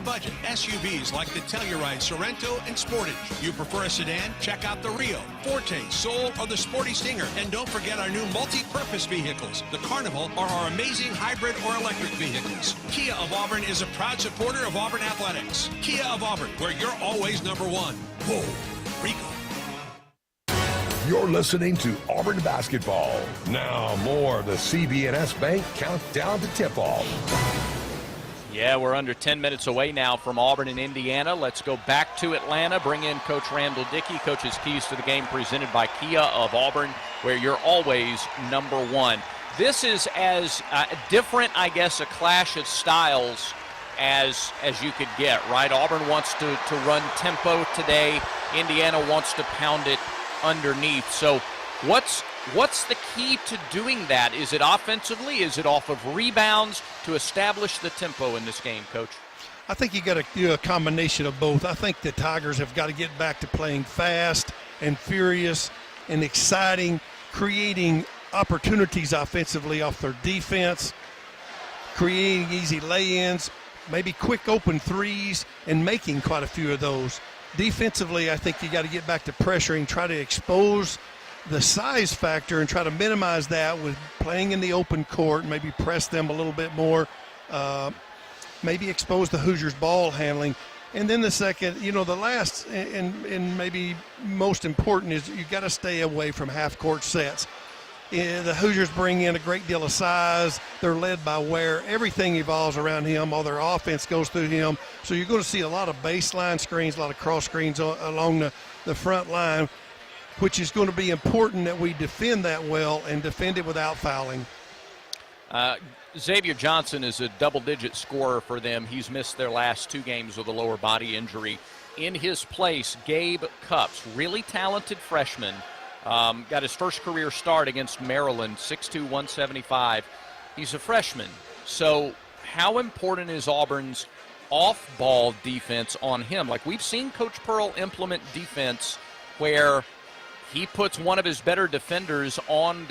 budget SUVs like the Telluride Sorento and Sportage. You prefer a sedan? Check out the Rio, Forte, Soul, or the Sporty Stinger. And don't forget our new multi-purpose vehicles, the Carnival, or our amazing hybrid or electric vehicles. Kia of Auburn is a proud supporter of Auburn Athletics. Kia of Auburn, where you're always number one. Whoa, Rico. You're listening to Auburn Basketball. Now more of the CB&S Bank countdown to tip-off. Yeah, we're under 10 minutes away now from Auburn and Indiana. Let's go back to Atlanta, bring in Coach Randall Dickey. Coach's keys to the game presented by Kia of Auburn, where you're always number one. This is as different, I guess, a clash of styles as you could get, right? Auburn wants to run tempo today. Indiana wants to pound it underneath. So what's the key to doing that? Is it offensively? Is it off of rebounds to establish the tempo in this game, Coach? I think you got to do a combination of both. I think the Tigers have got to get back to playing fast and furious and exciting, creating opportunities offensively off their defense, creating easy lay-ins, maybe quick open threes, and making quite a few of those. Defensively, I think you got to get back to pressuring, try to expose the size factor and try to minimize that with playing in the open court, maybe press them a little bit more, maybe expose the Hoosiers' ball handling. And then the second, the last and maybe most important is you got to stay away from half-court sets. The Hoosiers bring in a great deal of size. They're led by Ware. Everything evolves around him. All their offense goes through him. So you're going to see a lot of baseline screens, a lot of cross screens along the front line, which is going to be important that we defend that well and defend it without fouling. Xavier Johnson is a double-digit scorer for them. He's missed their last 2 games with a lower body injury. In his place, Gabe Cupps, really talented freshman. Got his first career start against Maryland, 6'2", 175. He's a freshman. So how important is Auburn's off-ball defense on him? Like, we've seen Coach Pearl implement defense where he puts one of his better defenders on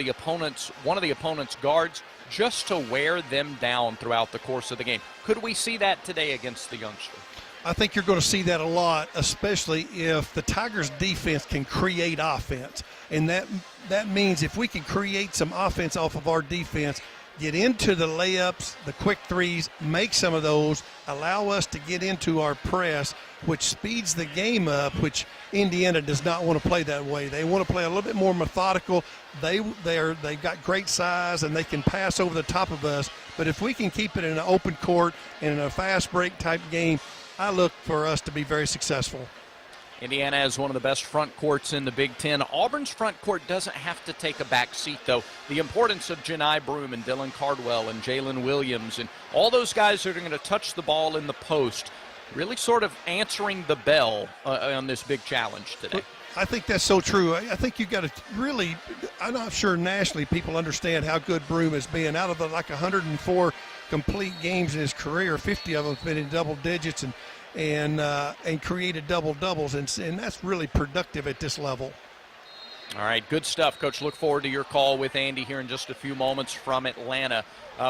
one of the opponent's guards just to wear them down throughout the course of the game. Could we see that today against the youngster? I think you're going to see that a lot, especially if the Tigers' defense can create offense. And that means if we can create some offense off of our defense, get into the layups, the quick threes, make some of those, allow us to get into our press, which speeds the game up, which Indiana does not want to play that way. They want to play a little bit more methodical. They've got great size, and they can pass over the top of us. But if we can keep it in an open court and in a fast break type game, I look for us to be very successful. Indiana has one of the best front courts in the Big Ten. Auburn's front court doesn't have to take a back seat, though. The importance of Janai Broome and Dylan Cardwell and Jalen Williams and all those guys that are going to touch the ball in the post, really sort of answering the bell on this big challenge today. I think that's so true. I think you got to really – I'm not sure nationally people understand how good Broome has been. Out of the 104 complete games in his career, 50 of them have been in double digits and created double-doubles, and that's really productive at this level. All right, good stuff, Coach. Look forward to your call with Andy here in just a few moments from Atlanta.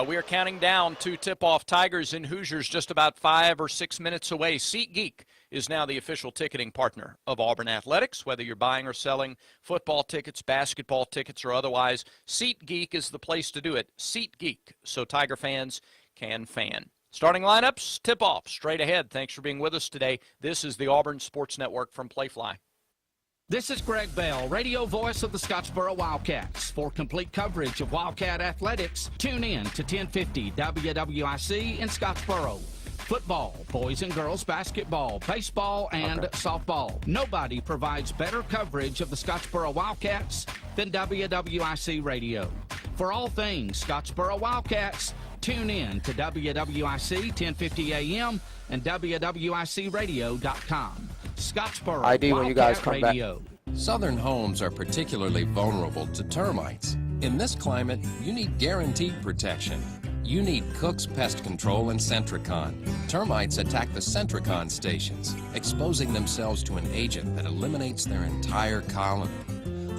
We are counting down to tip-off. Tigers and Hoosiers just about 5 or 6 minutes away. SeatGeek is now the official ticketing partner of Auburn Athletics. Whether you're buying or selling football tickets, basketball tickets, or otherwise, SeatGeek is the place to do it. SeatGeek, so Tiger fans can fan. Starting lineups, tip-off, straight ahead. Thanks for being with us today. This is the Auburn Sports Network from Playfly. This is Greg Bell, radio voice of the Scottsboro Wildcats. For complete coverage of Wildcat athletics, tune in to 1050 WWIC in Scottsboro. Football, boys and girls basketball, baseball, and softball. Nobody provides better coverage of the Scottsboro Wildcats than WWIC Radio. For all things Scottsboro Wildcats, tune in to WWIC 1050 AM and WWICradio.com. Scottsboro ID when you guys come Radio. back. Southern homes are particularly vulnerable to termites. In this climate, you need guaranteed protection. You need Cook's Pest Control and Centricon. Termites attack the Centricon stations, exposing themselves to an agent that eliminates their entire colony.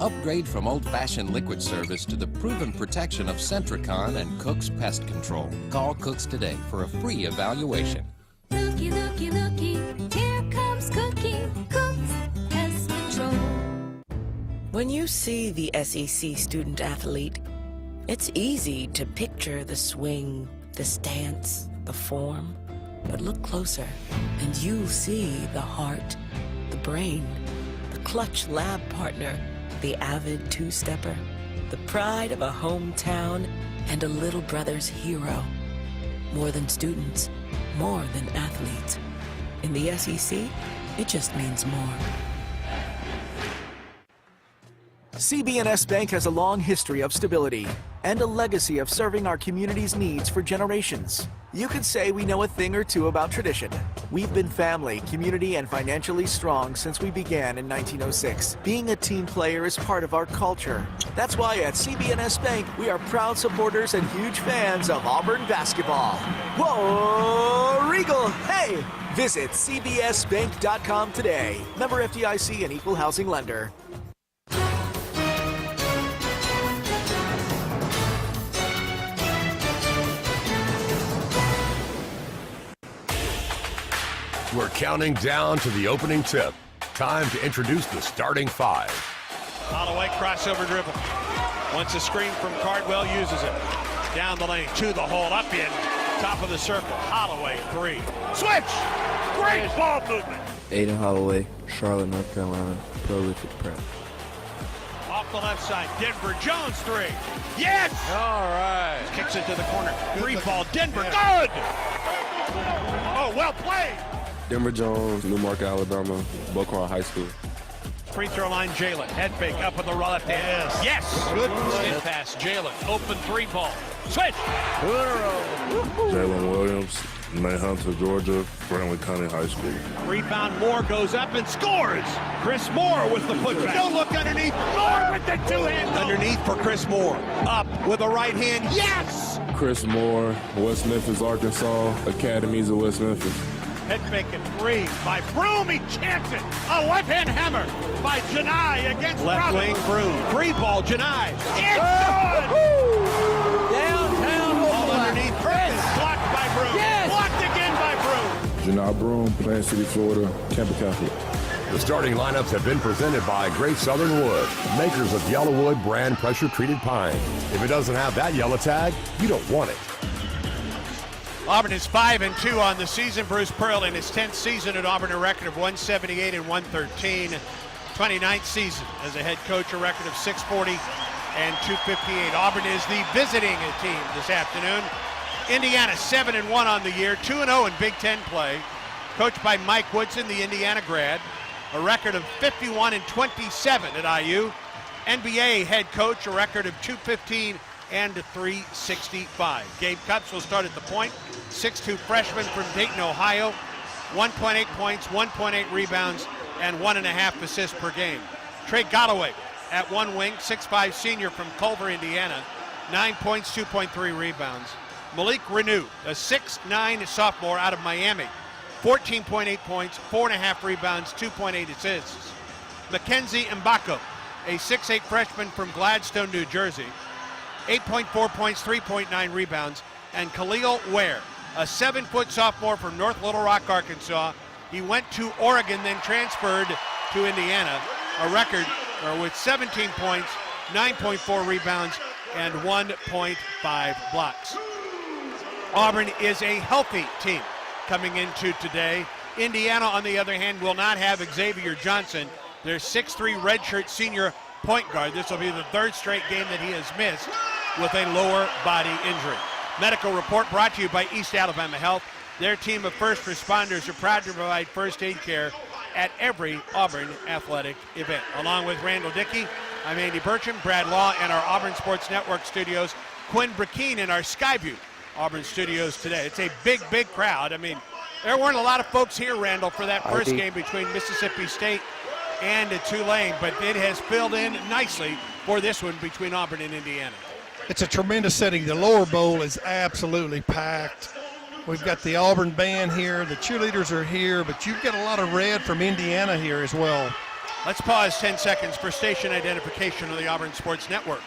Upgrade from old-fashioned liquid service to the proven protection of Centricon and Cook's Pest Control. Call Cook's today for a free evaluation. Looky, looky, When you see the SEC student athlete, it's easy to picture the swing, the stance, the form. But look closer, and you'll see the heart, the brain, the clutch lab partner, the avid two-stepper, the pride of a hometown, and a little brother's hero. More than students, more than athletes. In the SEC, it just means more. CB&S Bank has a long history of stability and a legacy of serving our community's needs for generations. You could say we know a thing or two about tradition. We've been family, community, and financially strong since we began in 1906. Being a team player is part of our culture. That's why at CB&S Bank, we are proud supporters and huge fans of Auburn basketball. Whoa, Regal, hey! Visit cbsbank.com today. Member FDIC and equal housing lender. We're counting down to the opening tip. Time to introduce the starting five. Holloway crossover dribble. Once a screen from Cardwell, uses it. Down the lane, to the hole, up in. Top of the circle, Holloway, three. Switch! Great ball movement. Aiden Holloway, Charlotte, North Carolina, prolific prep. Off the left side, Denver Jones, three. Yes! All right. Kicks it to the corner. Free ball, Denver, good! Oh, well played. Denver Jones, Newmarket, Alabama, Buckhorn High School. Free throw line, Jalen. Head fake up on the left hand. Yes! Good spin pass, Jalen. Open three ball. Switch! Jalen Williams, Hunter, Georgia, Brentwood County High School. Rebound, Moore goes up and scores! Chris Moore with the putback. Don't look underneath. Moore with the two-hand. Underneath for Chris Moore. Up with a right hand. Yes! Chris Moore, West Memphis, Arkansas, Academies of West Memphis. Head fake at three by Broom. He champs it. A left-hand hammer by Janai against left wing Broom. Free ball, Janai. It's good! Downtown. Ball underneath. Perkins blocked by Broom. Yes! Blocked again by Broom. Janai Broom, Plant City, Florida, Campbell Catholic. The starting lineups have been presented by Great Southern Wood, makers of Yellowwood brand pressure-treated pine. If it doesn't have that yellow tag, you don't want it. Auburn is 5-2 on the season. Bruce Pearl in his 10th season at Auburn, a record of 178 and 113. 29th season as a head coach, a record of 640 and 258. Auburn is the visiting team this afternoon. Indiana 7-1 on the year, 2-0 in Big Ten play. Coached by Mike Woodson, the Indiana grad. A record of 51 and 27 at IU. NBA head coach, a record of 215 and 365. Gabe Cupps will start at the point. 6'2 freshman from Dayton, Ohio. 1.8 points, 1.8 rebounds, and 1.5 assists per game. Trey Galloway at one wing, 6'5 senior from Culver, Indiana. 9 points, 2.3 rebounds. Malik Renew, a 6'9 sophomore out of Miami. 14.8 points, 4.5 rebounds, 2.8 assists. Mackenzie Mbako, a 6'8 freshman from Gladstone, New Jersey. 8.4 points, 3.9 rebounds. And Khalil Ware, a 7-foot sophomore from North Little Rock, Arkansas. He went to Oregon, then transferred to Indiana. A record with 17 points, 9.4 rebounds, and 1.5 blocks. Auburn is a healthy team coming into today. Indiana, on the other hand, will not have Xavier Johnson, their 6'3 redshirt senior point guard. This will be the third straight game that he has missed with a lower body injury. Medical report brought to you by East Alabama Health. Their team of first responders are proud to provide first aid care at every Auburn athletic event. Along with Randall Dickey, I'm Andy Bertram, Brad Law, and our Auburn Sports Network studios. Quinn Brakeen in our Skyview Auburn studios today. It's a big, big crowd. I mean, there weren't a lot of folks here, Randall, for that first game between Mississippi State and Tulane, but it has filled in nicely for this one between Auburn and Indiana. It's a tremendous setting. The lower bowl is absolutely packed. We've got the Auburn band here. The cheerleaders are here, but you've got a lot of red from Indiana here as well. Let's pause 10 seconds for station identification on the Auburn Sports Network.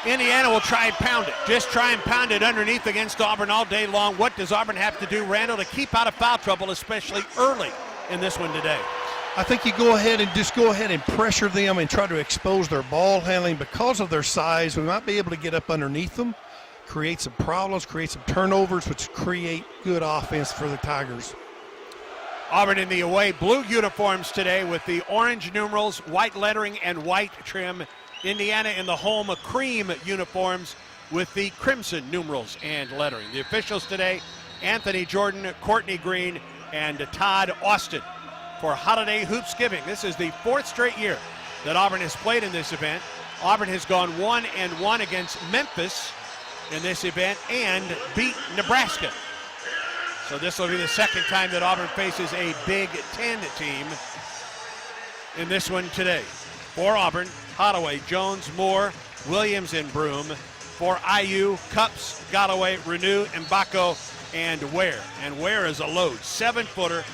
Indiana will try and pound it. Just try and pound it underneath against Auburn all day long. What does Auburn have to do, Randall, to keep out of foul trouble, especially early in this one today? I think you go ahead and pressure them and try to expose their ball handling. Because of their size, we might be able to get up underneath them, create some problems, create some turnovers, which create good offense for the Tigers. Auburn in the away blue uniforms today with the orange numerals, white lettering, and white trim. Indiana in the home cream uniforms with the crimson numerals and lettering. The officials today, Anthony Jordan, Courtney Green, and Todd Austin for Holiday Hoopsgiving. This is the 4th straight year that Auburn has played in this event. Auburn has gone 1-1 against Memphis in this event and beat Nebraska. So this will be the 2nd time that Auburn faces a Big Ten team in this one today. For Auburn, Holloway, Jones, Moore, Williams, and Broom. For IU, Cups, Galloway, Renew, Mbako, and Ware. And Ware is a load, 7-footer,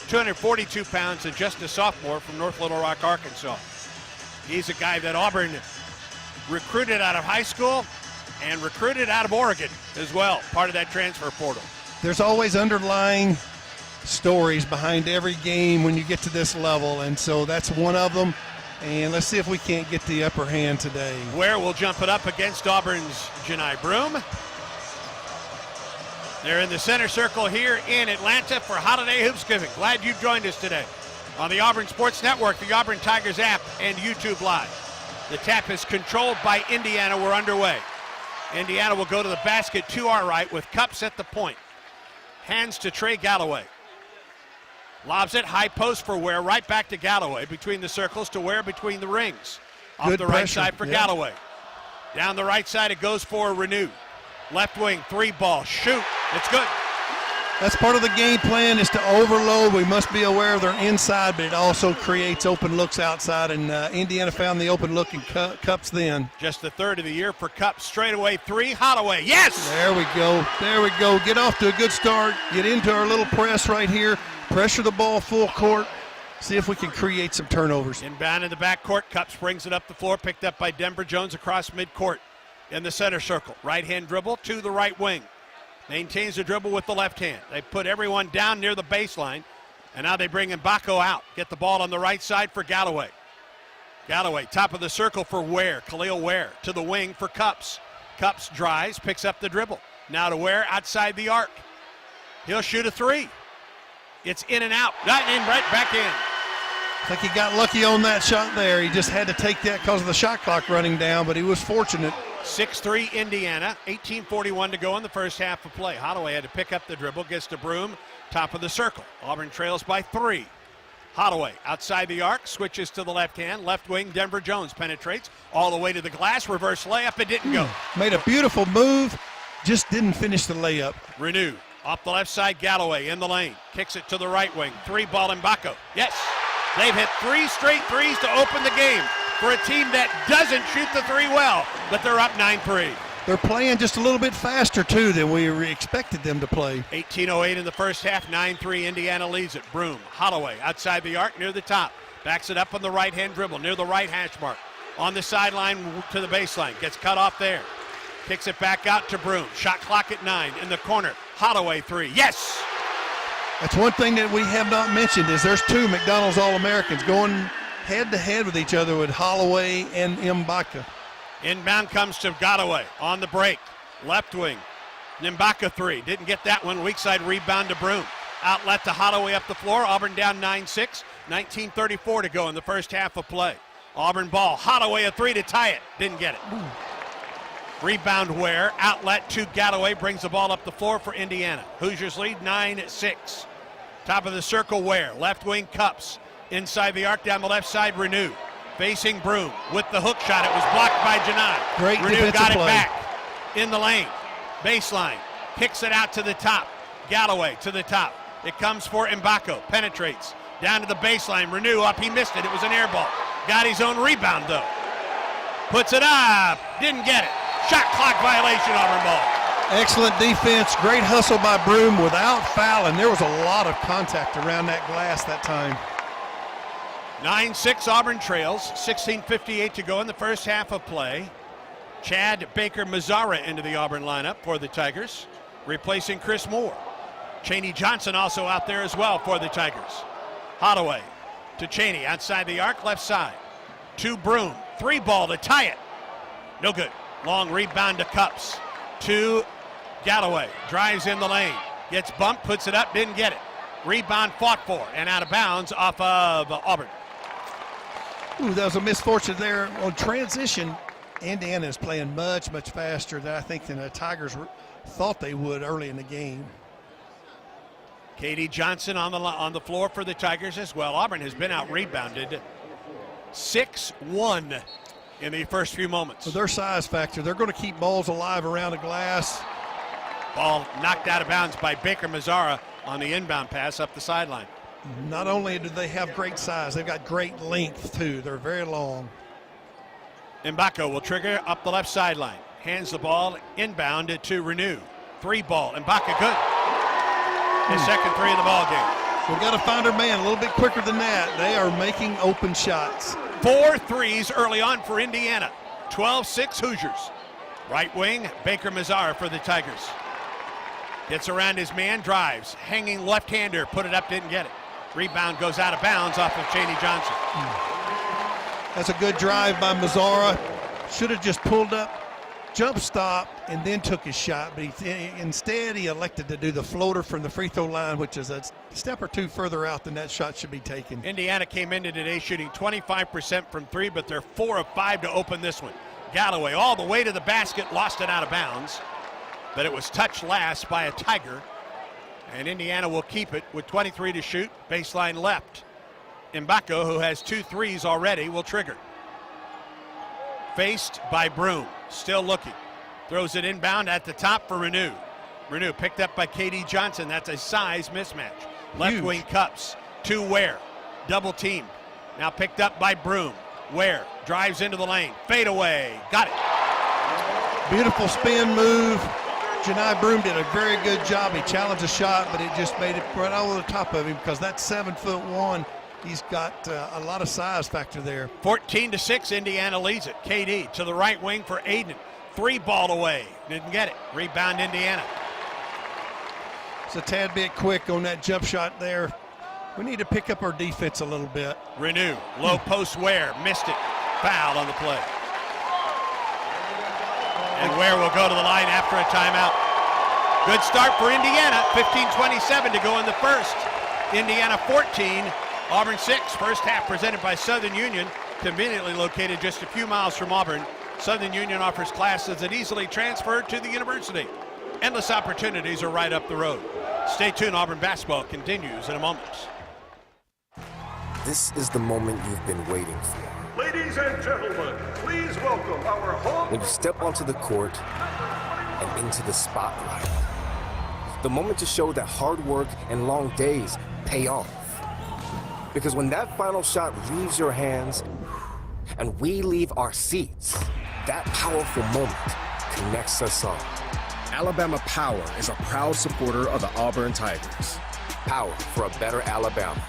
242 pounds, and just a sophomore from North Little Rock, Arkansas. He's a guy that Auburn recruited out of high school and recruited out of Oregon as well, part of that transfer portal. There's always underlying stories behind every game when you get to this level, and so that's one of them. And let's see if we can't get the upper hand today. Ware will jump it up against Auburn's Janai Broom. They're in the center circle here in Atlanta for Holiday Hoopsgiving. Glad you joined us today on the Auburn Sports Network, the Auburn Tigers app, and YouTube Live. The tap is controlled by Indiana. We're underway. Indiana will go to the basket to our right with Cups at the point. Hands to Trey Galloway. Lobs it, high post for Ware, right back to Galloway, between the circles to Ware between the rings. Off Good the pressure. right side for Galloway. Down the right side it goes for Renew. Left wing, 3 ball, shoot, it's good. That's part of the game plan, is to overload. We must be aware of their inside, but it also creates open looks outside, and Indiana found the open look in Cups then. Just the 3rd of the year for Cups. Straight away 3, Holloway, yes! There we go, there we go. Get off to a good start, get into our little press right here, pressure the ball full court, see if we can create some turnovers. Inbound in the backcourt, Cups brings it up the floor, picked up by Denver Jones across midcourt in the center circle. Right hand dribble to the right wing. Maintains the dribble with the left hand. They put everyone down near the baseline, and now they bring Mbako out. Get the ball on the right side for Galloway. Galloway, top of the circle for Ware. Khalil Ware to the wing for Cups. Cups drives, picks up the dribble. Now to Ware outside the arc. He'll shoot a 3. It's in and out. Right back in. I think he got lucky on that shot there. He just had to take that because of the shot clock running down, but he was fortunate. 6-3 Indiana, 18:41 to go in the first half of play. Holloway had to pick up the dribble, gets to Broom, top of the circle. Auburn trails by 3. Holloway outside the arc, switches to the left hand, left wing, Denver Jones penetrates all the way to the glass, reverse layup, it didn't go. Made a beautiful move, just didn't finish the layup. Renew, off the left side, Galloway in the lane, kicks it to the right wing, 3-ball Mbako. Yes, they've hit 3 straight threes to open the game for a team that doesn't shoot the 3 well, but they're up 9-3. They're playing just a little bit faster, too, than we expected them to play. 18:08 in the first half, 9-3, Indiana leads it. Broom, Holloway, outside the arc, near the top. Backs it up on the right-hand dribble, near the right hash mark. On the sideline to the baseline, gets cut off there. Kicks it back out to Broom. Shot clock at 9, in the corner. Holloway 3, yes! That's one thing that we have not mentioned, is there's 2 McDonald's All-Americans going head-to-head with each other with Holloway and Mbaka. Inbound comes to Galloway on the break. Left wing. Mbaka 3. Didn't get that one. Weak side rebound to Broom. Outlet to Holloway up the floor. Auburn down 9-6. 19:34 to go in the first half of play. Auburn ball. Holloway a 3 to tie it. Didn't get it. Rebound Ware. Outlet to Galloway. Brings the ball up the floor for Indiana. Hoosiers lead 9-6. Top of the circle Ware. Left wing Cups. Inside the arc down the left side, Renew. Facing Broom with the hook shot. It was blocked by Janai. Great Renew got it play. back in the lane. Baseline. Kicks it out to the top. Galloway to the top. It comes for Mbako. Penetrates. Down to the baseline. Renew up. He missed it. It was an air ball. Got his own rebound, though. Puts it up. Didn't get it. Shot clock violation, Auburn ball. Excellent defense. Great hustle by Broom without fouling. There was a lot of contact around that glass that time. 9-6 Auburn trails, 16:58 to go in the first half of play. Chad Baker-Mazzara into the Auburn lineup for the Tigers, replacing Chris Moore. Chaney Johnson also out there as well for the Tigers. Holloway to Chaney, outside the arc, left side. To Broom, 3-ball to tie it. No good. Long rebound to Cups. To Galloway, drives in the lane. Gets bumped, puts it up, didn't get it. Rebound fought for and out of bounds off of Auburn. Ooh, that was a misfortune there. On transition, Indiana is playing much, much faster than I think than the Tigers thought they would early in the game. Katie Johnson on the floor for the Tigers as well. Auburn has been out-rebounded 6-1 in the first few moments. So their size factor, they're going to keep balls alive around the glass. Ball knocked out of bounds by Baker-Mazzara on the inbound pass up the sideline. Not only do they have great size, they've got great length too. They're very long. Mbako will trigger up the left sideline. Hands the ball inbound to Renew. 3-ball. Mbaka good. His second three of the ball game. We've got to find our man a little bit quicker than that. They are making open shots. 4 threes early on for Indiana. 12-6 Hoosiers. Right wing, Baker-Mazzara for the Tigers. Gets around his man, drives. Hanging left-hander, put it up, didn't get it. Rebound goes out of bounds off of Chaney Johnson. That's a good drive by Mazzara. Should have just pulled up, jump stop, and then took his shot. But instead, he elected to do the floater from the free throw line, which is a step or two further out than that shot should be taken. Indiana came into today shooting 25% from 3, but they're 4 of 5 to open this one. Galloway all the way to the basket, lost it out of bounds. But it was touched last by a Tiger. And Indiana will keep it with 23 to shoot, baseline left. Mbako, who has 2 threes already, will trigger. Faced by Broom, still looking. Throws it inbound at the top for Renew. Renew picked up by Katie Johnson. That's a size mismatch. Left wing Cups to Ware. Double team. Now picked up by Broom. Ware drives into the lane. Fade away. Got it. Beautiful spin move. Janai Broom did a very good job. He challenged the shot, but it just made it right over the top of him because that's 7'1". He's got a lot of size factor there. 14-6, Indiana leads it. KD to the right wing for Aiden. 3-ball away. Didn't get it. Rebound Indiana. It's a tad bit quick on that jump shot there. We need to pick up our defense a little bit. Renew. Low post Ware. Missed it. Foul on the play. And Ware will go to the line after a timeout. Good start for Indiana. 15:27 to go in the first. Indiana 14, Auburn 6. First half presented by Southern Union, conveniently located just a few miles from Auburn. Southern Union offers classes that easily transfer to the university. Endless opportunities are right up the road. Stay tuned. Auburn basketball continues in a moment. This is the moment you've been waiting for. Ladies and gentlemen, please welcome our home. When you step onto the court and into the spotlight. The moment to show that hard work and long days pay off. Because when that final shot leaves your hands and we leave our seats, that powerful moment connects us all. Alabama Power is a proud supporter of the Auburn Tigers. Power for a better Alabama.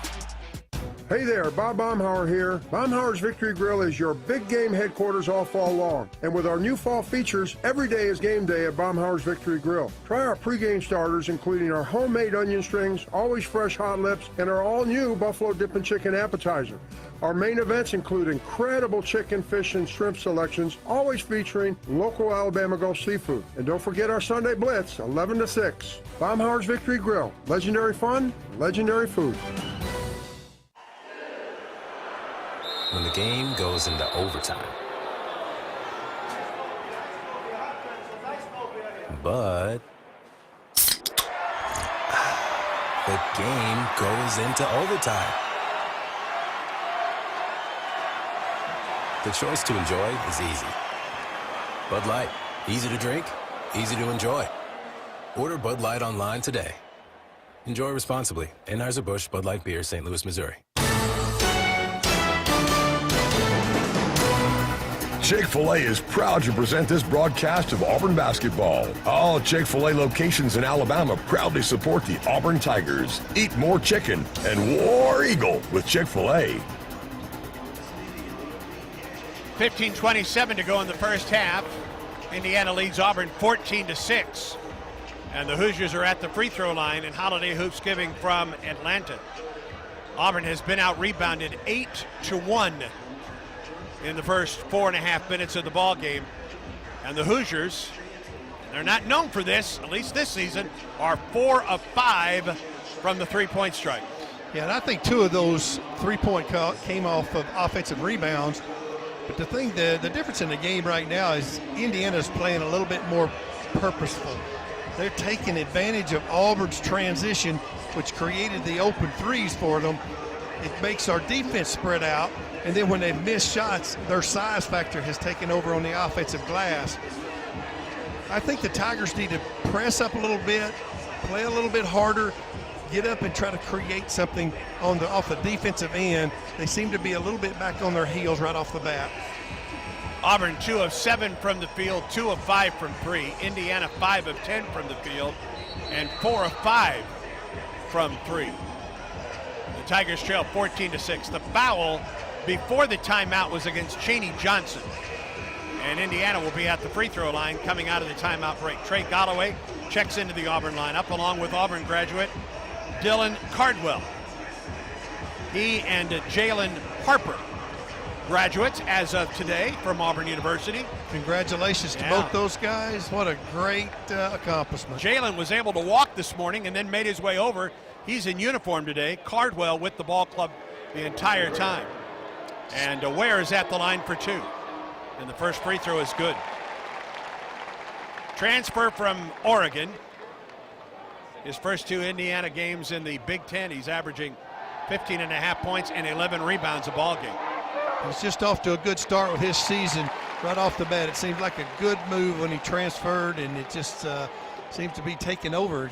Hey there, Bob Baumhauer here. Baumhauer's Victory Grill is your big game headquarters all fall long. And with our new fall features, every day is game day at Baumhauer's Victory Grill. Try our pregame starters, including our homemade onion strings, always fresh hot lips, and our all-new Buffalo Dippin' Chicken appetizer. Our main events include incredible chicken, fish, and shrimp selections, always featuring local Alabama Gulf seafood. And don't forget our Sunday Blitz, 11 to 6. Baumhauer's Victory Grill. Legendary fun, legendary food. When the game goes into overtime. But the game goes into overtime. The choice to enjoy is easy. Bud Light, easy to drink, easy to enjoy. Order Bud Light online today. Enjoy responsibly. Anheuser-Busch Bud Light Beer, St. Louis, Missouri. Chick-fil-A is proud to present this broadcast of Auburn basketball. All Chick-fil-A locations in Alabama proudly support the Auburn Tigers. Eat more chicken and War Eagle with Chick-fil-A. 15:27 to go in the first half. Indiana leads Auburn 14-6. And the Hoosiers are at the free throw line, and Holiday Hoops giving from Atlanta. Auburn has been out-rebounded 8-1 in the first 4.5 minutes of the ball game. And the Hoosiers, they're not known for this, at least this season, are 4 of 5 from the three-point strike. Yeah, and I think 2 of those three-point came off of offensive rebounds. But the difference in the game right now is Indiana's playing a little bit more purposeful. They're taking advantage of Auburn's transition, which created the open threes for them. It makes our defense spread out, and then when they've missed shots, their size factor has taken over on the offensive glass. I think the Tigers need to press up a little bit, play a little bit harder, get up and try to create something off the defensive end. They seem to be a little bit back on their heels right off the bat. Auburn 2 of 7 from the field, 2 of 5 from 3. Indiana 5 of 10 from the field, and 4 of 5 from 3. The Tigers trail 14-6. The foul before the timeout was against Chaney Johnson. And Indiana will be at the free throw line coming out of the timeout break. Trey Galloway checks into the Auburn lineup along with Auburn graduate Dylan Cardwell. He and Jalen Harper, graduates as of today from Auburn University. Congratulations to both those guys. What a great accomplishment. Jalen was able to walk this morning and then made his way over. He's in uniform today. Cardwell with the ball club the entire time. And Ware is at the line for 2. And the first free throw is good. Transfer from Oregon. His first 2 Indiana games in the Big Ten. He's averaging 15.5 points and 11 rebounds a ball game. He's just off to a good start with his season right off the bat. It seemed like a good move when he transferred, and it just seems to be taking over.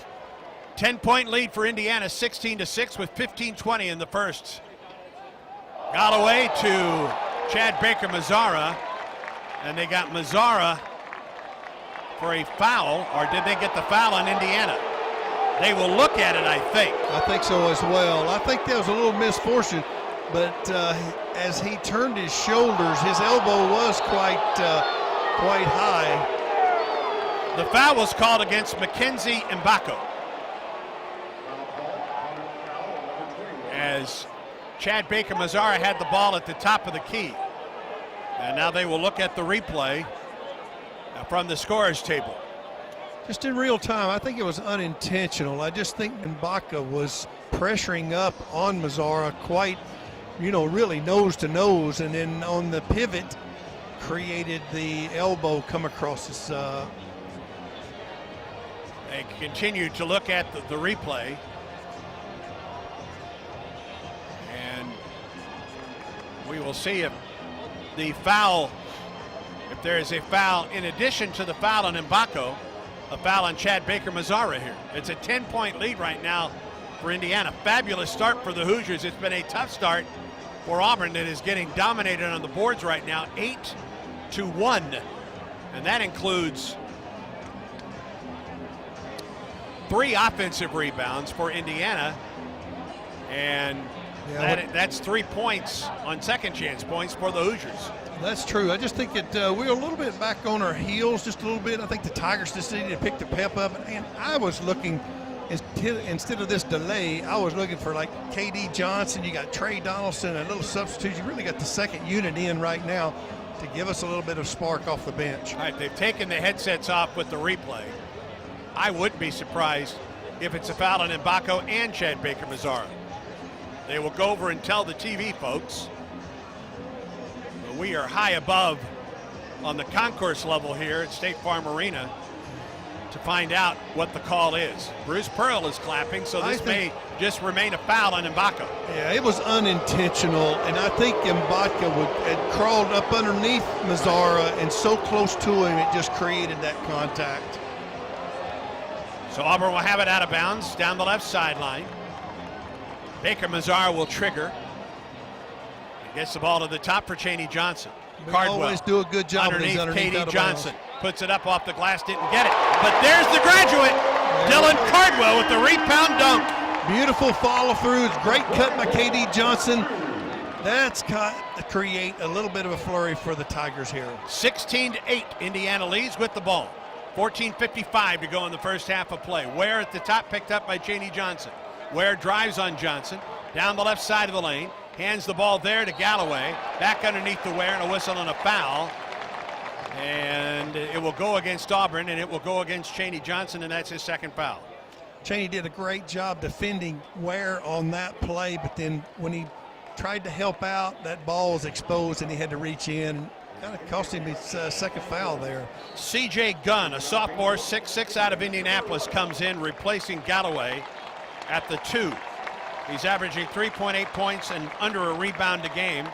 10-point lead for Indiana, 16-6 with 15:20 in the first. Galloway to Chad Baker-Mazara, and they got Mazara for a foul, or did they get the foul on Indiana? They will look at it, I think. I think so as well. I think there was a little misfortune, but as he turned his shoulders, his elbow was quite high. The foul was called against Mackenzie Mbako, as Chad Baker-Mazara had the ball at the top of the key. And now they will look at the replay from the scorer's table. Just in real time, I think it was unintentional. I just think Mbaka was pressuring up on Mazara quite, really nose to nose, and then on the pivot created the elbow come across his. They continue to look at the replay. And we will see if the foul, if there is a foul in addition to the foul on Mbako, a foul on Chad Baker-Mazara here. It's a 10-point lead right now for Indiana. Fabulous start for the Hoosiers. It's been a tough start for Auburn that is getting dominated on the boards right now, 8-1. And that includes 3 offensive rebounds for Indiana. And that's 3 points on second chance points for the Hoosiers. That's true. I just think that we're a little bit back on our heels just a little bit. I think the Tigers just needed to pick the pep up. And I was looking, instead of this delay, I was looking for like K.D. Johnson. You got Trey Donaldson, a little substitute. You really got the second unit in right now to give us a little bit of spark off the bench. All right, they've taken the headsets off with the replay. I wouldn't be surprised if it's a foul on Mbako and Chad Baker-Mazara. They will go over and tell the TV folks. But we are high above on the concourse level here at State Farm Arena to find out what the call is. Bruce Pearl is clapping, so this may just remain a foul on Mbako. Yeah, it was unintentional, and I think Mbaka had crawled up underneath Mazara and so close to him it just created that contact. So Auburn will have it out of bounds down the left sideline. Baker-Mazara will trigger. He gets the ball to the top for Chaney Johnson. Cardwell always do a good job underneath K.D. out of Johnson. bounds. Puts it up off the glass, didn't get it. But there's the graduate, Dylan Cardwell with the rebound dunk. Beautiful follow through. It's great cut by K.D. Johnson. That's got to create a little bit of a flurry for the Tigers here. 16-8, Indiana leads with the ball. 14:55 to go in the first half of play. Ware at the top, picked up by Chaney Johnson. Ware drives on Johnson, down the left side of the lane, hands the ball there to Galloway, back underneath the Ware, and a whistle and a foul. And it will go against Auburn, and it will go against Chaney Johnson, and that's his second foul. Chaney did a great job defending Ware on that play, but then when he tried to help out, that ball was exposed and he had to reach in. Kind of cost him his second foul there. C.J. Gunn, a sophomore, 6'6", out of Indianapolis, comes in, replacing Galloway at the 2. He's averaging 3.8 points and under a rebound a game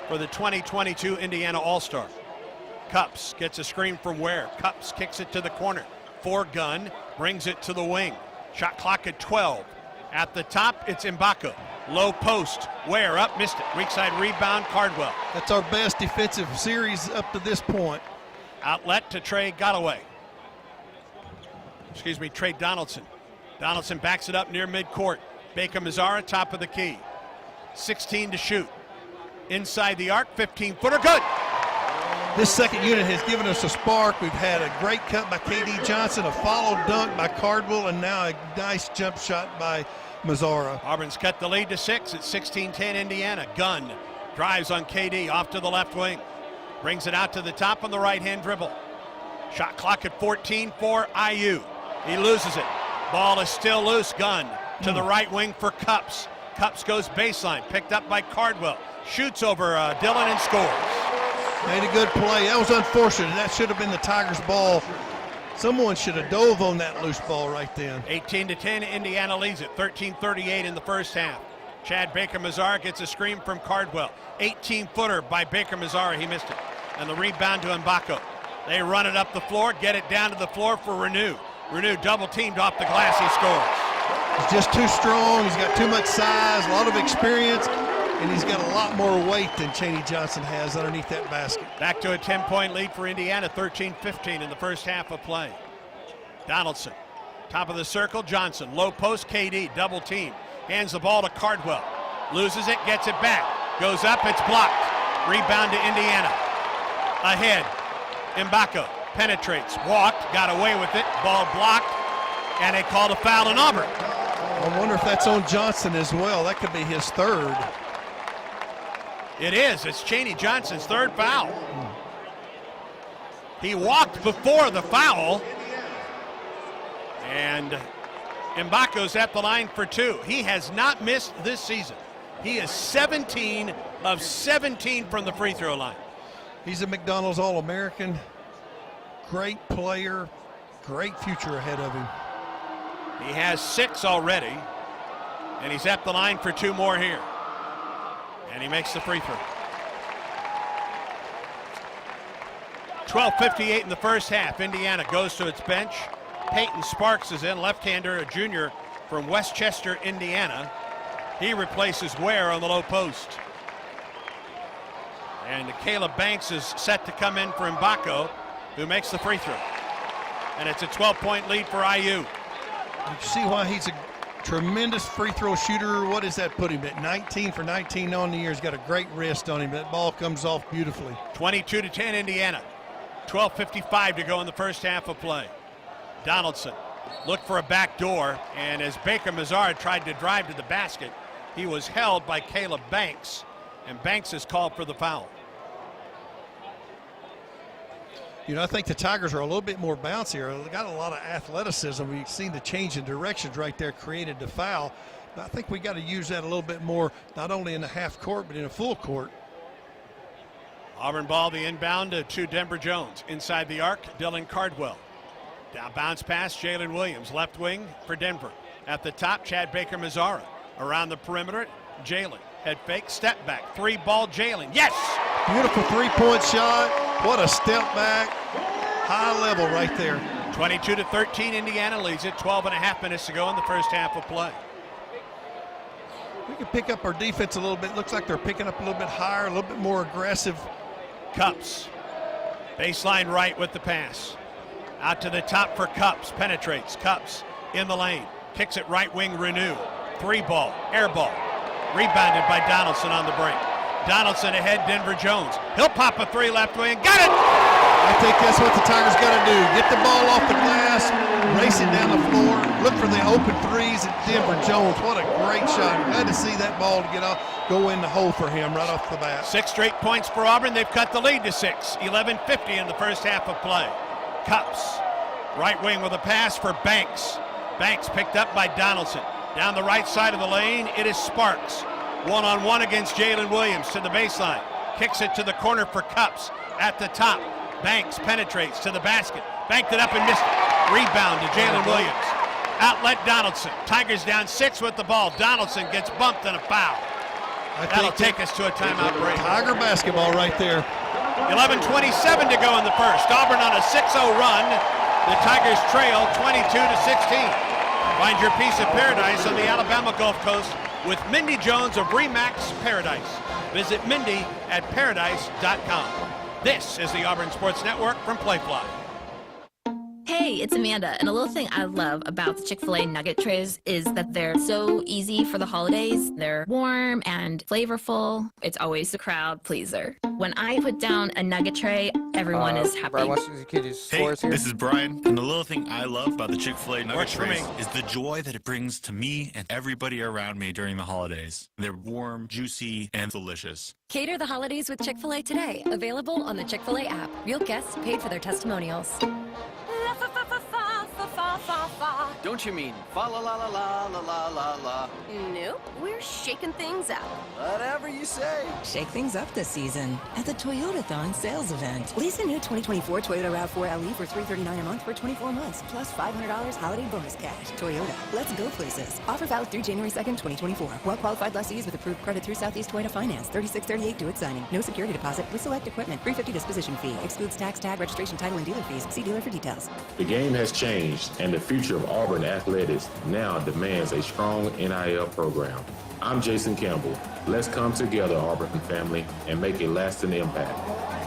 for the 2022 Indiana All-Star. Cups gets a screen from Ware. Cups kicks it to the corner. For Gunn, brings it to the wing. Shot clock at 12. At the top, it's Mbako. Low post. Ware up, missed it. Weak side rebound, Cardwell. That's our best defensive series up to this point. Outlet to Trey Galloway. Trey Donaldson. Donaldson backs it up near midcourt. Baker Mazzara, top of the key. 16 to shoot. Inside the arc, 15-footer, good. This second unit has given us a spark. We've had a great cut by KD Johnson, a follow dunk by Cardwell, and now a nice jump shot by Mazzara. Auburn's cut the lead to 6 at 16-10 Indiana. Gunn drives on KD off to the left wing. Brings it out to the top on the right-hand dribble. Shot clock at 14 for IU. He loses it. Ball is still loose. Gunn to the right wing for Cups. Cups goes baseline, picked up by Cardwell. Shoots over Dillon and scores. Made a good play. That was unfortunate. That should have been the Tigers' ball. Someone should have dove on that loose ball right then. 18-10, Indiana leads it. 13:38 in the first half. Chad Baker Mazzara gets a screen from Cardwell. 18-footer by Baker Mazzara. He missed it. And the rebound to Mbako. They run it up the floor, get it down to the floor for Renew. Renew double teamed off the glass. He scores. He's just too strong. He's got too much size, a lot of experience, and he's got a lot more weight than Chaney Johnson has underneath that basket. Back to a 10-point lead for Indiana, 13-15 in the first half of play. Donaldson, top of the circle, Johnson, low post, KD, double team. Hands the ball to Cardwell. Loses it, gets it back. Goes up, it's blocked. Rebound to Indiana. Ahead, Mbako penetrates, walked, got away with it, ball blocked, and they called a foul in Auburn. I wonder if that's on Johnson as well. That could be his third. It is. It's Chaney Johnson's third foul. He walked before the foul. And Mbako's at the line for 2. He has not missed this season. He is 17 of 17 from the free throw line. He's a McDonald's All-American. Great player. Great future ahead of him. He has 6 already. And he's at the line for 2 more here. And he makes the free throw. 12:58 in the first half. Indiana goes to its bench. Peyton Sparks is in, left-hander, a junior from Westchester, Indiana. He replaces Ware on the low post. And Caleb Banks is set to come in for Mbako, who makes the free throw. And it's a 12-point lead for IU. You see why he's a tremendous free throw shooter. What does that put him at? 19 for 19 on the year. He's got a great wrist on him. That ball comes off beautifully. 22-10 Indiana. 12:55 to go in the first half of play. Donaldson looked for a back door, and as Baker Mazzara tried to drive to the basket, he was held by Caleb Banks, and Banks is called for the foul. You know, I think the Tigers are a little bit more bouncy. They got a lot of athleticism. We've seen the change in directions right there created the foul. But I think we got to use that a little bit more, not only in the half court, but in a full court. Auburn ball, the inbound to Denver Jones. Inside the arc, Dylan Cardwell. Down bounce pass, Jalen Williams, left wing for Denver. At the top, Chad Baker Mazzara. Around the perimeter, Jalen. Head fake, step back, 3-ball Jalen. Yes! Beautiful three-point shot. What a step back. High level right there. 22-13, Indiana leads it. 12.5 minutes to go in the first half of play. We can pick up our defense a little bit. Looks like they're picking up a little bit higher, a little bit more aggressive. Cups. Baseline right with the pass. Out to the top for Cups. Penetrates. Cups in the lane. Kicks it right wing, Renew. 3-ball. Air ball. Rebounded by Donaldson on the break. Donaldson ahead, Denver Jones. He'll pop a three left wing. Got it! I think that's what the Tigers got to do. Get the ball off the glass, race it down the floor, look for the open threes at Denver Jones. What a great shot. Glad to see that ball go in the hole for him right off the bat. 6 straight points for Auburn. They've cut the lead to 6. 11:50 in the first half of play. Cups, right wing with a pass for Banks. Banks picked up by Donaldson. Down the right side of the lane, it is Sparks. One-on-one against Jalen Williams to the baseline. Kicks it to the corner for Cups. At the top, Banks penetrates to the basket. Banked it up and missed it. Rebound to Jalen Williams. Outlet Donaldson. Tigers down 6 with the ball. Donaldson gets bumped and a foul. That'll take us to a timeout break. Tiger basketball right there. 11:27 to go in the first. Auburn on a 6-0 run. The Tigers trail 22-16. Find your piece of paradise on the Alabama Gulf Coast with Mindy Jones of Remax Paradise. Visit Mindy at paradise.com. This is the Auburn Sports Network from Playfly. Hey, it's Amanda, and a little thing I love about the Chick-fil-A nugget trays is that they're so easy for the holidays. They're warm and flavorful. It's always the crowd pleaser. When I put down a nugget tray, everyone is happy. Brian, hey, this is Brian, and the little thing I love about the Chick-fil-A nugget trays is the joy that it brings to me and everybody around me during the holidays. They're warm, juicy, and delicious. Cater the holidays with Chick-fil-A today. Available on the Chick-fil-A app. Real guests paid for their testimonials. Don't you mean fa la la la la la la la la? Nope, we're shaking things up. Whatever you say. Shake things up this season at the Toyotathon sales event. Lease a new 2024 Toyota RAV4 LE for $339 a month for 24 months, plus $500 holiday bonus cash. Toyota, let's go places. Offer valid through January 2nd, 2024. Well-qualified lessees with approved credit through Southeast Toyota Finance. 3638 due at signing. No security deposit with select equipment. $350 disposition fee. Excludes tax, tag, registration, title, and dealer fees. See dealer for details. The game has changed, and the future of Auburn athletics now demands a strong NIL program. I'm Jason Campbell. Let's come together, Auburn family, and make a lasting impact.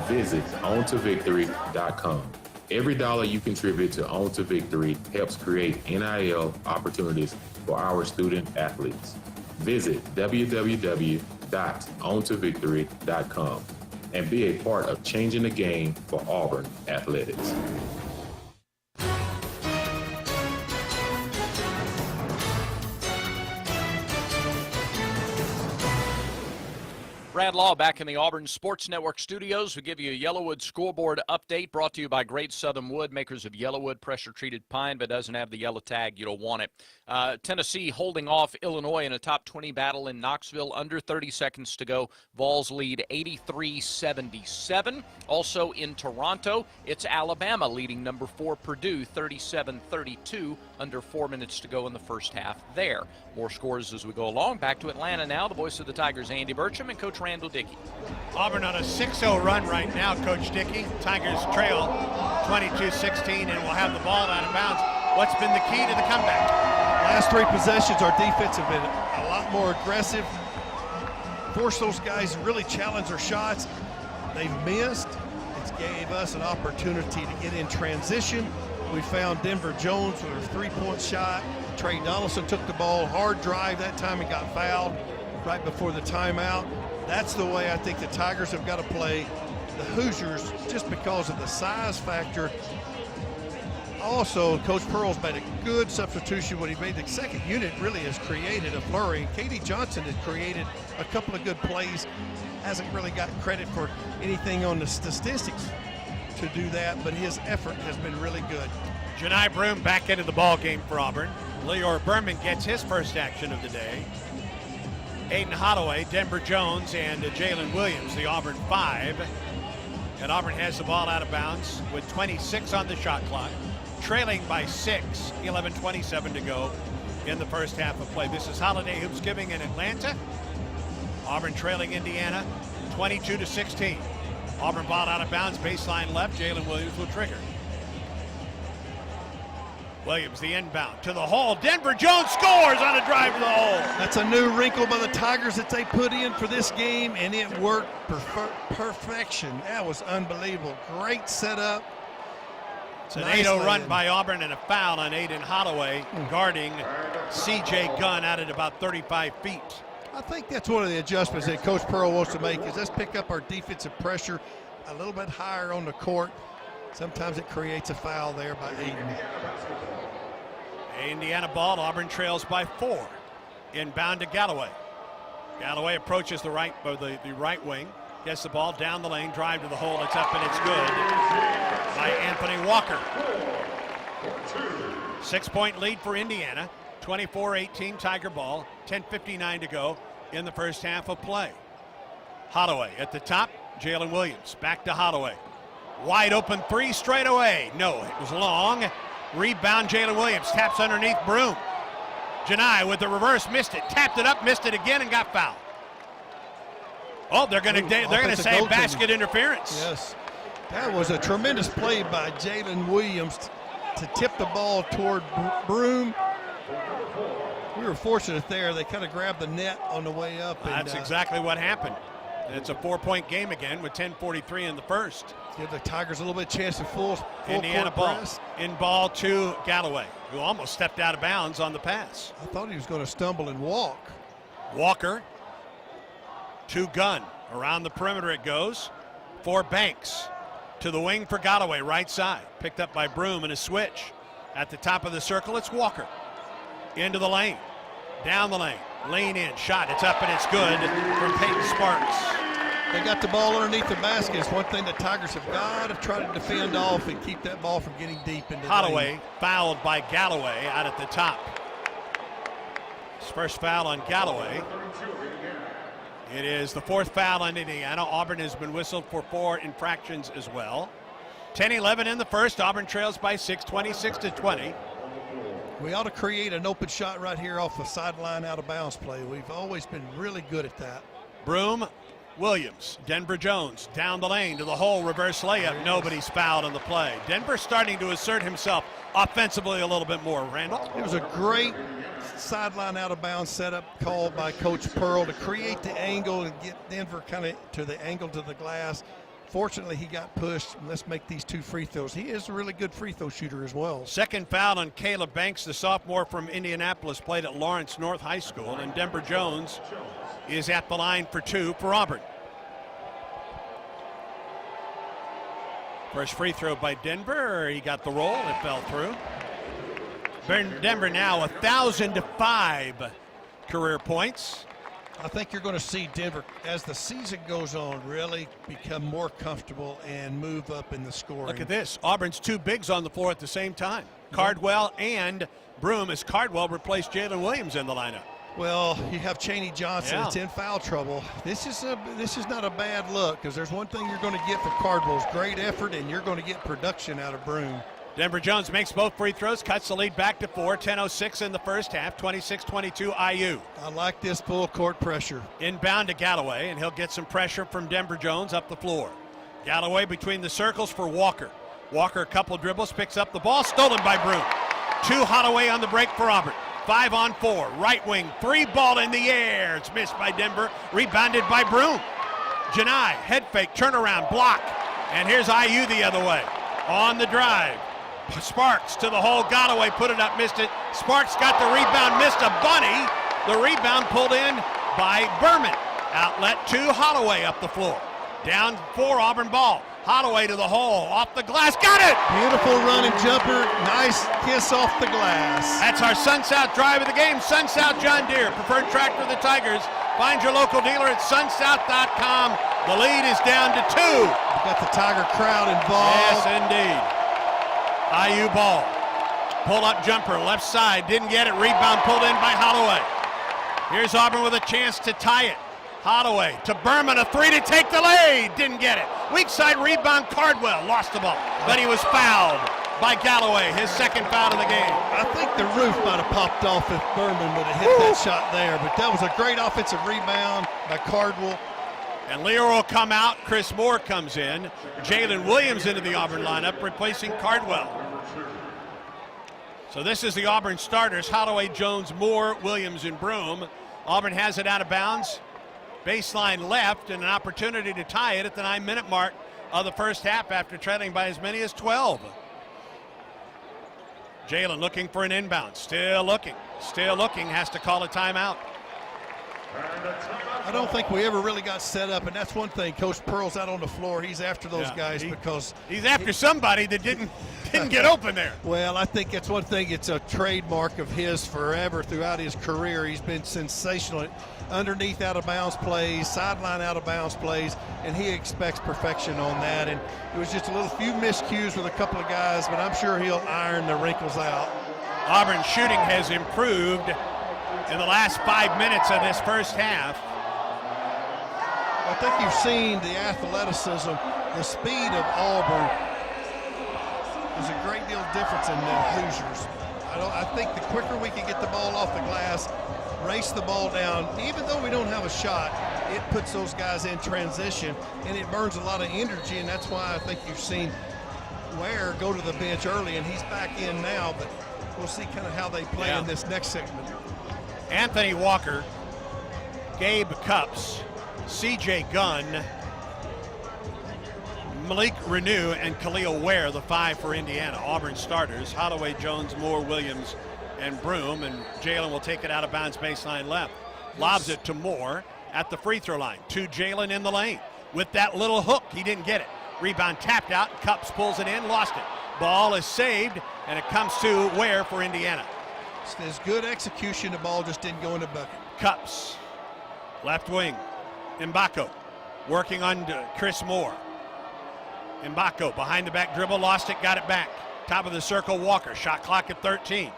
Visit OnToVictory.com. Every dollar you contribute to On to Victory helps create NIL opportunities for our student athletes. Visit www.ontovictory.com and be a part of changing the game for Auburn athletics. Brad Law back in the Auburn Sports Network studios. We give you a Yellowwood scoreboard update brought to you by Great Southern Wood, makers of Yellowwood pressure-treated pine, but doesn't have the yellow tag. You don't want it. Tennessee holding off Illinois in a top 20 battle in Knoxville. Under 30 seconds to go. Vols lead 83-77. Also in Toronto, it's Alabama leading number 4 Purdue 37-32. Under 4 minutes to go in the first half there. More scores as we go along. Back to Atlanta now. The voice of the Tigers, Andy Burcham, and Coach Randall Dickey. Auburn on a 6-0 run right now, Coach Dickey. Tigers trail 22-16 and will have the ball out of bounds. What's been the key to the comeback? Last 3 possessions, our defense have been a lot more aggressive. Forced those guys to really challenge their shots. They've missed. It gave us an opportunity to get in transition. We found Denver Jones with a 3-point shot. Trey Donaldson took the ball, hard drive that time and got fouled right before the timeout. That's the way I think the Tigers have got to play the Hoosiers, just because of the size factor. Also, Coach Pearl's made a good substitution when he made the second unit, really has created a flurry. Katie Johnson has created a couple of good plays. Hasn't really got credit for anything on the statistics to do that, but his effort has been really good. Janai Broom back into the ball game for Auburn. Leor Berman gets his first action of the day. Aiden Holloway, Denver Jones, and Jalen Williams, the Auburn 5. And Auburn has the ball out of bounds with 26 on the shot clock, trailing by 6, 11:27 to go in the first half of play. This is Holiday Hoopsgiving in Atlanta. Auburn trailing Indiana 22-16. Auburn ball out of bounds, baseline left. Jalen Williams will trigger. Williams, the inbound to the hole. Denver Jones scores on a drive to the hole. That's a new wrinkle by the Tigers that they put in for this game, and it worked perfection. That was unbelievable. Great setup. It's an 8-0 run by Auburn and a foul on Aiden Holloway, guarding C.J. Gunn out at about 35 feet. I think that's one of the adjustments that Coach Pearl wants to make is let's pick up our defensive pressure a little bit higher on the court. Sometimes it creates a foul there by Aiden. Indiana ball. Auburn trails by 4. Inbound to Galloway. Galloway approaches the right wing. Gets the ball down the lane. Drive to the hole. It's up and it's good by Anthony Walker. 6-point lead for Indiana. 24-18 Tiger ball. 10:59 to go in the first half of play. Holloway at the top. Jalen Williams back to Holloway. Wide open 3 straight away. No, it was long. Rebound Jalen Williams. Taps underneath Broom. Janai with the reverse, missed it. Tapped it up, missed it again, and got fouled. Oh, they're going to say basket interference. Yes, that was a tremendous play by Jalen Williams to tip the ball toward Broom. We were fortunate there. They kind of grabbed the net on the way up. That's exactly what happened. It's a 4-point game again with 10:43 in the first. Give the Tigers a little bit of chance to full Indiana court ball. press. In ball to Galloway, who almost stepped out of bounds on the pass. I thought he was going to stumble and walk. Walker to Gunn. Around the perimeter it goes for Banks. To the wing for Galloway, right side. Picked up by Broom in a switch. At the top of the circle, it's Walker. Into the lane. Down the lane. Lane in. Shot. It's up and it's good from Peyton Sparks. They got the ball underneath the basket. It's one thing the Tigers have got to try to defend off and keep that ball from getting deep into the Holloway lane. fouled by Galloway out at the top. His first foul on Galloway. It is the 4th foul on Indiana. Auburn has been whistled for 4 infractions as well. 10-11 in the first. Auburn trails by 6, 26-20. We ought to create an open shot right here off the sideline out of bounds play. We've always been really good at that. Broom, Williams, Denver Jones down the lane to the hole, reverse layup. Nobody's fouled on the play. Denver starting to assert himself offensively a little bit more. Randall? It was a great sideline out of bounds setup called by Coach Pearl to create the angle and get Denver kind of to the angle to the glass. Fortunately, he got pushed. Let's make these 2 free throws. He is a really good free throw shooter as well. Second foul on Caleb Banks, the sophomore from Indianapolis, played at Lawrence North High School, and Denver Jones is at the line for 2 for Auburn. First free throw by Denver. He got the roll. It fell through. Denver now 1,005 career points. I think you're going to see Denver, as the season goes on, really become more comfortable and move up in the scoring. Look at this. Auburn's 2 bigs on the floor at the same time. Cardwell and Broom, as Cardwell replaced Jalen Williams in the lineup. Well, you have Chaney Johnson that's in foul trouble. This is not a bad look, because there's one thing you're going to get from Cardwell's great effort, and you're going to get production out of Broom. Denver Jones makes both free throws, cuts the lead back to 4. 10:06 in the first half, 26-22 IU. I like this full court pressure. Inbound to Galloway, and he'll get some pressure from Denver Jones up the floor. Galloway between the circles for Walker. Walker, a couple dribbles, picks up the ball, stolen by Broom. 2 Holloway on the break for Auburn. 5 on 4, right wing, 3 ball in the air. It's missed by Denver, rebounded by Broom. Janai, head fake, turnaround, block. And here's IU the other way. On the drive. Sparks to the hole, Galloway put it up, missed it. Sparks got the rebound, missed a bunny. The rebound pulled in by Berman. Outlet to Holloway up the floor. Down 4, Auburn ball. Holloway to the hole, off the glass, got it! Beautiful running jumper, nice kiss off the glass. That's our Sun South drive of the game. Sun South John Deere, preferred tractor of the Tigers. Find your local dealer at sunsouth.com. The lead is down to 2. We've got the Tiger crowd involved. Yes, indeed. IU ball. Pull up jumper, left side, didn't get it. Rebound pulled in by Holloway. Here's Auburn with a chance to tie it. Holloway to Berman, a 3 to take the lead. Didn't get it. Weak side rebound, Cardwell lost the ball, but he was fouled by Galloway, his second foul of the game. I think the roof might have popped off if Berman would have hit that shot there, but that was a great offensive rebound by Cardwell. And Lear will come out. Chris Moore comes in. Jalen Williams into the Auburn lineup, replacing Cardwell. So this is the Auburn starters: Holloway, Jones, Moore, Williams, and Broom. Auburn has it out of bounds. Baseline left, and an opportunity to tie it at the 9-minute mark of the first half after trailing by as many as 12. Jalen looking for an inbound. Still looking, has to call a timeout. I don't think we ever really got set up, and that's one thing. Coach Pearl's out on the floor. He's after those guys because he's after somebody that didn't get open there. Well, I think that's one thing. It's a trademark of his forever throughout his career. He's been sensational. Underneath out-of-bounds plays, sideline out-of-bounds plays, and he expects perfection on that. And it was just a little few miscues with a couple of guys, but I'm sure he'll iron the wrinkles out. Auburn's shooting has improved in the last 5 minutes of this first half. I think you've seen the athleticism, the speed of Auburn. There's a great deal of difference in the Hoosiers. I think the quicker we can get the ball off the glass, race the ball down, even though we don't have a shot, it puts those guys in transition, and it burns a lot of energy, and that's why I think you've seen Ware go to the bench early, and he's back in now, but we'll see kind of how they play in this next segment. Anthony Walker, Gabe Cups, C.J. Gunn, Malik Renew, and Khalil Ware, the 5 for Indiana. Auburn starters, Holloway, Jones, Moore, Williams, and Broom, and Jalen will take it out of bounds baseline left. Lobs it to Moore at the free throw line. To Jalen in the lane. With that little hook, he didn't get it. Rebound tapped out, Cups pulls it in, lost it. Ball is saved, and it comes to Ware for Indiana. There's good execution, the ball just didn't go in the bucket. Cups, left wing. Mbako working on Chris Moore. Mbako behind the back dribble, lost it, got it back. Top of the circle, Walker, shot clock at 13.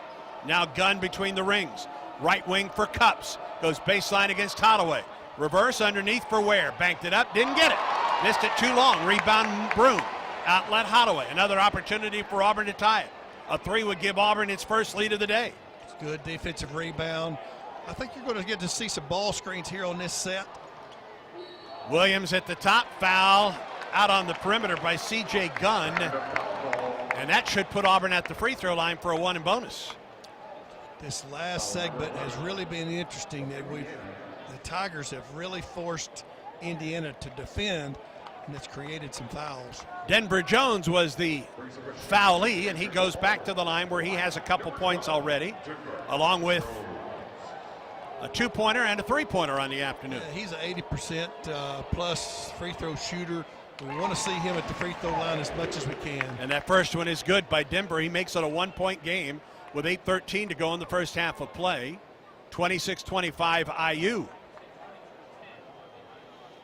Now Gunn between the rings. Right wing for Cups, goes baseline against Holloway. Reverse underneath for Ware, banked it up, didn't get it. Missed it too long, rebound Broom. Outlet Holloway, another opportunity for Auburn to tie it. A 3 would give Auburn its first lead of the day. It's good defensive rebound. I think you're going to get to see some ball screens here on this set. Williams at the top, foul out on the perimeter by C.J. Gunn. And that should put Auburn at the free throw line for a 1 and bonus. This last segment has really been interesting. That the Tigers have really forced Indiana to defend, and it's created some fouls. Denver Jones was the foulee, and he goes back to the line where he has a couple points already, along with a 2-pointer and a 3-pointer on the afternoon. Yeah, he's an 80% plus free throw shooter. We want to see him at the free throw line as much as we can. And that first one is good by Denver. He makes it a 1-point game with 8:13 to go in the first half of play. 26-25 IU.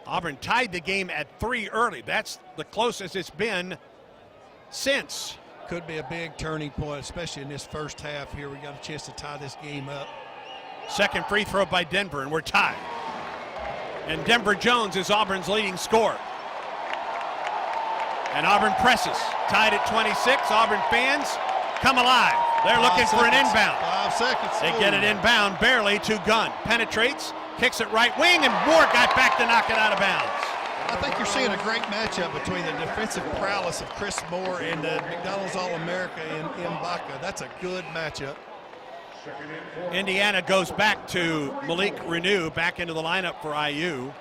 Auburn tied the game at 3 early. That's the closest it's been since. Could be a big turning point, especially in this first half here. We got a chance to tie this game up. Second free throw by Denver, and we're tied. And Denver Jones is Auburn's leading scorer. And Auburn presses. Tied at 26. Auburn fans come alive. They're looking for an inbound. 5 seconds. They get it inbound barely to Gunn. Penetrates, kicks it right wing, and Moore got back to knock it out of bounds. I think you're seeing a great matchup between the defensive prowess of Chris Moore and the McDonald's All-America in Mbaka. That's a good matchup. Indiana goes back to Malik Renew back into the lineup for IU.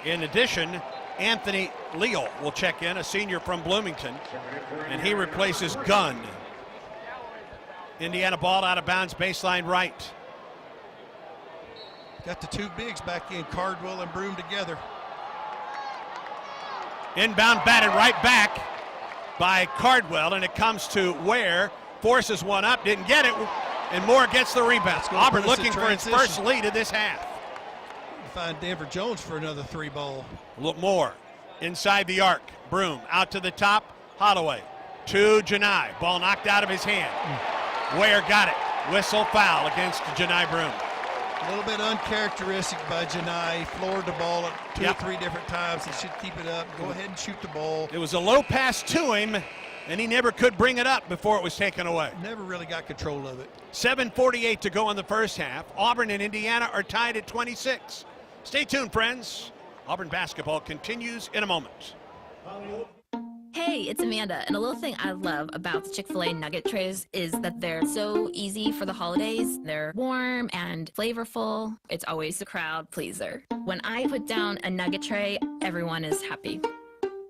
In addition, Anthony Leal will check in, a senior from Bloomington, and he replaces Gunn. Indiana ball out of bounds, baseline right. Got the 2 bigs back in, Cardwell and Broom together. Inbound batted right back by Cardwell, and it comes to Ware, forces one up, didn't get it, and Moore gets the rebound. Auburn looking for its first lead of this half. Find Denver Jones for another 3 ball. Look, Moore inside the arc. Broom out to the top. Holloway to Janai. Ball knocked out of his hand. Ware got it. Whistle foul against Janai Broom. A little bit uncharacteristic by Janai. He floored the ball at 2 or 3 different times. He should keep it up. Go ahead and shoot the ball. It was a low pass to him, and he never could bring it up before it was taken away. Never really got control of it. 7:48 to go in the first half. Auburn and Indiana are tied at 26. Stay tuned, friends. Auburn basketball continues in a moment. Hey, it's Amanda, and a little thing I love about the Chick-fil-A nugget trays is that they're so easy for the holidays. They're warm and flavorful. It's always a crowd pleaser. When I put down a nugget tray, everyone is happy.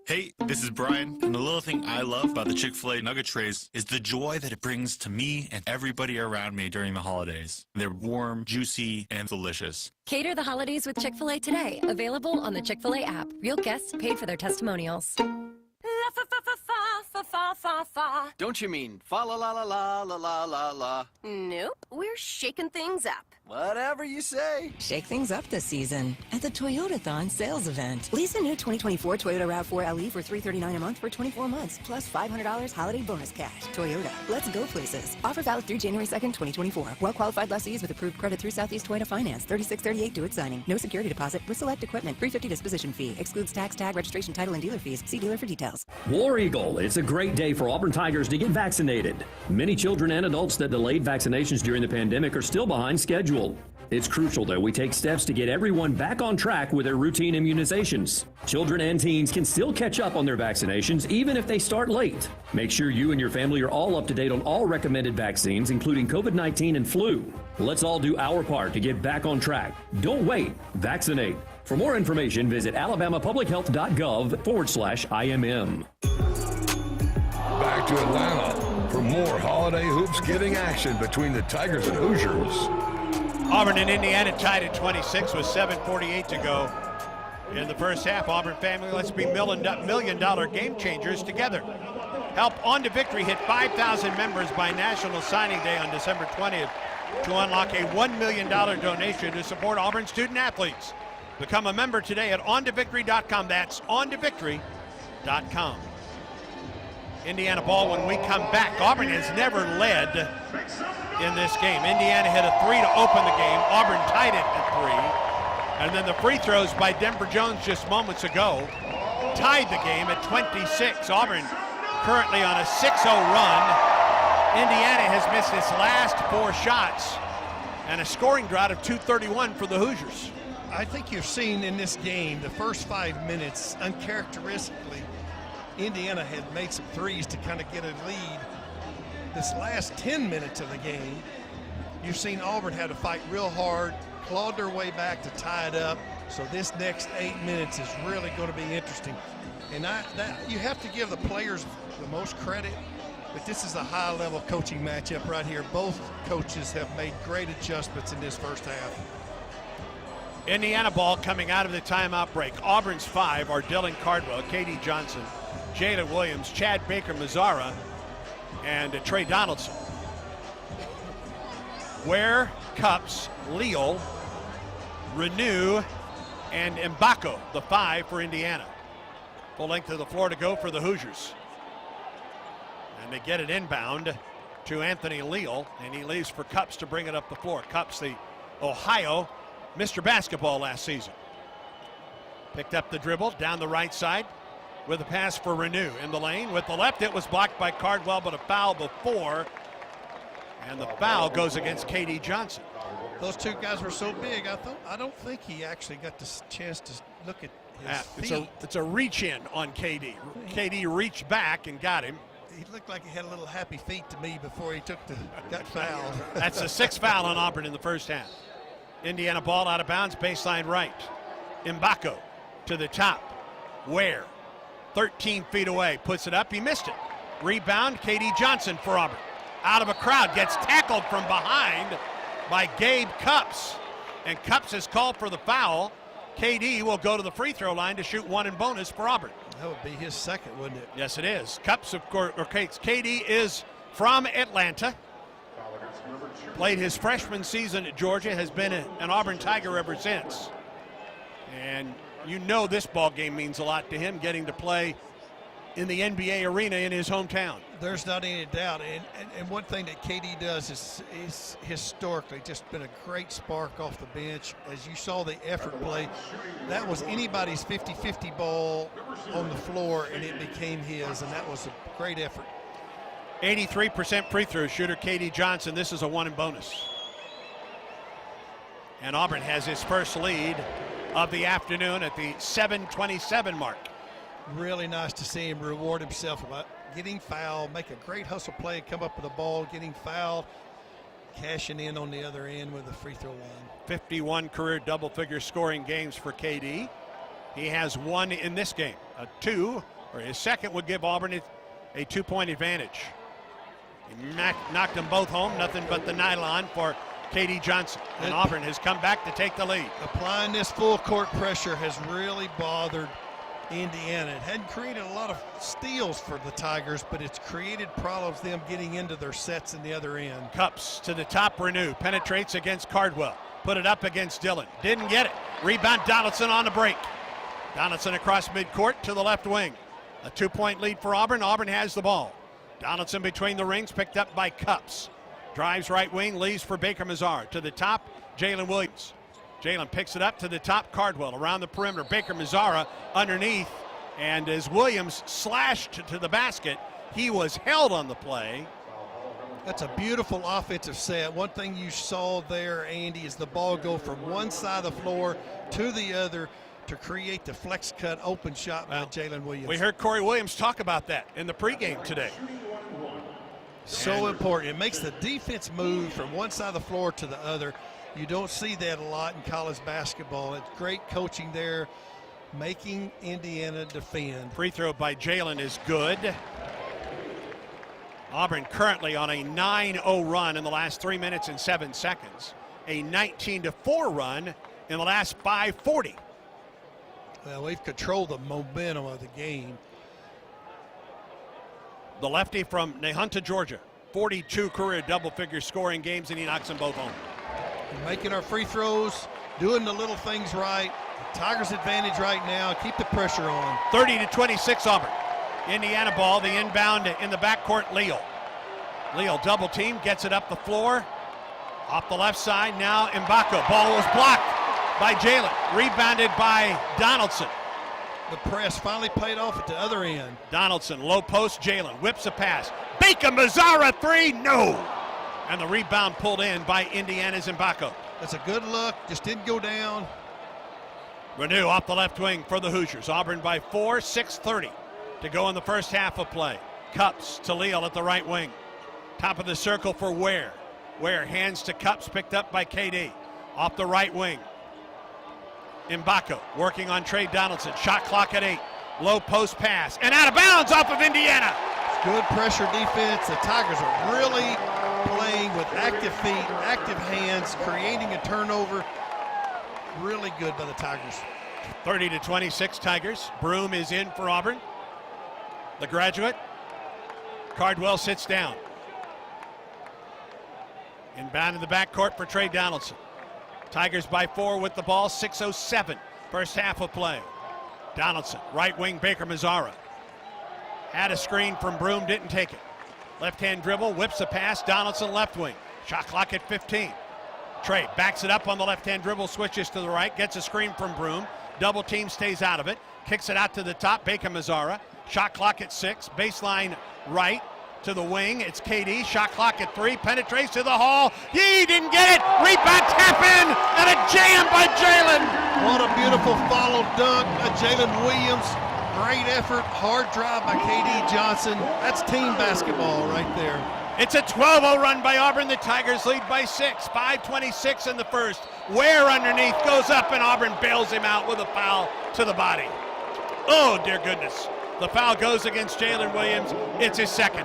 Hey, this is Brian, and the little thing I love about the Chick-fil-A nugget trays is the joy that it brings to me and everybody around me during the holidays. They're warm, juicy, and delicious. Cater the holidays with Chick-fil-A today. Available on the Chick-fil-A app. Real guests paid for their testimonials. Don't you mean fa la la la la la la la la? Nope, we're shaking things up. Whatever you say. Shake things up this season at the Toyotathon sales event. Lease a new 2024 Toyota RAV4 LE for $339 a month for 24 months, plus $500 holiday bonus cash. Toyota, let's go places. Offer valid through January 2nd, 2024. Well-qualified lessees with approved credit through Southeast Toyota Finance. 3638 due at signing. No security deposit with select equipment. $350 disposition fee. Excludes tax, tag, registration, title, and dealer fees. See dealer for details. War Eagle, it's a great day for Auburn Tigers to get vaccinated. Many children and adults that delayed vaccinations during the pandemic are still behind schedule. It's crucial that we take steps to get everyone back on track with their routine immunizations. Children and teens can still catch up on their vaccinations even if they start late. Make sure you and your family are all up to date on all recommended vaccines, including COVID-19 and flu. Let's all do our part to get back on track. Don't wait. Vaccinate. For more information, visit alabamapublichealth.gov/IMM. Back to Atlanta for more holiday hoops giving action between the Tigers and Hoosiers. Auburn and Indiana tied at 26 with 7:48 to go in the first half. Auburn family, let's be million-dollar game changers together. Help On to Victory hit 5,000 members by National Signing Day on December 20th to unlock a $1 million donation to support Auburn student athletes. Become a member today at ontovictory.com. That's ontovictory.com. Indiana ball when we come back. Auburn has never led in this game. Indiana hit a three to open the game. Auburn tied it at 3. And then the free throws by Denver Jones just moments ago tied the game at 26. Auburn currently on a 6-0 run. Indiana has missed its last 4 shots and a scoring drought of 231 for the Hoosiers. I think you've seen in this game, the first 5 minutes, uncharacteristically, Indiana had made some threes to kind of get a lead. This last 10 minutes of the game, you've seen Auburn had to fight real hard, clawed their way back to tie it up. So this next 8 minutes is really going to be interesting. And you have to give the players the most credit, but this is a high-level coaching matchup right here. Both coaches have made great adjustments in this first half. Indiana ball coming out of the timeout break. Auburn's 5 are Dylan Cardwell, K.D. Johnson, Jalen Williams, Chad Baker-Mazzara, and Trey Donaldson. Ware, Cups, Leal, Renew, and Mbako, the 5 for Indiana. Full length of the floor to go for the Hoosiers. And they get it inbound to Anthony Leal, and he leaves for Cups to bring it up the floor. Cups, the Ohio Mr. Basketball last season. Picked up the dribble down the right side with a pass for Renew in the lane. With the left, it was blocked by Cardwell, but a foul before. And the foul goes against K.D. Johnson. Those two guys were so big, I don't think he actually got the chance to look at his feet. It's a reach in on K.D. K.D. reached back and got him. He looked like he had a little happy feet to me before he got fouled. That's the 6th foul on Auburn in the first half. Indiana ball out of bounds, baseline right. Mbako to the top. Ware, 13 feet away, puts it up. He missed it. Rebound, K.D. Johnson for Auburn. Out of a crowd, gets tackled from behind by Gabe Cups. And Cups is called for the foul. K.D. will go to the free throw line to shoot 1 in bonus for Auburn. That would be his second, wouldn't it? Yes, it is. Cups, of course, or K.D. is from Atlanta. Played his freshman season at Georgia, has been an Auburn Tiger ever since. And you know this ball game means a lot to him, getting to play in the NBA arena in his hometown. There's not any doubt. And one thing that KD does is historically just been a great spark off the bench. As you saw the effort play, that was anybody's 50-50 ball on the floor, and it became his, and that was a great effort. 83% free throw shooter K.D. Johnson. This is a 1 in bonus. And Auburn has his first lead of the afternoon at the 7:27 mark. Really nice to see him reward himself about getting fouled, make a great hustle play, come up with the ball, getting fouled, cashing in on the other end with the free throw line. 51 career double-figure scoring games for KD. He has 1 in this game, a 2 or his second would give Auburn a 2-point advantage. He knocked them both home, nothing but the nylon for K.D. Johnson. And Auburn has come back to take the lead. Applying this full court pressure has really bothered Indiana. It hadn't created a lot of steals for the Tigers, but it's created problems them getting into their sets in the other end. Cups to the top, Renew. Penetrates against Cardwell. Put it up against Dillon. Didn't get it. Rebound Donaldson on the break. Donaldson across midcourt to the left wing. A 2-point lead for Auburn. Auburn has the ball. Donaldson between the rings, picked up by Cups. Drives right wing, leaves for Baker Mazara. To the top, Jalen Williams. Jalen picks it up to the top, Cardwell around the perimeter. Baker Mazara underneath. And as Williams slashed to the basket, he was held on the play. That's a beautiful offensive set. One thing you saw there, Andy, is the ball go from one side of the floor to the other to create the flex cut open shot by Jalen Williams. We heard Corey Williams talk about that in the pregame today. So important. It makes the defense move from one side of the floor to the other. You don't see that a lot in college basketball. It's great coaching there, making Indiana defend. Free throw by Jalen is good. Auburn currently on a 9-0 run in the last 3 minutes and 7 seconds. A 19-4 run in the last 5:40. Well, we've controlled the momentum of the game. The lefty from Nahunta, Georgia. 42 career double-figure scoring games, and he knocks them both home. We're making our free throws, doing the little things right. The Tigers' advantage right now. Keep the pressure on. 30-26 Auburn. Indiana ball, the inbound in the backcourt, Leal. Leal double team, gets it up the floor. Off the left side, now Mbako. Ball was blocked by Jalen. Rebounded by Donaldson. The press finally paid off at the other end. Donaldson, low post, Jalen whips a pass. Baker Mazara three, no! And the rebound pulled in by Indiana's Mbako. That's a good look, just didn't go down. Renew off the left wing for the Hoosiers. Auburn by 4, 6:30 to go in the first half of play. Cups to Leal at the right wing. Top of the circle for Ware. Ware hands to Cups, picked up by KD. Off the right wing. Mbako working on Trey Donaldson. Shot clock at 8. Low post pass. And out of bounds off of Indiana. Good pressure defense. The Tigers are really playing with active feet, active hands, creating a turnover. Really good by the Tigers. 30-26 Tigers. Broom is in for Auburn. The graduate. Cardwell sits down. Inbound in the backcourt for Trey Donaldson. Tigers by 4 with the ball, 6:07 first half of play. Donaldson, right wing, Baker Mazara. Had a screen from Broom, didn't take it. Left-hand dribble, whips a pass, Donaldson left wing. Shot clock at 15. Trey backs it up on the left-hand dribble, switches to the right, gets a screen from Broom. Double team, stays out of it. Kicks it out to the top, Baker Mazara. Shot clock at 6, baseline right. To the wing, it's KD, shot clock at 3, penetrates to the hall, he didn't get it, rebound tap in, and a jam by Jalen. What a beautiful follow dunk by Jalen Williams. Great effort, hard drive by KD Johnson. That's team basketball right there. It's a 12-0 run by Auburn, the Tigers lead by 6, 5:26 in the first. Ware underneath, goes up and Auburn bails him out with a foul to the body. Oh, dear goodness. The foul goes against Jalen Williams, it's his second.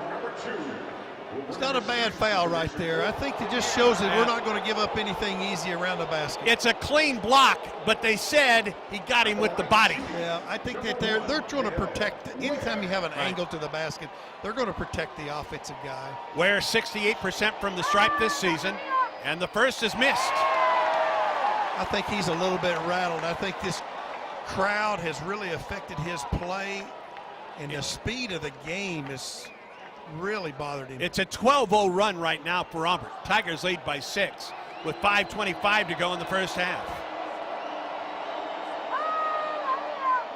It's not a bad foul right there. I think it just shows that we're not going to give up anything easy around the basket. It's a clean block, but they said he got him with the body. Yeah, I think that they're trying to protect. Anytime you have an angle to the basket, they're going to protect the offensive guy. Ware 68% from the stripe this season, and the first is missed. I think he's a little bit rattled. I think this crowd has really affected his play, and the speed of the game is really bothered him. It's a 12-0 run right now for Auburn. Tigers lead by 6 with 5:25 to go in the first half.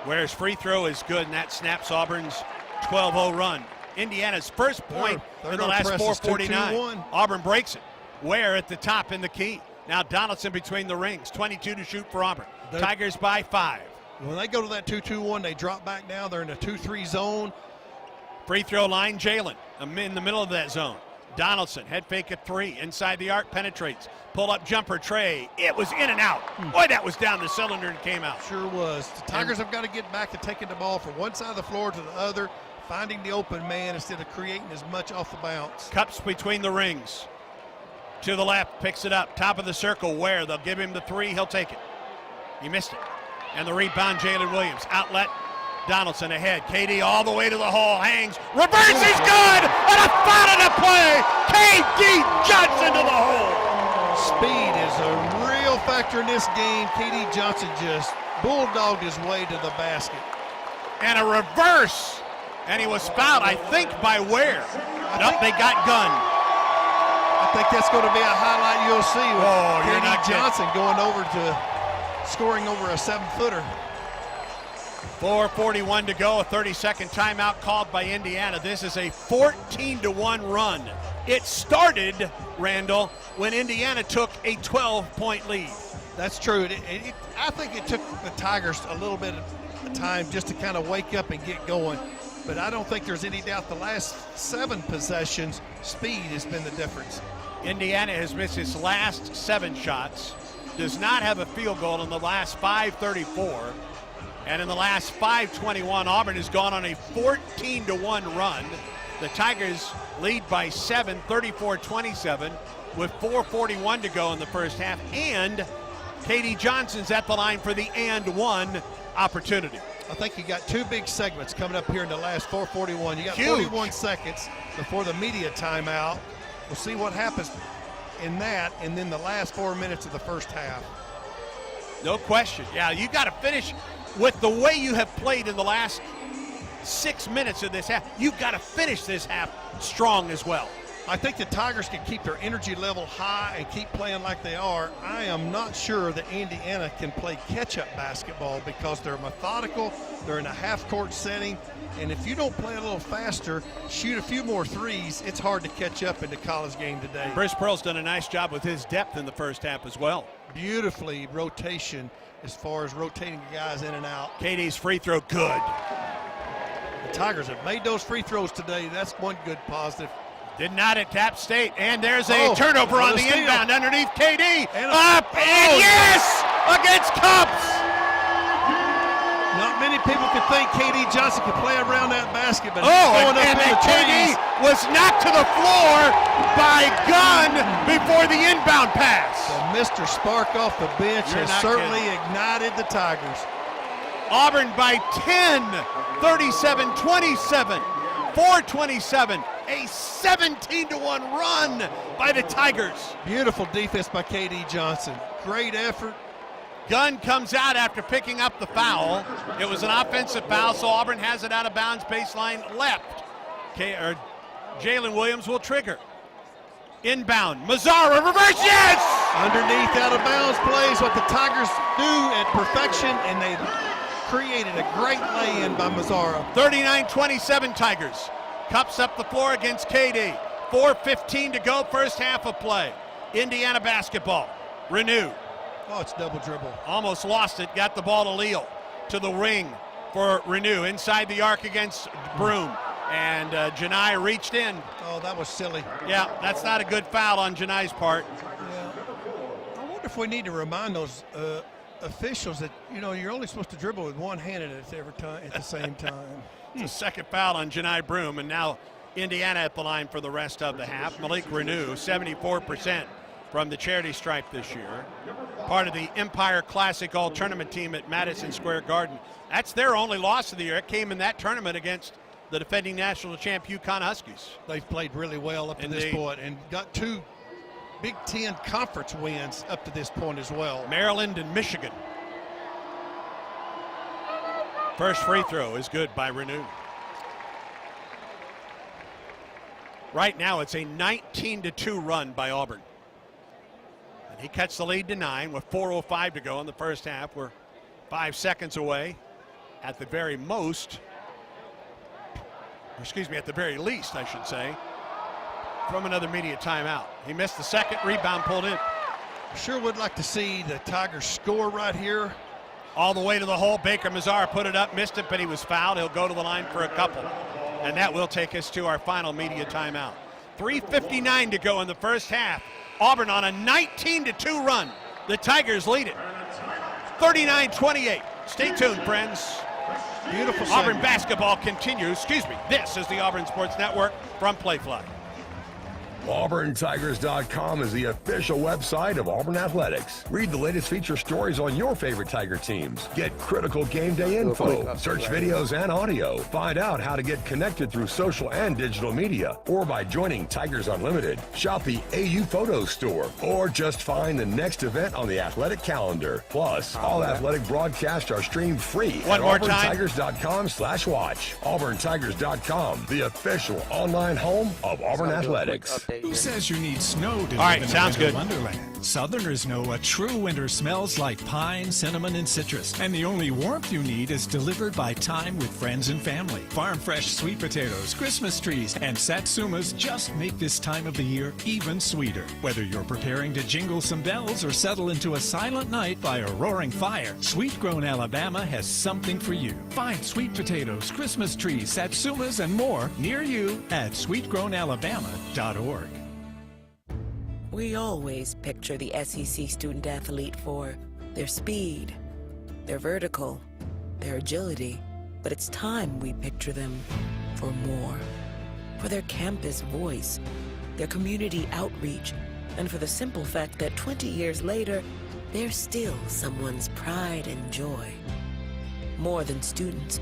Ware's free throw is good, and that snaps Auburn's 12-0 run. Indiana's first point in the last 4:49. Auburn breaks it. Ware at the top in the key. Now Donaldson between the rings. 22 to shoot for Auburn. Tigers by 5. When they go to that 2-2-1, they drop back now. They're in a 2-3 zone. Free throw line, Jalen in the middle of that zone. Donaldson, head fake at 3, inside the arc, penetrates. Pull-up jumper, Trey. It was in and out. Boy, that was down the cylinder and came out. Sure was. The Tigers have got to get back to taking the ball from one side of the floor to the other, finding the open man instead of creating as much off the bounce. Cups between the rings. To the left, picks it up. Top of the circle, Ware. They'll give him the 3. He'll take it. He missed it. And the rebound, Jalen Williams. Outlet, Donaldson ahead. KD all the way to the hole, hangs. Reverse is good! And a foul in the play! KD Johnson to the hole! Speed is a real factor in this game. KD Johnson just bulldogged his way to the basket. And a reverse. And he was fouled, I think, by Ware. Nope, they got Gunn. I think that's going to be a highlight you'll see with you're not KD Johnson going over to scoring over a 7-footer. 4:41 to go, a 30-second timeout called by Indiana. This is a 14-1 run. It started, Randall, when Indiana took a 12-point lead. That's true. I think it took the Tigers a little bit of time just to kind of wake up and get going. But I don't think there's any doubt the last 7 possessions, speed has been the difference. Indiana has missed its last 7 shots, does not have a field goal in the last 5:34. And in the last 5:21, Auburn has gone on a 14-1 run. The Tigers lead by 7, 34-27, with 4:41 to go in the first half. And KD Johnson's at the line for the and one opportunity. I think you got 2 big segments coming up here in the last 4:41. You got Huge. 41 seconds before the media timeout. We'll see what happens in that, and then the last 4 minutes of the first half. No question. Yeah, you got to finish with the way you have played in the last 6 minutes of this half. You've got to finish this half strong as well. I think the Tigers can keep their energy level high and keep playing like they are. I am not sure that Indiana can play catch-up basketball because they're methodical, they're in a half-court setting, and if you don't play a little faster, shoot a few more threes, it's hard to catch up in the college game today. Bruce Pearl's done a nice job with his depth in the first half as well. Beautifully rotation as far as rotating the guys in and out. KD's free throw, good. The Tigers have made those free throws today. That's one good positive. Did not at App State, and there's a turnover on the inbound underneath KD. And yes! Against Cups! Not many people could think KD Johnson could play around that basket, but and KD was knocked to the floor by Gunn before the inbound pass. So Mr. Spark off the bench has certainly ignited the Tigers. Auburn by 10, 37-27, 4:27. A 17-1 run by the Tigers. Beautiful defense by KD Johnson. Great effort. Gunn comes out after picking up the foul. It was an offensive foul, so Auburn has it out of bounds, baseline left. Jalen Williams will trigger. Inbound, Mazzara, reverse, yes! Underneath out of bounds plays what the Tigers do at perfection, and they created a great lay-in by Mazzara. 39-27 Tigers. Cups up the floor against KD. 4:15 to go, first half of play. Indiana basketball. Renew. Oh, it's double dribble. Almost lost it. Got the ball to Leal. To the ring for Renew. Inside the arc against Broom. And Janai reached in. Oh, that was silly. Yeah, that's not a good foul on Janai's part. Yeah. I wonder if we need to remind those officials that, you're only supposed to dribble with one hand at the same time. It's a second foul on Janai Broom, and now Indiana at the line for the rest of the half. Malik Renew, 74% from the charity stripe this year. Part of the Empire Classic All-Tournament team at Madison Square Garden. That's their only loss of the year. It came in that tournament against the defending national champ UConn Huskies. They've played really well up to this point and got 2 Big Ten conference wins up to this point as well. Maryland and Michigan. First free throw is good by Renew. Right now it's a 19-2 run by Auburn. And he cuts the lead to 9 with 4:05 to go in the first half. We're 5 seconds away at the very most, at the very least, I should say, from another media timeout. He missed the second, rebound pulled in. Sure would like to see the Tigers score right here. All the way to the hole. Baker Mazzara put it up, missed it, but he was fouled. He'll go to the line for a couple. And that will take us to our final media timeout. 3:59 to go in the first half. Auburn on a 19-2 run. The Tigers lead it 39-28. Stay tuned, friends. Beautiful Auburn segment. basketball continues. Excuse me. This is the Auburn Sports Network from Playfly. AuburnTigers.com is the official website of Auburn Athletics. Read the latest feature stories on your favorite Tiger teams. Get critical game day info, search videos and audio. Find out how to get connected through social and digital media, or by joining Tigers Unlimited. Shop the AU Photo Store, or just find the next event on the athletic calendar. Plus, all athletic broadcasts are streamed free One at more time. AuburnTigers.com/watch. AuburnTigers.com, the official online home of Auburn Athletics. Who says you need snow to All right, live in sounds a winter good. wonderland? Southerners know a true winter smells like pine, cinnamon, and citrus. And the only warmth you need is delivered by time with friends and family. Farm fresh sweet potatoes, Christmas trees, and satsumas just make this time of the year even sweeter. Whether you're preparing to jingle some bells or settle into a silent night by a roaring fire, Sweet Grown Alabama has something for you. Find sweet potatoes, Christmas trees, satsumas, and more near you at sweetgrownalabama.org. We always picture the SEC student athlete for their speed, their vertical, their agility, but it's time we picture them for more. For their campus voice, their community outreach, and for the simple fact that 20 years later, they're still someone's pride and joy. More than students,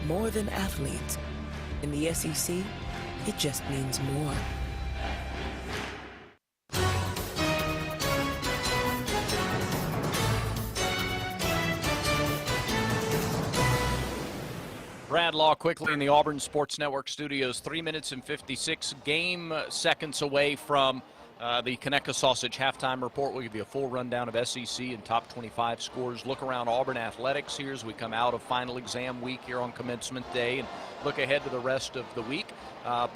more than athletes. In the SEC, it just means more. Brad Law quickly in the Auburn Sports Network studios. 3 minutes and 56 game seconds away from the Conecuh Sausage halftime report. We'll give you a full rundown of SEC and top 25 scores. Look around Auburn athletics here as we come out of final exam week here on commencement day and look ahead to the rest of the week.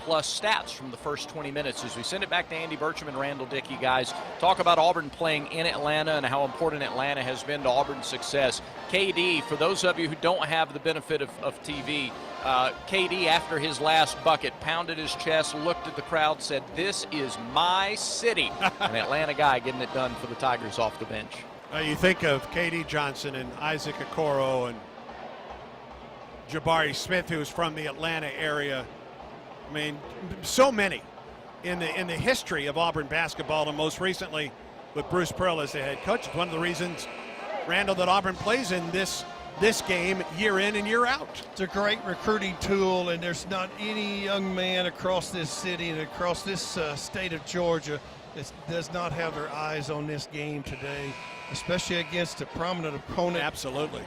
Plus stats from the first 20 minutes as we send it back to Andy Burcham and Randall Dickey. Guys, talk about Auburn playing in Atlanta and how important Atlanta has been to Auburn's success. KD, for those of you who don't have the benefit of TV, KD, after his last bucket, pounded his chest, looked at the crowd, said, "This is my city." An Atlanta guy getting it done for the Tigers off the bench. You think of KD Johnson and Isaac Okoro and Jabari Smith, who's from the Atlanta area. I mean, so many in the history of Auburn basketball, and most recently with Bruce Pearl as the head coach. It's one of the reasons, Randall, that Auburn plays in this game year in and year out. It's a great recruiting tool, and there's not any young man across this city and across this state of Georgia that does not have their eyes on this game today, especially against a prominent opponent. Absolutely.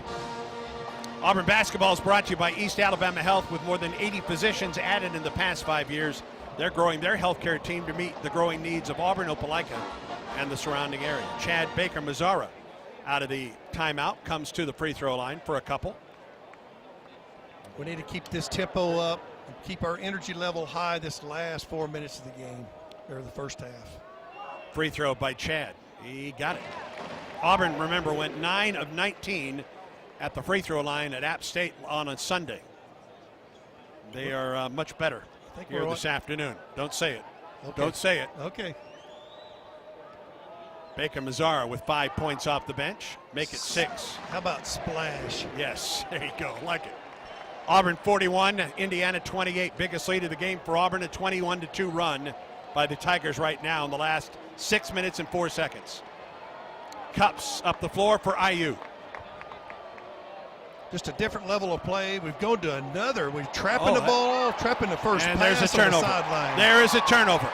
Auburn basketball is brought to you by East Alabama Health. With more than 80 physicians added in the past 5 years, they're growing their healthcare team to meet the growing needs of Auburn, Opelika, and the surrounding area. Chad Baker-Mazzara out of the timeout comes to the free throw line for a couple. We need to keep this tempo up and keep our energy level high this last 4 minutes of the game, or the first half. Free throw by Chad. He got it. Auburn, remember, went 9 of 19 at the free throw line at App State on a Sunday. They are much better here this afternoon. Don't say it. Okay. Don't say it. Okay. Baker-Mazzara with 5 points off the bench. Make it 6. How about splash? Yes, there you go. Like it. Auburn 41, Indiana 28. Biggest lead of the game for Auburn, a 21-2 run by the Tigers right now in the last 6 minutes and 4 seconds. Cups up the floor for IU. Just a different level of play. We've gone to another. We're trapping the ball, trapping the first and pass there's a turnover. on the sideline. There is a turnover.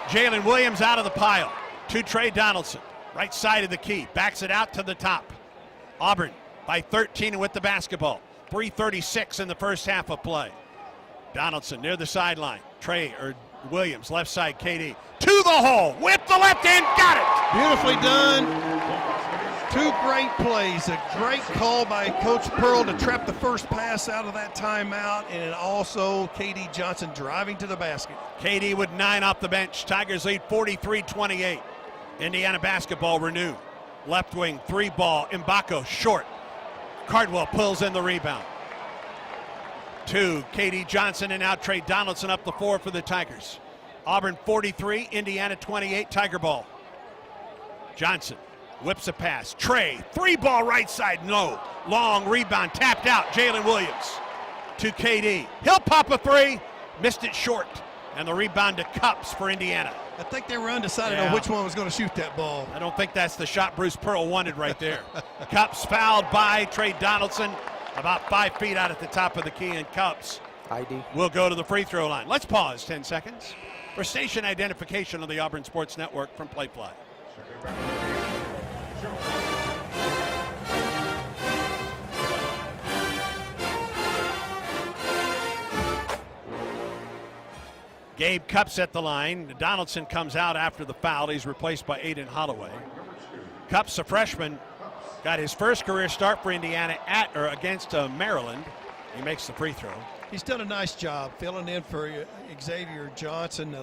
Jalen Williams out of the pile to Trey Donaldson. Right side of the key. Backs it out to the top. Auburn by 13 with the basketball. 3:36 in the first half of play. Donaldson near the sideline. Williams, left side, KD. To the hole. With the left hand. Got it. Beautifully done. Two great plays. A great call by Coach Pearl to trap the first pass out of that timeout, and also KD Johnson driving to the basket. KD with 9 off the bench. Tigers lead 43-28. Indiana basketball renewed. Left wing 3 ball. Mbako short. Cardwell pulls in the rebound. To KD Johnson, and now Trey Donaldson up the floor for the Tigers. Auburn 43, Indiana 28, Tiger ball. Johnson whips a pass. Trey, 3-ball right side, no. Long rebound, tapped out. Jalen Williams to KD. He'll pop a 3, missed it short. And the rebound to Cups for Indiana. I think they were undecided on which one was going to shoot that ball. I don't think that's the shot Bruce Pearl wanted right there. Cups fouled by Trey Donaldson, about 5 feet out at the top of the key, and Cups will go to the free throw line. Let's pause 10 seconds for station identification on the Auburn Sports Network from Playfly. Gabe Cups at the line. Donaldson comes out after the foul. He's replaced by Aiden Holloway. Cups, a freshman, got his first career start for Indiana against Maryland. He makes the free throw. He's done a nice job filling in for Xavier Johnson.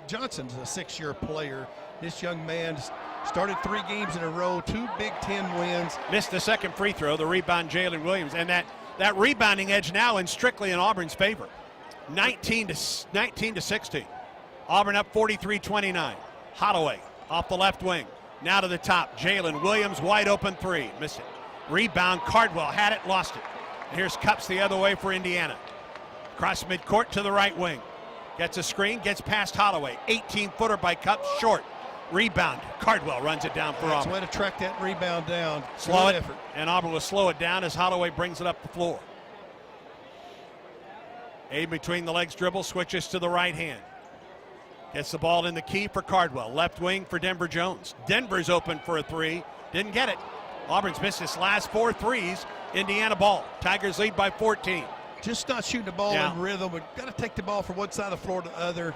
Johnson's a 6-year player. This young man started 3 games in a row, 2 Big Ten wins. Missed the second free throw. The rebound, Jalen Williams. And that rebounding edge now is strictly in Auburn's favor. 19 to 16. Auburn up 43-29. Holloway off the left wing. Now to the top. Jalen Williams, wide open 3. Missed it. Rebound, Cardwell had it, lost it. And here's Cups the other way for Indiana. Cross midcourt to the right wing. Gets a screen, gets past Holloway. 18-footer by Cups, short. Rebound. Cardwell runs it down for Auburn. That's a way to track that rebound down. Slow it, and Auburn will slow it down as Holloway brings it up the floor. A between the legs dribble, switches to the right hand. Gets the ball in the key for Cardwell. Left wing for Denver Jones. Denver's open for a 3. Didn't get it. Auburn's missed his last 4 threes. Indiana ball. Tigers lead by 14. Just not shooting the ball in rhythm. We've got to take the ball from one side of the floor to the other.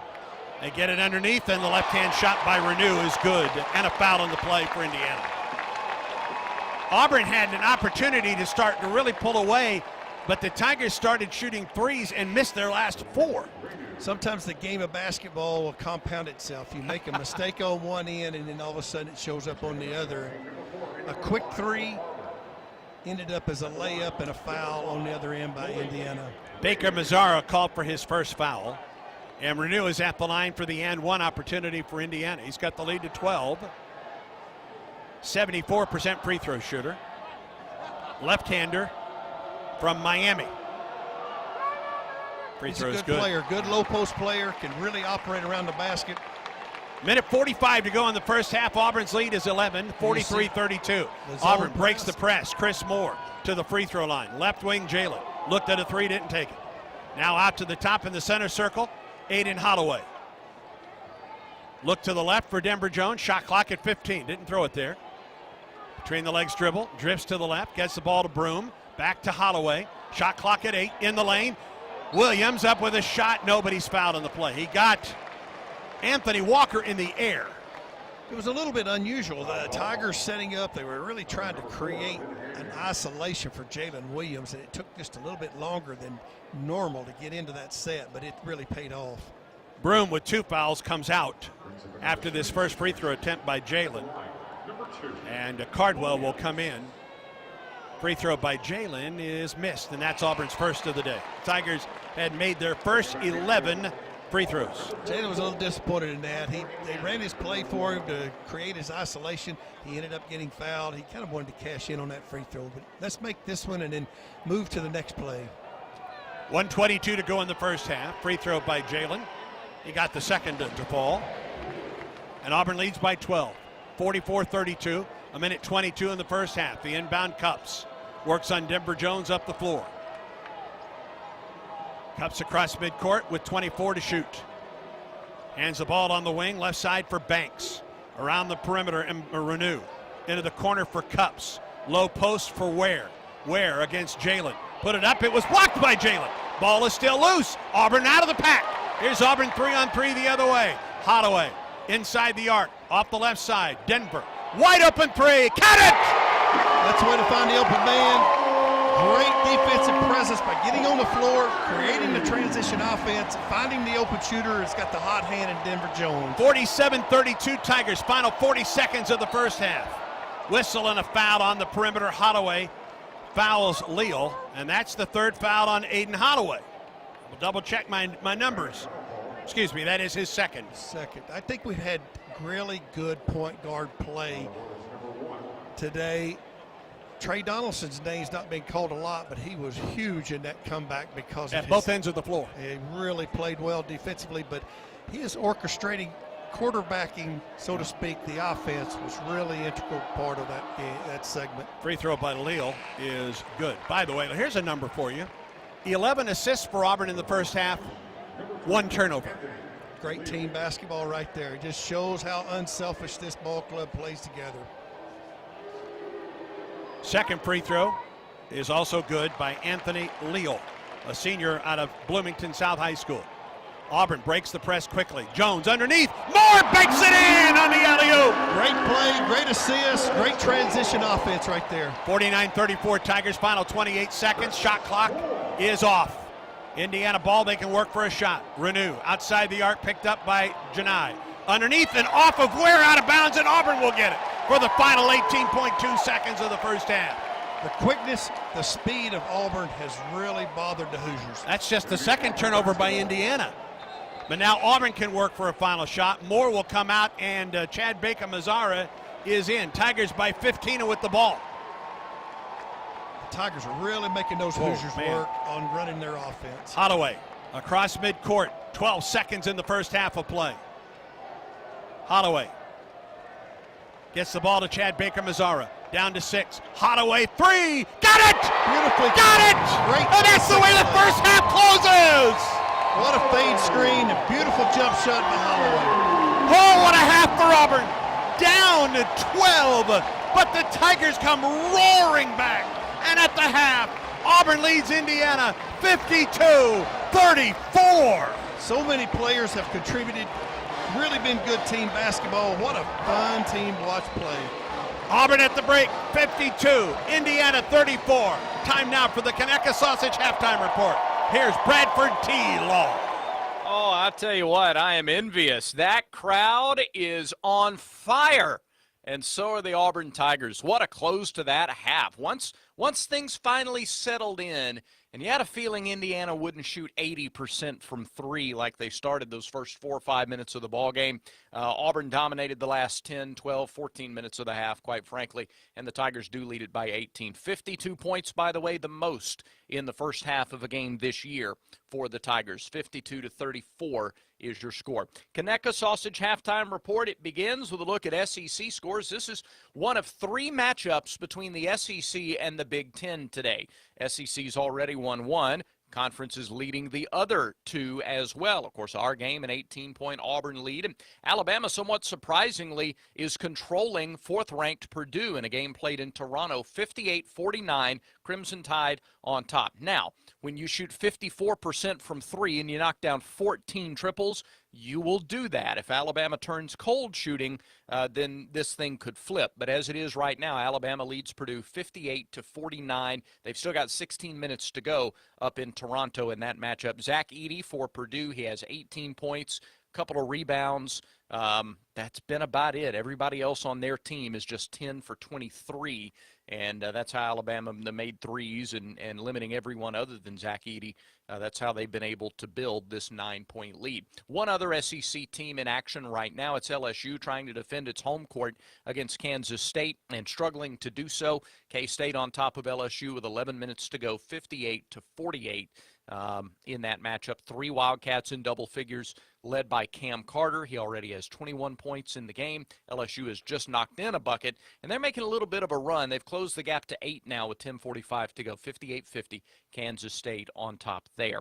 They get it underneath, and the left-hand shot by Renew is good. And a foul on the play for Indiana. Auburn had an opportunity to start to really pull away, but the Tigers started shooting 3s and missed their last 4. Sometimes the game of basketball will compound itself. You make a mistake on one end, and then all of a sudden it shows up on the other. A quick 3 ended up as a layup and a foul on the other end by Indiana. Baker Mazzara called for his first foul. And Renew is at the line for the and 1 opportunity for Indiana. He's got the lead to 12. 74% free throw shooter. Left-hander from Miami. Free throw is good. Player, good low post player, can really operate around the basket. Minute 45 to go in the first half. Auburn's lead is 11, 43-32. Auburn breaks the press. Chris Moore to the free throw line. Left wing, Jalen. Looked at a 3, didn't take it. Now out to the top in the center circle, Aiden Holloway. Look to the left for Denver Jones. Shot clock at 15. Didn't throw it there. Between the legs dribble. Drifts to the left. Gets the ball to Broom. Back to Holloway. Shot clock at 8. In the lane. Williams up with a shot. Nobody's fouled on the play. He got Anthony Walker in the air. It was a little bit unusual. The Tigers setting up. They were really trying to create an isolation for Jalen Williams, and it took just a little bit longer than normal to get into that set, but it really paid off. Broom with 2 fouls comes out after this first free throw attempt by Jalen. And Cardwell will come in. Free throw by Jalen is missed, and that's Auburn's first of the day. Tigers had made their first 11 free throws. Jalen was a little disappointed in that. They ran his play for him to create his isolation. He ended up getting fouled. He kind of wanted to cash in on that free throw, but let's make this one and then move to the next play. 1:22 to go in the first half. Free throw by Jalen. He got the second to fall. And Auburn leads by 12. 44-32. A minute 22 in the first half. The inbound Cups works on Denver Jones up the floor. Cups across midcourt with 24 to shoot. Hands the ball on the wing, left side for Banks. Around the perimeter, and Renew. Into the corner for Cups. Low post for Ware. Ware against Jalen. Put it up, it was blocked by Jalen. Ball is still loose. Auburn out of the pack. Here's Auburn 3-on-3 the other way. Holloway inside the arc, off the left side. Denver, wide open 3, count it! That's the way to find the open man. Great defensive presence by getting on the floor, creating the transition offense, finding the open shooter. It's got the hot hand in Denver Jones. 47-32 Tigers, final 40 seconds of the first half. Whistle and a foul on the perimeter. Holloway fouls Leal, and that's the third foul on Aiden Holloway. We'll double check my numbers. Excuse me, that is his second. I think we've had really good point guard play today. Trey Donaldson's name's not been called a lot, but he was huge in that comeback because at both ends of the floor. He really played well defensively, but he is orchestrating, quarterbacking, so to speak. The offense was really integral part of that game, that segment. Free throw by Leal is good. By the way, here's a number for you. 11 assists for Auburn in the first half, 1 turnover. Great team basketball right there. It just shows how unselfish this ball club plays together. Second free throw is also good by Anthony Leal, a senior out of Bloomington South High School. Auburn breaks the press quickly. Jones underneath. Moore banks it in on the alley-oop. Great play, great assist, great transition offense right there. 49-34 Tigers, final 28 seconds. Shot clock is off. Indiana ball, they can work for a shot. Renew outside the arc, picked up by Janai. Underneath and off of Ware, out of bounds, and Auburn will get it for the final 18.2 seconds of the first half. The quickness, the speed of Auburn has really bothered the Hoosiers. That's just the second turnover by Indiana. But now Auburn can work for a final shot. Moore will come out, and Chad Baker-Mazzara is in. Tigers by 15 with the ball. The Tigers are really making those Hoosiers work on running their offense. Holloway across midcourt. 12 seconds in the first half of play. Holloway gets the ball to Chad Baker-Mazzara. Down to 6. Holloway, 3. Got it! Beautifully got it! Great. And that's the way the first half closes! What a fade screen, a beautiful jump shot by Holloway. Oh, what a half for Auburn! Down to 12, but the Tigers come roaring back. And at the half, Auburn leads Indiana 52-34. So many players have contributed. Really been good team basketball. What a fun team to watch play. Auburn at the break, 52. Indiana 34. Time now for the Conecuh Sausage halftime report. Here's Bradford T. Law. Oh, I'll tell you what, I am envious. That crowd is on fire, and so are the Auburn Tigers. What a close to that half. Once things finally settled in, and you had a feeling Indiana wouldn't shoot 80% from 3 like they started those first 4 or 5 minutes of the ball game. Auburn dominated the last 10, 12, 14 minutes of the half, quite frankly, and the Tigers do lead it by 18. 52 points, by the way, the most in the first half of a game this year for the Tigers. 52-34 is your score. Conecuh Sausage halftime report. It begins with a look at SEC scores. This is one of 3 matchups between the SEC and the Big Ten today. SEC's already won 1. Conference is leading the other 2 as well. Of course, our game, an 18-point Auburn lead. And Alabama, somewhat surprisingly, is controlling 4th-ranked Purdue in a game played in Toronto, 58-49, Crimson Tide on top. Now, when you shoot 54% from 3 and you knock down 14 triples, you will do that. If Alabama turns cold shooting, then this thing could flip. But as it is right now, Alabama leads Purdue 58-49. They've still got 16 minutes to go up in Toronto in that matchup. Zach Edey for Purdue, he has 18 points, a couple of rebounds. That's been about it. Everybody else on their team is just 10 for 23. And that's how Alabama made threes and limiting everyone other than Zach Edey. That's how they've been able to build this 9-point lead. One other SEC team in action right now, it's LSU trying to defend its home court against Kansas State and struggling to do so. K-State on top of LSU with 11 minutes to go, 58-48 in that matchup. 3 Wildcats in double figures led by Cam Carter. He already has 21 points in the game. LSU has just knocked in a bucket, and they're making a little bit of a run. They've closed the gap to 8 now with 10:45 to go, 58-50, Kansas State on top there.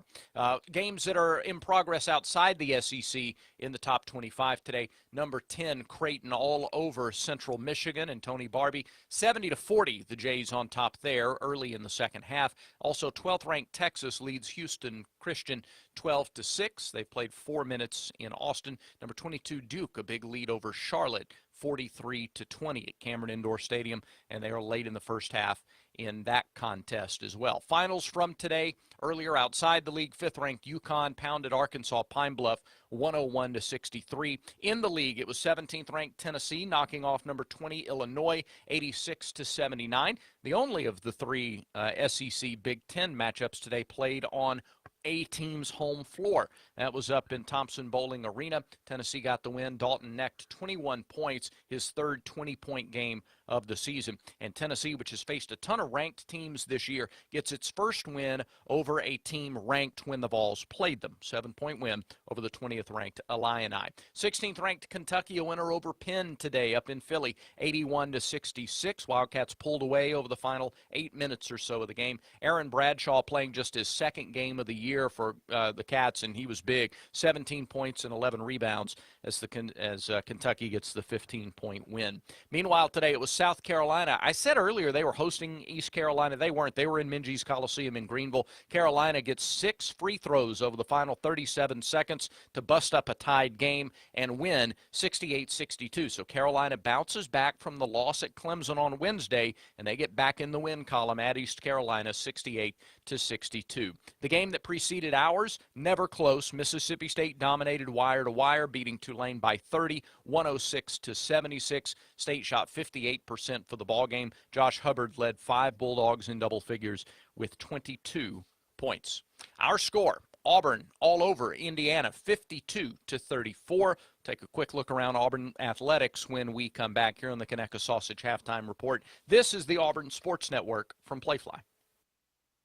Games that are in progress outside the SEC in the top 25 today. Number 10, Creighton all over Central Michigan and Tony Barbie. 70-40, the Jays on top there early in the second half. Also, 12th-ranked Texas leads Houston Christian 12-6. They've played 4 minutes in Austin. Number 22, Duke, a big lead over Charlotte, 43-20 at Cameron Indoor Stadium, and they are late in the first half in that contest as well. Finals from today. Earlier outside the league, 5th-ranked UConn pounded Arkansas Pine Bluff 101-63. In the league, it was 17th-ranked Tennessee knocking off number 20 Illinois 86-79. The only of the 3 SEC Big Ten matchups today played on A team's home floor. That was up in Thompson Bowling Arena. Tennessee got the win. Dalton necked 21 points, his third 20-point game of the season. And Tennessee, which has faced a ton of ranked teams this year, gets its first win over a team ranked when the Vols played them. 7-point win over the 20th ranked Illini. 16th ranked Kentucky, a winner over Penn today up in Philly, 81-66. Wildcats pulled away over the final 8 minutes or so of the game. Aaron Bradshaw playing just his second game of the year for the Cats, and he was big. 17 points and 11 rebounds as Kentucky gets the 15-point win. Meanwhile, today it was South Carolina. I said earlier they were hosting East Carolina. They weren't. They were in Minges Coliseum in Greenville. Carolina gets 6 free throws over the final 37 seconds to bust up a tied game and win 68-62. So Carolina bounces back from the loss at Clemson on Wednesday, and they get back in the win column at East Carolina, 68-62. The game that preceded ours, never close. Mississippi State dominated wire to wire, beating Tulane by 30, 106-76. State shot 58% for the ball game. Josh Hubbard led 5 Bulldogs in double figures with 22 points. Our score, Auburn all over Indiana, 52-34. Take a quick look around Auburn athletics when we come back here on the Conecuh Sausage Halftime Report. This is the Auburn Sports Network from Playfly.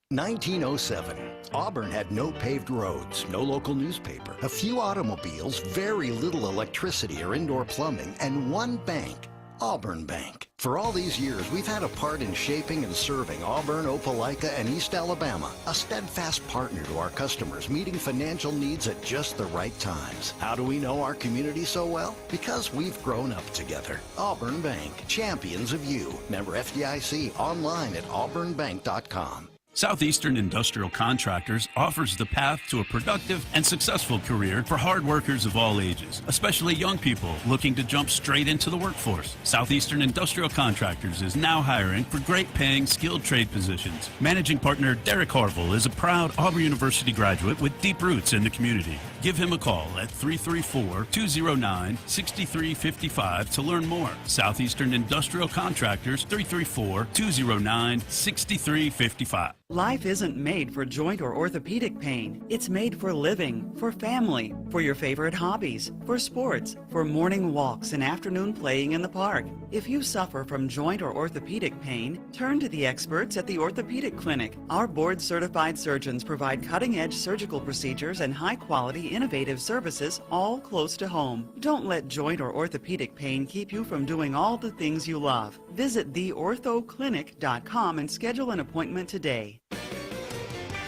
1907. Auburn had no paved roads, no local newspaper, a few automobiles, very little electricity or indoor plumbing, and one bank, Auburn Bank. For all these years, we've had a part in shaping and serving Auburn, Opelika, and East Alabama, a steadfast partner to our customers, meeting financial needs at just the right times. How do we know our community so well? Because we've grown up together. Auburn Bank, champions of you. Member FDIC, online at auburnbank.com. Southeastern Industrial Contractors offers the path to a productive and successful career for hard workers of all ages, especially young people looking to jump straight into the workforce. Southeastern Industrial Contractors is now hiring for great-paying skilled trade positions. Managing partner Derek Harville is a proud Auburn University graduate with deep roots in the community. Give him a call at 334-209-6355 to learn more. Southeastern Industrial Contractors, 334-209-6355. Life isn't made for joint or orthopedic pain. It's made for living, for family, for your favorite hobbies, for sports, for morning walks and afternoon playing in the park. If you suffer from joint or orthopedic pain, turn to the experts at the Orthopedic Clinic. Our board-certified surgeons provide cutting-edge surgical procedures and high-quality, innovative services all close to home. Don't let joint or orthopedic pain keep you from doing all the things you love. Visit theorthoclinic.com and schedule an appointment today.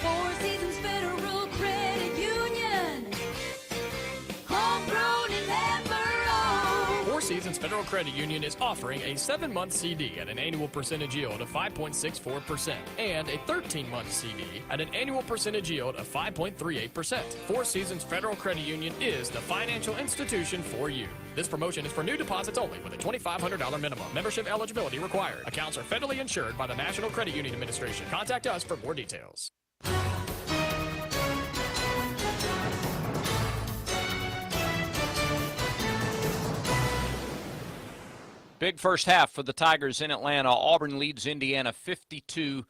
Four Seasons Federal Credit Union. Homegrown and never owned. Four Seasons Federal Credit Union is offering a 7-month CD at an annual percentage yield of 5.64% and a 13-month CD at an annual percentage yield of 5.38%. Four Seasons Federal Credit Union is the financial institution for you. This promotion is for new deposits only with a $2,500 minimum. Membership eligibility required. Accounts are federally insured by the National Credit Union Administration. Contact us for more details. Big first half for the Tigers in Atlanta. Auburn leads Indiana 52-34.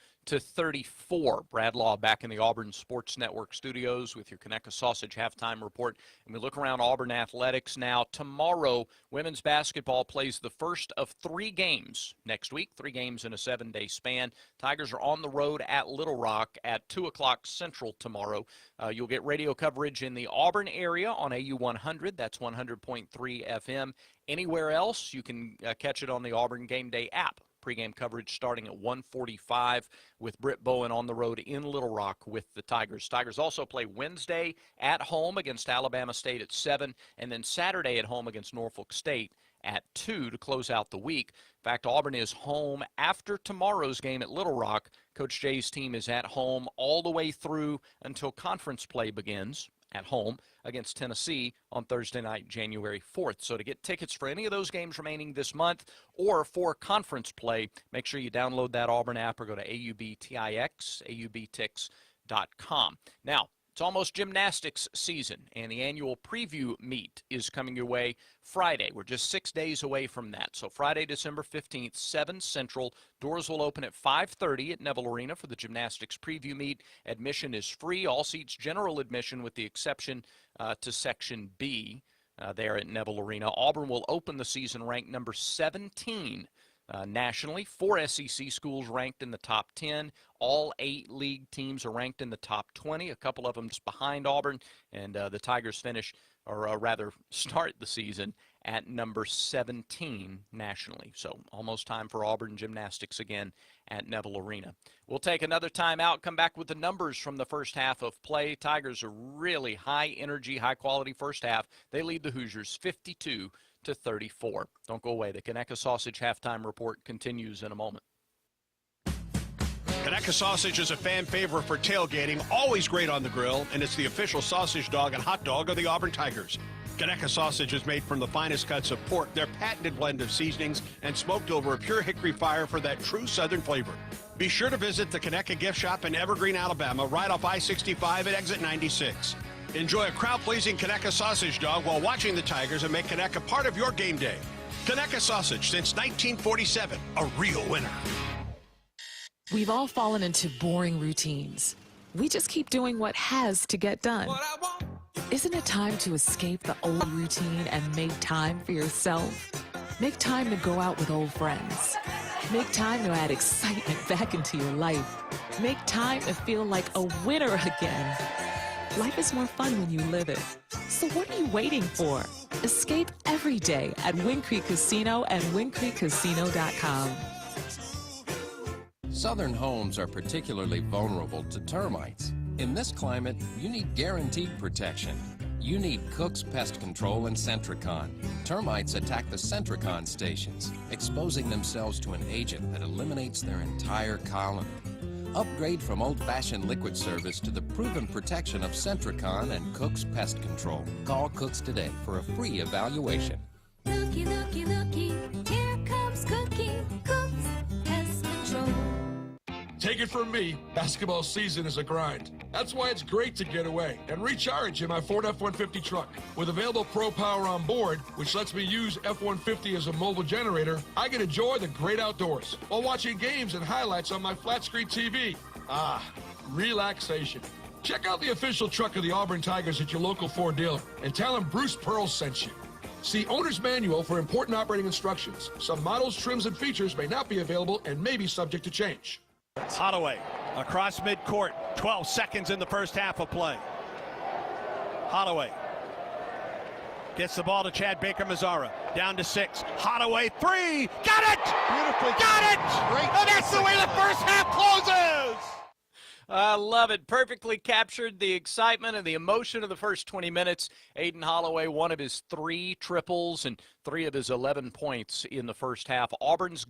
Brad Law back in the Auburn Sports Network studios with your Conecuh Sausage Halftime Report. And we look around Auburn athletics now. Tomorrow, women's basketball plays the first of 3 games next week, 3 games in a 7-day span. Tigers are on the road at Little Rock at 2 o'clock Central tomorrow. You'll get radio coverage in the Auburn area on AU 100. That's 100.3 FM. Anywhere else, you can catch it on the Auburn Game Day app. Pre-game coverage starting at 1:45 with Britt Bowen on the road in Little Rock with the Tigers. Tigers also play Wednesday at home against Alabama State at 7, and then Saturday at home against Norfolk State at 2 to close out the week. In fact, Auburn is home after tomorrow's game at Little Rock. Coach Jay's team is at home all the way through until conference play begins at home against Tennessee on Thursday night, January 4th. So to get tickets for any of those games remaining this month or for conference play, make sure you download that Auburn app or go to AUBTIX, aubtix.com. Now, It's almost gymnastics season, and the annual preview meet is coming your way Friday. We're just 6 days away from that. So Friday, December 15th, 7 Central. Doors will open at 5:30 at Neville Arena for the gymnastics preview meet. Admission is free. All seats general admission with the exception to Section B there at Neville Arena. Auburn will open the season ranked number 17 nationally. 4 SEC schools ranked in the top 10. All 8 league teams are ranked in the top 20. A couple of them just behind Auburn, and the Tigers finish, or rather start the season at number 17 nationally. So almost time for Auburn gymnastics again at Neville Arena. We'll take another time out, come back with the numbers from the first half of play. Tigers are really high energy, high quality first half. They lead the Hoosiers 52-34. Don't go away. The Conecuh Sausage halftime report continues in a moment. Conecuh Sausage is a fan favorite for tailgating, always great on the grill, and it's the official sausage dog and hot dog of the Auburn Tigers. Conecuh Sausage is made from the finest cuts of pork, their patented blend of seasonings, and smoked over a pure hickory fire for that true Southern flavor. Be sure to visit the Conecuh Gift Shop in Evergreen, Alabama, right off I-65 at exit 96. Enjoy a crowd-pleasing Conecuh Sausage dog while watching the Tigers and make Conecuh part of your game day. Conecuh Sausage since 1947, a real winner. We've all fallen into boring routines. We just keep doing what has to get done. Isn't it time to escape the old routine and make time for yourself? Make time to go out with old friends. Make time to add excitement back into your life. Make time to feel like a winner again. Life is more fun when you live it. So what are you waiting for? Escape every day at Wind Creek Casino and windcreekcasino.com. Southern homes are particularly vulnerable to termites. In this climate, you need guaranteed protection. You need Cook's Pest Control and Centricon. Termites attack the Centricon stations, exposing themselves to an agent that eliminates their entire colony. Upgrade from old-fashioned liquid service to the proven protection of Centricon and Cook's Pest Control. Call Cook's today for a free evaluation. Looky, looky, looky, here comes Cookie, Cook's Pest Control. Take it from me, basketball season is a grind. That's why it's great to get away and recharge in my Ford F-150 truck. With available Pro Power on board, which lets me use F-150 as a mobile generator, I can enjoy the great outdoors while watching games and highlights on my flat-screen TV. Ah, relaxation. Check out the official truck of the Auburn Tigers at your local Ford dealer and tell them Bruce Pearl sent you. See Owner's Manual for important operating instructions. Some models, trims, and features may not be available and may be subject to change. Holloway across midcourt, 12 seconds in the first half of play. Holloway gets the ball to Chad Baker-Mazzara, down to 6. Holloway, 3, got it! Beautifully got it! Great. And that's the way the first half closes! I love it. Perfectly captured the excitement and the emotion of the first 20 minutes. Aiden Holloway, one of his 3 triples and 3 of his 11 points in the first half. Auburn's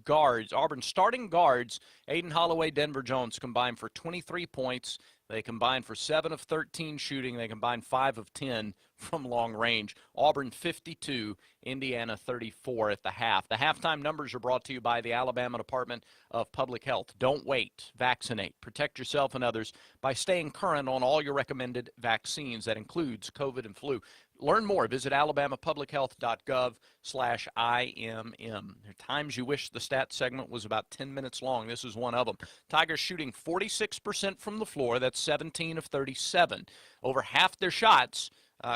starting guards, Aiden Holloway, Denver Jones, combined for 23 points. They combined for 7 of 13 shooting. They combined 5 of 10 from long range. Auburn 52, Indiana 34 at the half. The halftime numbers are brought to you by the Alabama Department of Public Health. Don't wait. Vaccinate. Protect yourself and others by staying current on all your recommended vaccines. That includes COVID and flu. Learn more. Visit alabamapublichealth.gov/IMM. There are times you wish the stats segment was about 10 minutes long. This is one of them. Tigers shooting 46% from the floor. That's 17 of 37. Over half their shots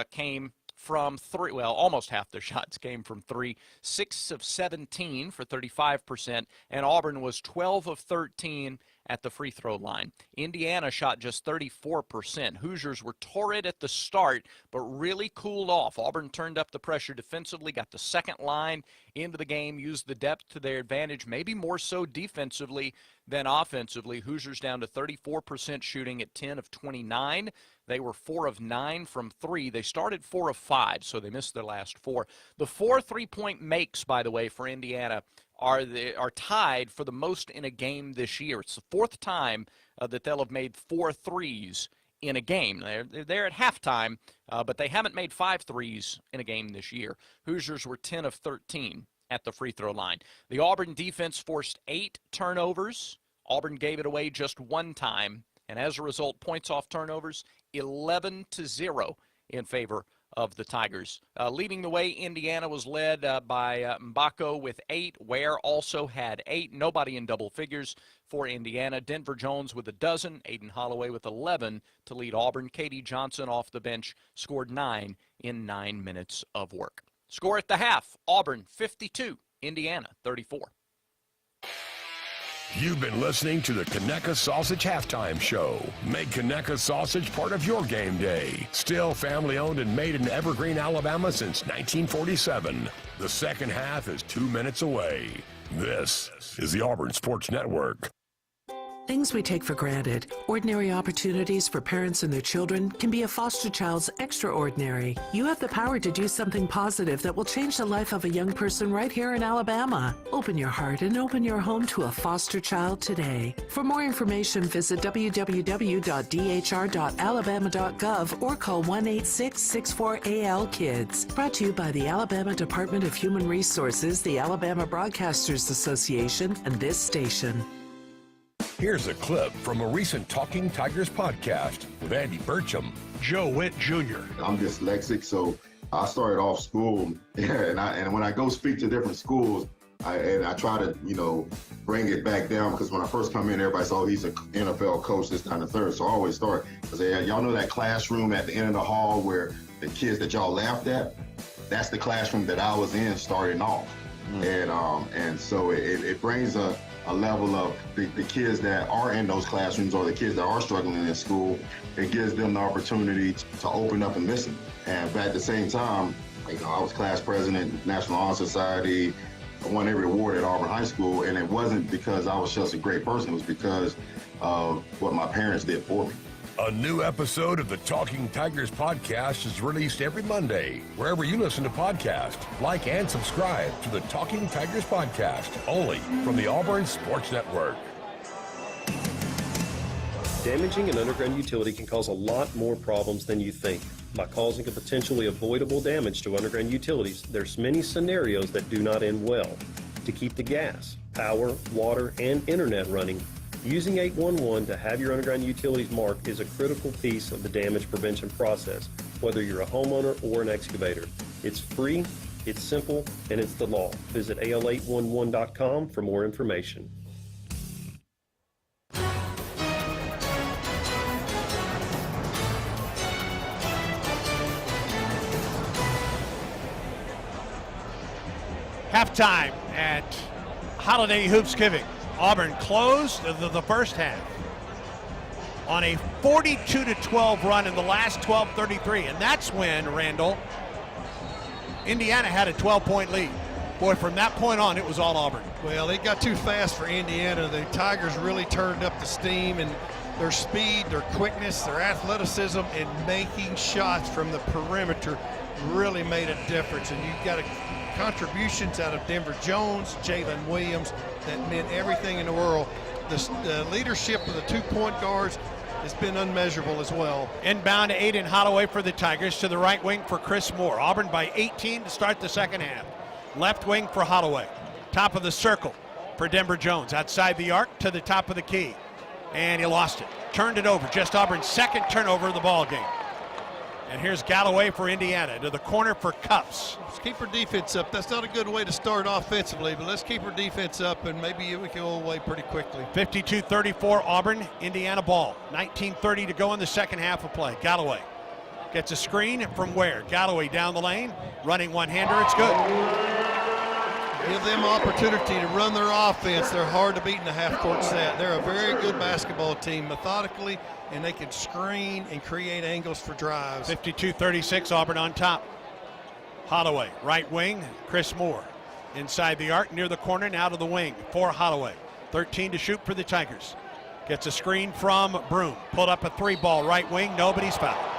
came from 3. Well, almost half their shots came from 3. 6 of 17 for 35%. And Auburn was 12 of 13 at the free throw line. Indiana shot just 34%. Hoosiers were torrid at the start, but really cooled off. Auburn turned up the pressure defensively, got the second line into the game, used the depth to their advantage, maybe more so defensively than offensively. Hoosiers down to 34% shooting at 10 of 29. They were 4 of 9 from 3. They started 4 of 5, so they missed their last 4. The 4 3-point makes, by the way, for Indiana are tied for the most in a game this year. It's the 4th time that they'll have made 4 threes in a game. They're there at halftime, but they haven't made 5 threes in a game this year. Hoosiers were 10 of 13 at the free throw line. The Auburn defense forced 8 turnovers. Auburn gave it away just 1 time. And as a result, points off turnovers, 11-0 in favor of the Tigers. Leading the way, Indiana was led by Mbako with 8. Ware also had 8. Nobody in double figures for Indiana. Denver Jones with a dozen. Aiden Holloway with 11 to lead Auburn. Katie Johnson off the bench scored 9 in 9 minutes of work. Score at the half, Auburn 52, Indiana 34. You've been listening to the Conecuh Sausage Halftime Show. Make Conecuh Sausage part of your game day. Still family owned and made in Evergreen, Alabama since 1947. The second half is 2 minutes away. This is the Auburn Sports Network. Things we take for granted, ordinary opportunities for parents and their children, can be a foster child's extraordinary. You have the power to do something positive that will change the life of a young person right here in Alabama. Open your heart and open your home to a foster child today. For more information, visit www.dhr.alabama.gov or call 1-866-64-AL-KIDS. Brought to you by the Alabama Department of Human Resources, the Alabama Broadcasters Association, and this station. Here's a clip from a recent Talking Tigers podcast with Andy Burcham. Joe Witt Jr. I'm dyslexic, so I started off school, and when I go speak to different schools, I try to, bring it back down, because when I first come in, everybody says, oh, he's an NFL coach, this, that, and the third. So I always start. I say, y'all know that classroom at the end of the hall where the kids that y'all laughed at? That's the classroom that I was in starting off. And so it brings a level of the kids that are in those classrooms, or the kids that are struggling in school. It gives them the opportunity to open up and listen. But at the same time, I was class president, National Honor Society. I won every award at Auburn High School, and it wasn't because I was just a great person. It was because of what my parents did for me. A new episode of the Talking Tigers podcast is released every Monday, wherever you listen to podcasts. Like and subscribe to the Talking Tigers podcast, only from the Auburn Sports Network. Damaging an underground utility can cause a lot more problems than you think. By causing a potentially avoidable damage to underground utilities, there's many scenarios that do not end well. To keep the gas, power, water, and internet running, using 811 to have your underground utilities marked is a critical piece of the damage prevention process, whether you're a homeowner or an excavator. It's free, it's simple, and it's the law. Visit al811.com for more information. Halftime at Holiday Hoops Giving. Auburn closed the first half on a 42-12 run in the last 12:33, and that's when, Randall, Indiana had a 12-point lead. Boy, from that point on, it was all Auburn. Well, it got too fast for Indiana. The Tigers really turned up the steam, and their speed, their quickness, their athleticism, and making shots from the perimeter really made a difference. And you got contributions out of Denver Jones, Jalen Williams, that meant everything in the world. The leadership of the 2-point guards has been unmeasurable as well. Inbound to Aiden Holloway for the Tigers, to the right wing for Chris Moore. Auburn by 18 to start the second half. Left wing for Holloway. Top of the circle for Denver Jones. Outside the arc to the top of the key. And he lost it. Turned it over. Just Auburn's second turnover of the ball game. And here's Galloway for Indiana, to the corner for Cups. Let's keep our defense up. That's not a good way to start offensively, but let's keep our defense up, and maybe we can go away pretty quickly. 52-34 Auburn, Indiana ball. 19:30 to go in the second half of play. Galloway gets a screen from Ware. Galloway down the lane, running one-hander, it's good. Give them opportunity to run their offense. They're hard to beat in the half-court set. They're a very good basketball team, methodically, and they can screen and create angles for drives. 52-36, Auburn on top. Holloway, right wing, Chris Moore. Inside the arc, near the corner, now to the wing for Holloway. 13 to shoot for the Tigers. Gets a screen from Broom. Pulled up a 3-ball, right wing, nobody's fouled.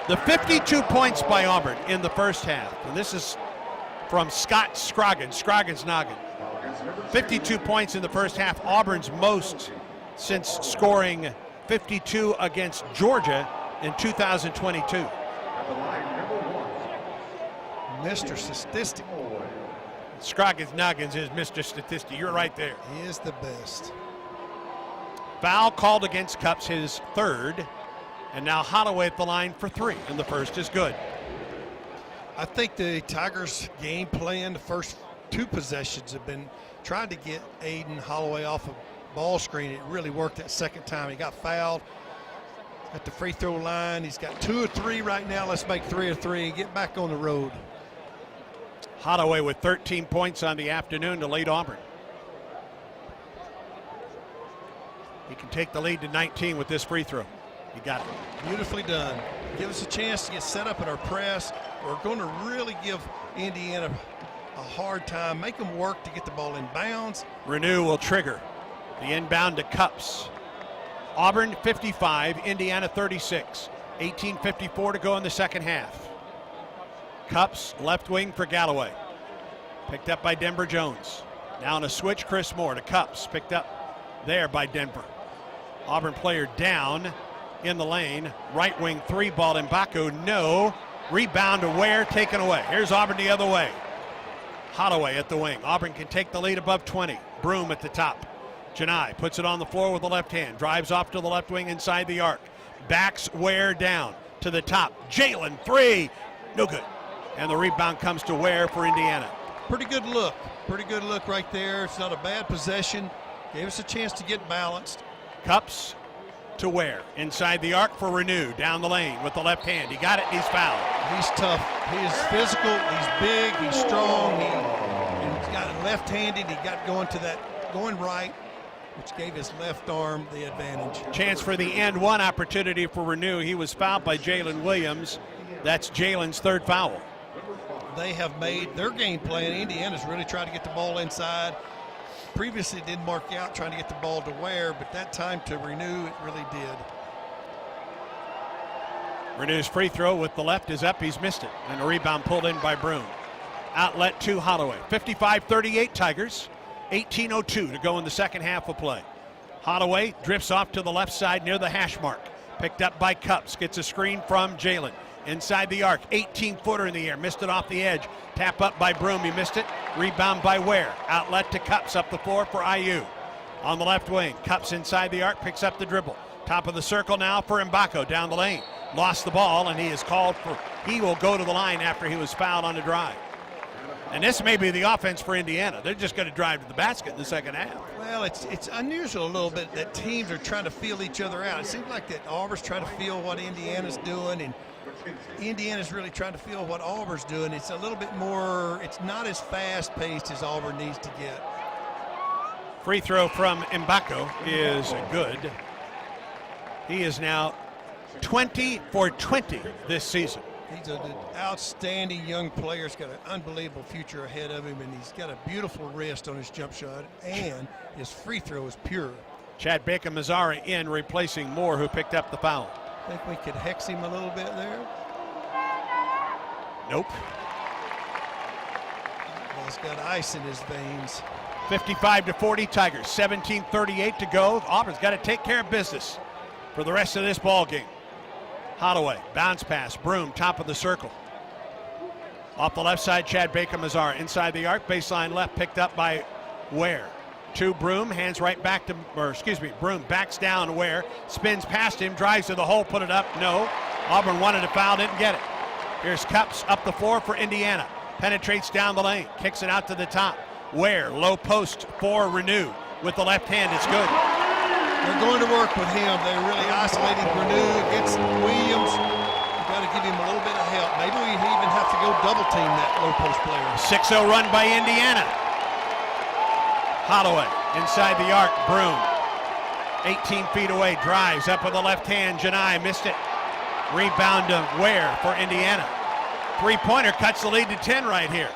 The 52 points by Auburn in the first half. And this is from Scott Scroggins noggin. 52 points in the first half, Auburn's most since scoring 52 against Georgia in 2022. Mr. Statistic. Scroggins Noggins is Mr. Statistic. You're right there. He is the best. Foul called against Cups, his third, And now Holloway at the line for 3, and the first is good. I think the Tigers' game plan, the first 2 possessions, have been trying to get Aiden Holloway off a ball screen. It really worked that second time. He got fouled at the free throw line. He's got 2 or 3 right now. Let's make 3 or 3 and get back on the road. Holloway with 13 points on the afternoon to lead Auburn. He can take the lead to 19 with this free throw. He got it. Beautifully done. Give us a chance to get set up in our press. We're going to really give Indiana a hard time, make them work to get the ball in bounds. Renew will trigger the inbound to Cups. Auburn 55, Indiana 36. 18:54 to go in the second half. Cups left wing for Galloway. Picked up by Denver Jones. Now on a switch, Chris Moore to Cups. Picked up there by Denver. Auburn player down in the lane. Right wing 3 ball in Baku. No. Rebound to Ware, taken away. Here's Auburn the other way. Holloway at the wing. Auburn can take the lead above 20. Broom at the top. Janai puts it on the floor with the left hand. Drives off to the left wing inside the arc. Backs Ware down to the top. Jalen 3. No good. And the rebound comes to Ware for Indiana. Pretty good look. Pretty good look right there. It's not a bad possession. Gave us a chance to get balanced. Cups to Ware. Inside the arc for Renew. Down the lane with the left hand. He got it. He's fouled. He's tough. He is physical. He's big. He's strong. He's got it left-handed. He got going to that, going right, which gave his left arm the advantage. Chance for the and one opportunity for Renew. He was fouled by Jalen Williams. That's Jalen's 3rd foul. They have made their game plan. Indiana's really tried to get the ball inside. Previously it didn't mark out trying to get the ball to Ware, but that time to Renew, it really did. Renew's free throw with the left is up. He's missed it. And a rebound pulled in by Broom. Outlet to Holloway. 55-38 Tigers. 18:02 to go in the second half of play. Holloway drifts off to the left side near the hash mark. Picked up by Cups. Gets a screen from Jalen. Inside the arc. 18-footer in the air. Missed it off the edge. Tap up by Broom. He missed it. Rebound by Ware. Outlet to Cups up the floor for IU. On the left wing. Cups inside the arc. Picks up the dribble. Top of the circle now for Mbako down the lane. Lost the ball and he is called for. He will go to the line after he was fouled on the drive. And this may be the offense for Indiana. They're just going to drive to the basket in the second half. Well, it's unusual a little bit that teams are trying to feel each other out. It seems like that Auburn's trying to feel what Indiana's doing, and Indiana's really trying to feel what Auburn's doing. It's a little bit more, it's not as fast-paced as Auburn needs to get. Free throw from Mbako is good. He is now 20 for 20 this season. He's an outstanding young player. He's got an unbelievable future ahead of him, and he's got a beautiful wrist on his jump shot, and his free throw is pure. Chad Baker-Mazzara in, replacing Moore, who picked up the foul. Think we could hex him a little bit there? Nope. Well, he's got ice in his veins. 55-40 Tigers. 17:38 to go. Auburn's got to take care of business for the rest of this ball game. Holloway, bounce pass, Broom, top of the circle. Off the left side, Chad Baker-Mazzara inside the arc, baseline left, picked up by Ware. To Broom, hands right back to, Broom backs down Ware, spins past him, drives to the hole, put it up, no. Auburn wanted a foul, didn't get it. Here's Cups up the floor for Indiana. Penetrates down the lane, kicks it out to the top. Ware, low post for Renew with the left hand, it's good. They're going to work with him. They're really isolating Renew against Williams. You've got to give him a little bit of help. Maybe we even have to go double team that low post player. 6-0 run by Indiana. Holloway inside the arc, Broom. 18 feet away, drives up with the left hand. Janai missed it. Rebound to Ware for Indiana. Three-pointer cuts the lead to 10 right here.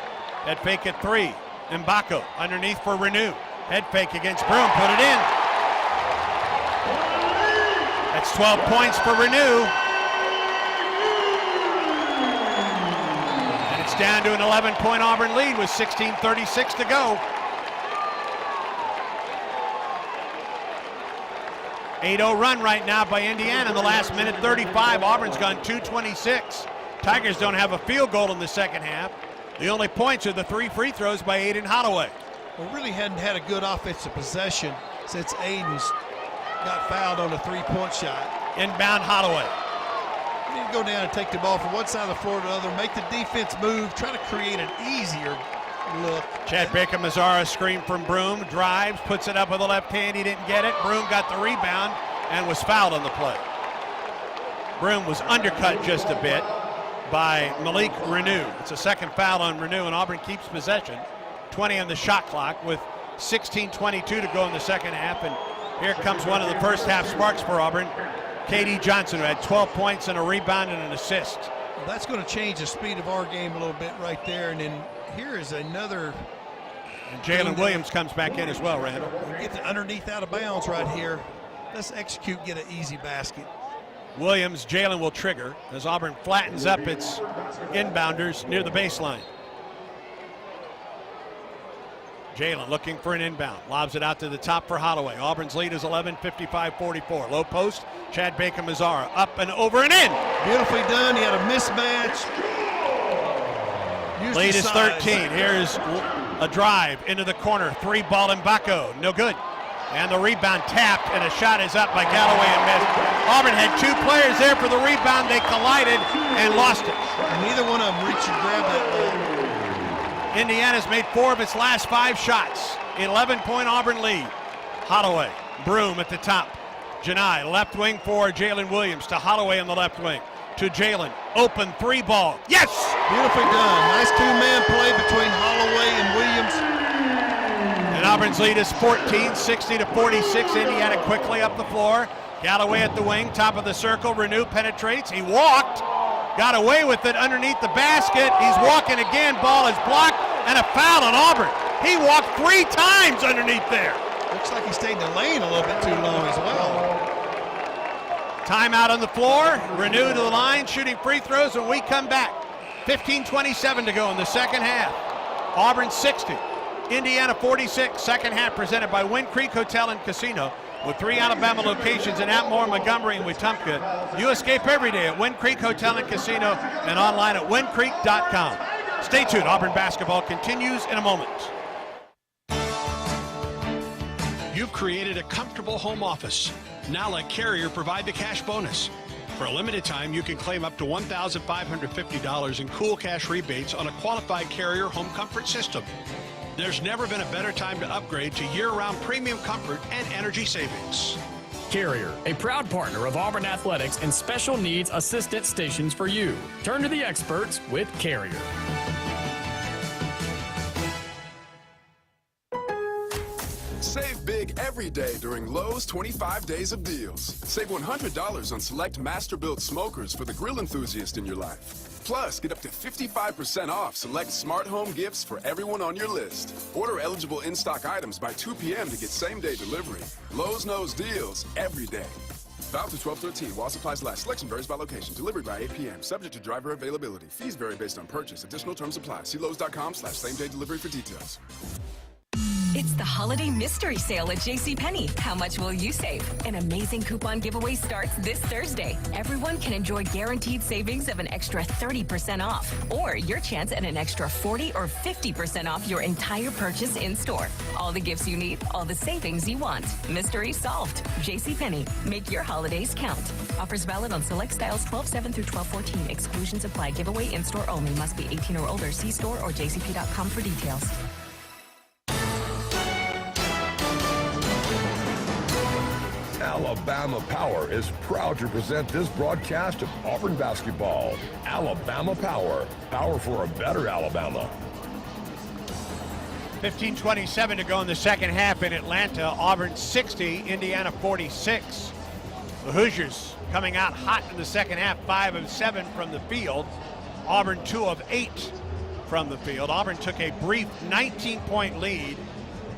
Head fake at 3. Mbako underneath for Renew. Head fake against Broom, put it in. That's 12 points for Renew. And it's down to an 11-point Auburn lead with 16:36 to go. 8-0 run right now by Indiana in the last minute 35. Auburn's gone 2:26. Tigers don't have a field goal in the second half. The only points are the 3 free throws by Aiden Holloway. We really hadn't had a good offensive possession since Aiden's got fouled on a 3-point shot. Inbound Holloway. You need to go down and take the ball from one side of the floor to the other, make the defense move, try to create an easier look. Chad Baker-Mazara screen from Broom, drives, puts it up with the left hand. He didn't get it. Broom got the rebound and was fouled on the play. Broom was undercut just a bit by Malik Renew. It's a second foul on Renew, and Auburn keeps possession. 20 on the shot clock with 16:22 to go in the second half. And here comes one of the first half sparks for Auburn. KD Johnson, who had 12 points and a rebound and an assist. Well, that's going to change the speed of our game a little bit right there. And then here is another. And Jalen Williams comes back in as well, Randall. Get the underneath out of bounds right here. Let's execute, get an easy basket. Williams, Jalen will trigger as Auburn flattens up its inbounders near the baseline. Jalen looking for an inbound. Lobs it out to the top for Holloway. Auburn's lead is 11, 55-44. Low post, Chad Baker-Mazara up and over and in. Beautifully done. He had a mismatch. Lead is 13. Here's a drive into the corner. Three ball in Mbako. No good. And the rebound tapped, and a shot is up by Galloway and missed. Auburn had two players there for the rebound. They collided and lost it. Neither one of them reached and grabbed that ball. Indiana's made 4 of its last 5 shots. 11-point Auburn lead. Holloway, Broom at the top. Janai, left wing for Jalen Williams to Holloway on the left wing. To Jalen, open 3 ball. Yes! Beautifully done. Nice two-man play between Holloway and Williams. And Auburn's lead is 14, 60-46. Indiana quickly up the floor. Galloway at the wing, top of the circle. Renew penetrates. He walked. Got away with it underneath the basket. He's walking again. Ball is blocked, and a foul on Auburn. He walked 3 times underneath there. Looks like he stayed in the lane a little bit too long as well. Timeout on the floor. Renew to the line, shooting free throws when we come back. 15:27 to go in the second half. Auburn 60, Indiana 46. Second half presented by Wind Creek Hotel and Casino. With 3 Alabama locations in Atmore, Montgomery, and Wetumpka. You escape every day at Wind Creek Hotel and Casino and online at windcreek.com. Stay tuned. Auburn basketball continues in a moment. You've created a comfortable home office. Now let Carrier provide the cash bonus. For a limited time, you can claim up to $1,550 in cool cash rebates on a qualified Carrier home comfort system. There's never been a better time to upgrade to year-round premium comfort and energy savings. Carrier, a proud partner of Auburn Athletics and special needs assistance stations for you. Turn to the experts with Carrier. Save big every day during Lowe's 25 Days of Deals. Save $100 on select master-built smokers for the grill enthusiast in your life. Plus, get up to 55% off select smart home gifts for everyone on your list. Order eligible in-stock items by 2 p.m. to get same-day delivery. Lowe's knows deals every day. Valid through 12/13 while supplies last. Selection varies by location. Delivered by 8 p.m. Subject to driver availability. Fees vary based on purchase. Additional terms apply. See Lowe's.com/same-day delivery for details. It's the holiday mystery sale at JCPenney. How much will you save? An amazing coupon giveaway starts this Thursday. Everyone can enjoy guaranteed savings of an extra 30% off, or your chance at an extra 40 or 50% off your entire purchase in store. All the gifts you need, all the savings you want. Mystery solved. JCPenney. Make your holidays count. Offers valid on select styles 12/7 through 12/14. Exclusions apply. Giveaway in store only. Must be 18 or older. See store or jcp.com for details. Alabama Power is proud to present this broadcast of Auburn basketball. Alabama Power. Power for a better Alabama. 15:27 to go in the second half in Atlanta. Auburn 60, Indiana 46. The Hoosiers coming out hot in the second half, 5 of 7 from the field. Auburn 2 of 8 from the field. Auburn took a brief 19-point lead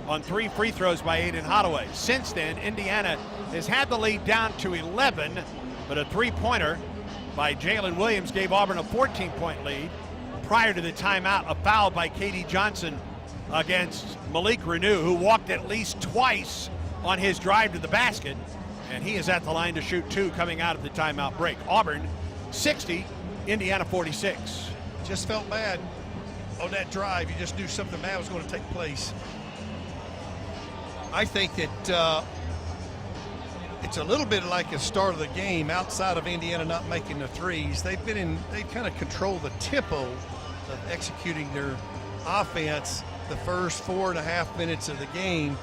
on 3 free throws by Aiden Holloway. Since then, Indiana has had the lead down to 11, but a 3-pointer by Jalen Williams gave Auburn a 14-point lead. Prior to the timeout, a foul by KD Johnson against Malik Renew, who walked at least twice on his drive to the basket, and he is at the line to shoot 2 coming out of the timeout break. Auburn 60, Indiana 46. Just felt bad on that drive. You just knew something bad was going to take place. I think that It's a little bit like the start of the game. Outside of Indiana not making the threes, they kind of control the tempo of executing their offense the first 4.5 minutes of the game.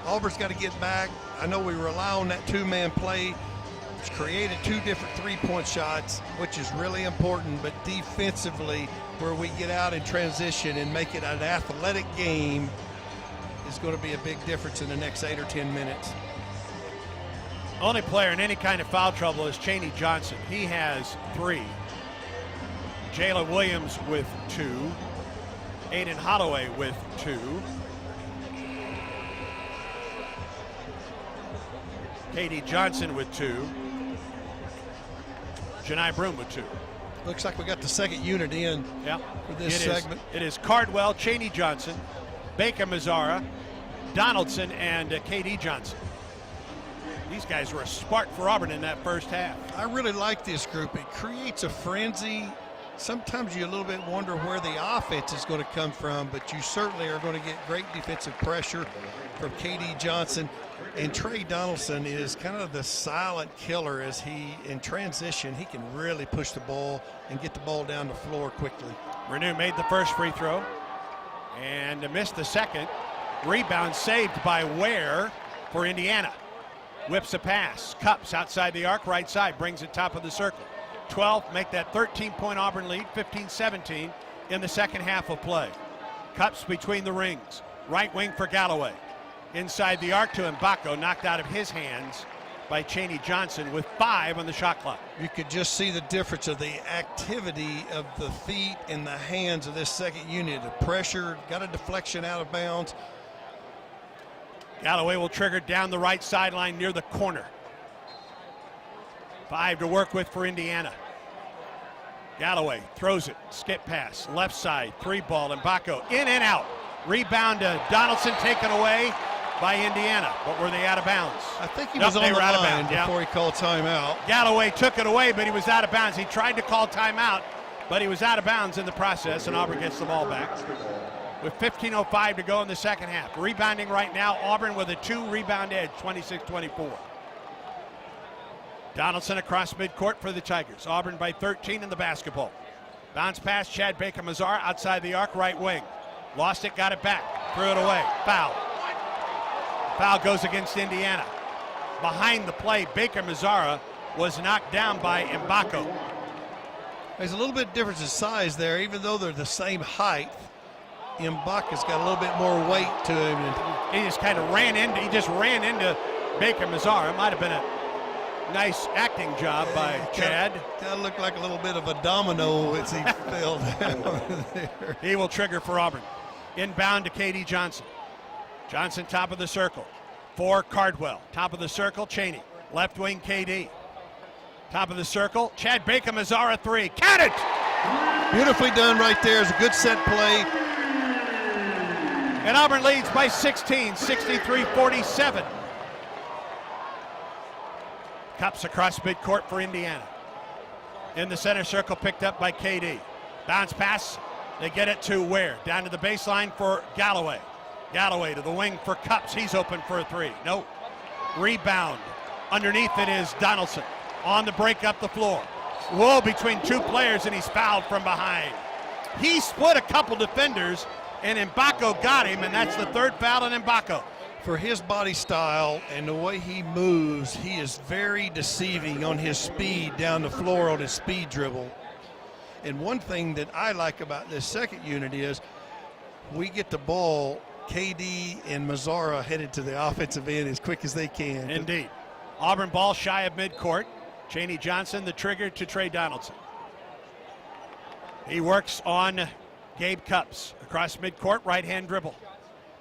Auburn's got to get back. I know we rely on that two-man play. It's created 2 different three-point shots, which is really important, but defensively, where we get out in transition and make it an athletic game is going to be a big difference in the next 8 or 10 minutes. Only player in any kind of foul trouble is Chaney Johnson. He has 3. Jalen Williams with 2. Aiden Holloway with 2. KD Johnson with 2. Janai Broom with 2. Looks like we got the second unit in for this segment. It is Cardwell, Chaney Johnson, Baker Mazzara, Donaldson, and KD Johnson. These guys were a spark for Auburn in that first half. I really like this group. It creates a frenzy. Sometimes you a little bit wonder where the offense is going to come from, but you certainly are going to get great defensive pressure from KD Johnson. And Trey Donaldson is kind of the silent killer as he, in transition, he can really push the ball and get the ball down the floor quickly. Renew made the first free throw and missed the second. Rebound saved by Ware for Indiana. Whips a pass. Cups outside the arc, right side, brings it top of the circle. 12, make that 13-point Auburn lead, 15-17 in the second half of play. Cups between the rings. Right wing for Galloway. Inside the arc to Mbako, knocked out of his hands by Chaney Johnson with 5 on the shot clock. You could just see the difference of the activity of the feet and the hands of this second unit. The pressure, got a deflection out of bounds. Galloway will trigger down the right sideline near the corner. 5 to work with for Indiana. Galloway throws it, skip pass, left side, 3-ball, Mbako in and out. Rebound to Donaldson, taken away by Indiana, but were they out of bounds? I think he was on the line before he called timeout. Galloway took it away, but he was out of bounds. He tried to call timeout, but he was out of bounds in the process, and Auburn gets the ball back. With 15:05 to go in the second half. Rebounding right now, Auburn with a 2-rebound edge, 26-24. Donaldson across midcourt for the Tigers. Auburn by 13 in the basketball. Bounce pass, Chad Baker Mazzara outside the arc, right wing. Lost it, got it back, threw it away, foul. Foul goes against Indiana. Behind the play, Baker Mazzara was knocked down by Mbako. There's a little bit difference in size there, even though they're the same height. Mbako's got a little bit more weight to him. He just kind of ran into Baker Mazzara. It might have been a nice acting job by Chad. Kind of looked like a little bit of a domino as he fell down there. He will trigger for Auburn. Inbound to KD Johnson. Johnson top of the circle for Cardwell. Top of the circle, Chaney. Left wing, KD. Top of the circle, Chad Baker Mazzara 3. Count it! Beautifully done right there. It's a good set play. And Auburn leads by 16, 63-47. Cups across midcourt for Indiana. In the center circle, picked up by KD. Bounce pass, they get it to Ware. Down to the baseline for Galloway. Galloway to the wing for Cups. He's open for a 3. Nope. Rebound. Underneath it is Donaldson. On the break up the floor. Whoa, between 2 players, and he's fouled from behind. He split a couple defenders, and Mbako got him, and that's the 3rd foul on Mbako. For his body style and the way he moves, he is very deceiving on his speed down the floor on his speed dribble. And one thing that I like about this second unit is we get the ball, KD and Mazzara headed to the offensive end as quick as they can. Indeed. Auburn ball shy of midcourt. Chaney Johnson, the trigger to Trey Donaldson. He works on Gabe Cups. Across midcourt, right-hand dribble.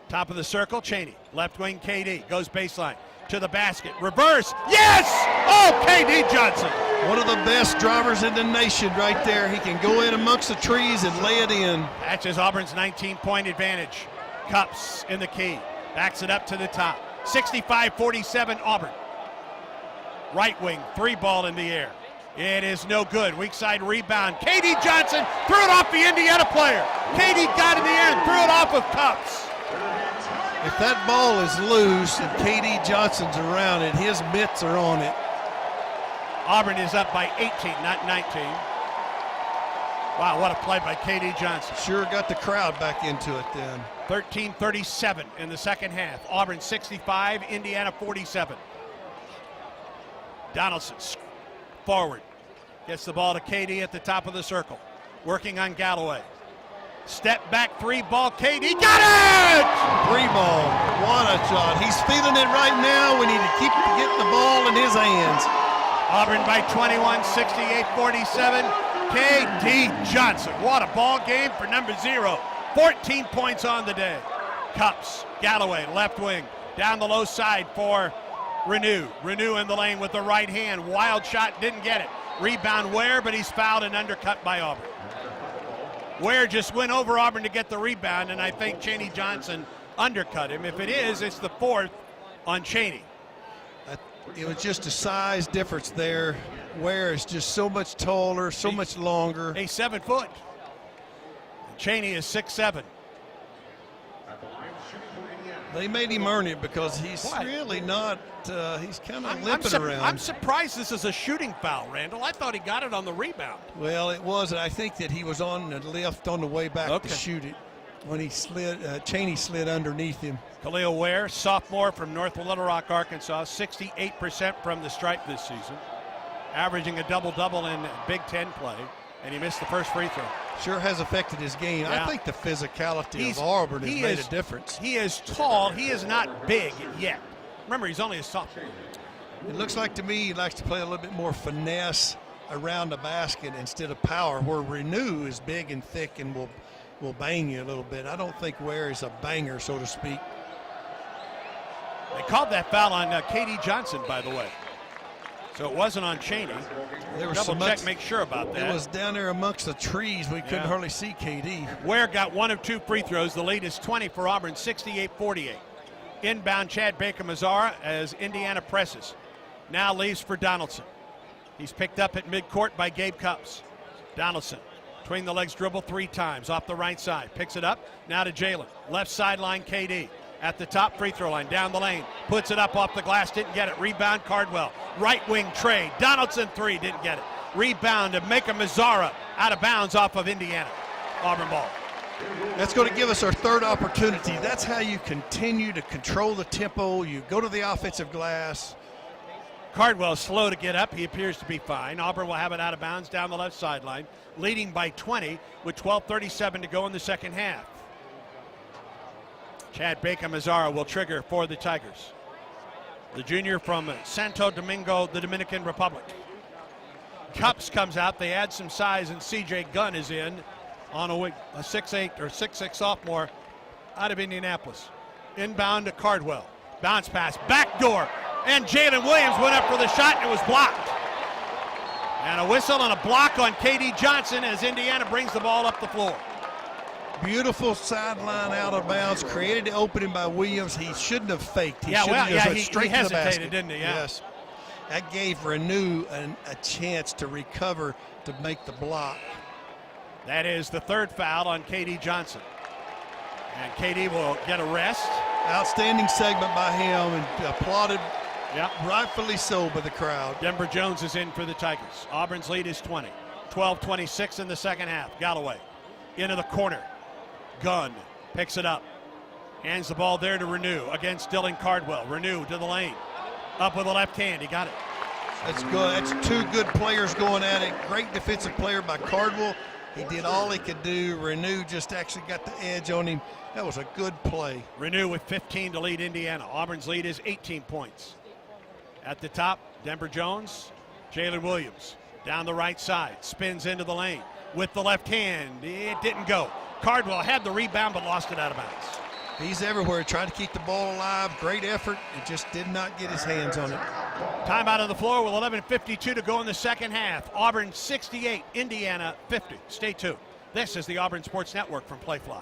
Top of the circle, Chaney. Left wing, KD. Goes baseline. To the basket. Reverse. Yes! Oh, KD Johnson. One of the best drivers in the nation right there. He can go in amongst the trees and lay it in. That's his Auburn's 19-point advantage. Cups in the key. Backs it up to the top. 65-47 Auburn. Right wing, 3-ball in the air. It is no good. Weak side rebound. KD Johnson threw it off the Indiana player. KD got in the air and threw it off of Cups. If that ball is loose and KD Johnson's around it, his mitts are on it. Auburn is up by 18, not 19. Wow, what a play by KD Johnson. Sure got the crowd back into it then. 13:37 in the second half. Auburn 65, Indiana 47. Donaldson forward. Gets the ball to KD at the top of the circle. Working on Galloway. Step back three ball. KD got it! Three ball. What a shot. He's feeling it right now. We need to keep getting the ball in his hands. Auburn by 21, 68-47. KD Johnson. What a ball game for number 0. 14 points on the day. Cups. Galloway, left wing. Down the low side for Renew. Renew in the lane with the right hand. Wild shot, didn't get it. Rebound Ware, but he's fouled and undercut by Auburn. Ware just went over Auburn to get the rebound, and I think Chaney Johnson undercut him. If it is, it's the 4th on Chaney. It was just a size difference there. Ware is just so much taller, so much longer. He's 7 foot. Chaney is 6'7". They made him earn it because he's really not, he's kind of limping around. I'm surprised this is a shooting foul, Randall. I thought he got it on the rebound. Well, it was. I think that he was on the left on the way back to shoot it when he slid, Chaney slid underneath him. Khalil Ware, sophomore from North Little Rock, Arkansas, 68% from the stripe this season, averaging a double-double in Big Ten play, and he missed the first free throw. Sure has affected his game. Yeah. I think the physicality of Auburn has made a difference. He is tall. He is not big yet. Remember, he's only a sophomore. It looks like to me he likes to play a little bit more finesse around the basket instead of power, where Renew is big and thick and will bang you a little bit. I don't think Ware is a banger, so to speak. They called that foul on KD Johnson, by the way. So it wasn't on Chaney. Double check, make sure about that. It was down there amongst the trees. We couldn't hardly see KD. Ware got 1 of 2 free throws. The lead is 20 for Auburn, 68-48. Inbound Chad Baker-Mazara as Indiana presses. Now leaves for Donaldson. He's picked up at midcourt by Gabe Cups. Donaldson, between the legs dribble 3 times off the right side. Picks it up, now to Jalen. Left sideline KD. At the top free throw line, down the lane. Puts it up off the glass, didn't get it. Rebound Cardwell. Right wing trade. Donaldson 3, didn't get it. Rebound to Baker-Mazara out of bounds off of Indiana. Auburn ball. That's going to give us our 3rd opportunity. That's how you continue to control the tempo. You go to the offensive glass. Cardwell slow to get up. He appears to be fine. Auburn will have it out of bounds down the left sideline, leading by 20 with 12:37 to go in the second half. Chad Baker-Mazara will trigger for the Tigers. The junior from Santo Domingo, the Dominican Republic. Cups comes out. They add some size, and C.J. Gunn is in on a 6'8" or 6'6" sophomore out of Indianapolis. Inbound to Cardwell. Bounce pass, backdoor, and Jalen Williams went up for the shot, and it was blocked. And a whistle and a block on KD Johnson as Indiana brings the ball up the floor. Beautiful sideline out of bounds, created the opening by Williams. He shouldn't have faked. He he straight to the basket. hesitated, didn't he? Yeah. Yes. That gave Renew a chance to recover to make the block. That is the 3rd foul on KD Johnson. And KD will get a rest. Outstanding segment by him and applauded, rightfully so, by the crowd. Denver Jones is in for the Tigers. Auburn's lead is 20. 12:26 in the second half. Galloway into the corner. Gunn picks it up. Hands the ball there to Renew against Dylan Cardwell. Renew to the lane. Up with the left hand. He got it. That's good. That's 2 good players going at it. Great defensive player by Cardwell. He did all he could do. Renew just actually got the edge on him. That was a good play. Renew with 15 to lead Indiana. Auburn's lead is 18 points. At the top, Denver Jones, Jalen Williams. Down the right side. Spins into the lane. With the left hand. It didn't go. Cardwell had the rebound but lost it out of bounds. He's everywhere, trying to keep the ball alive. Great effort. It just did not get his hands on it. Timeout on the floor with 11:52 to go in the second half. Auburn 68, Indiana 50. Stay tuned. This is the Auburn Sports Network from Playfly.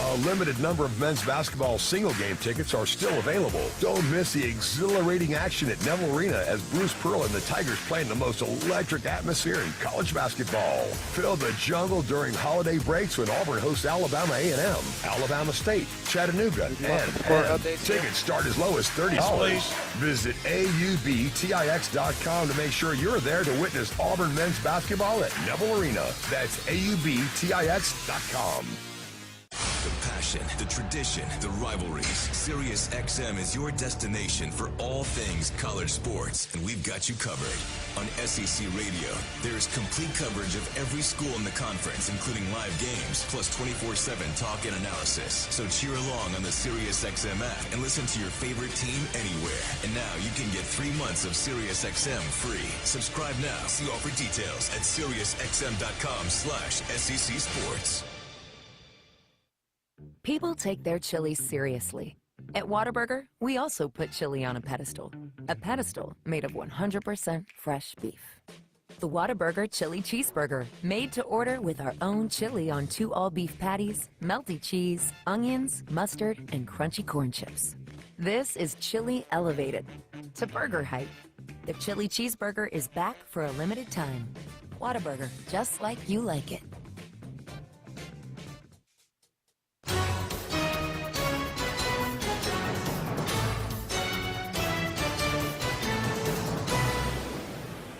A limited number of men's basketball single game tickets are still available. Don't miss the exhilarating action at Neville Arena as Bruce Pearl and the Tigers play in the most electric atmosphere in college basketball. Fill the jungle during holiday breaks when Auburn hosts Alabama A&M, Alabama State, Chattanooga, and tickets start as low as $30. Visit AUBTIX.com to make sure you're there to witness Auburn men's basketball at Neville Arena. That's AUBTIX.com. The passion, the tradition, the rivalries. Sirius XM is your destination for all things college sports, and we've got you covered. On SEC Radio, there is complete coverage of every school in the conference, including live games, plus 24/7 talk and analysis. So cheer along on the Sirius XM app and listen to your favorite team anywhere. And now you can get 3 months of Sirius XM free. Subscribe now. See offer details at SiriusXM.com/SEC Sports. People take their chili seriously. At Whataburger, we also put chili on a pedestal made of 100% fresh beef. The Whataburger Chili Cheeseburger, made to order with our own chili on 2 all-beef patties, melty cheese, onions, mustard, and crunchy corn chips. This is chili elevated to burger height. The Chili Cheeseburger is back for a limited time. Whataburger, just like you like it.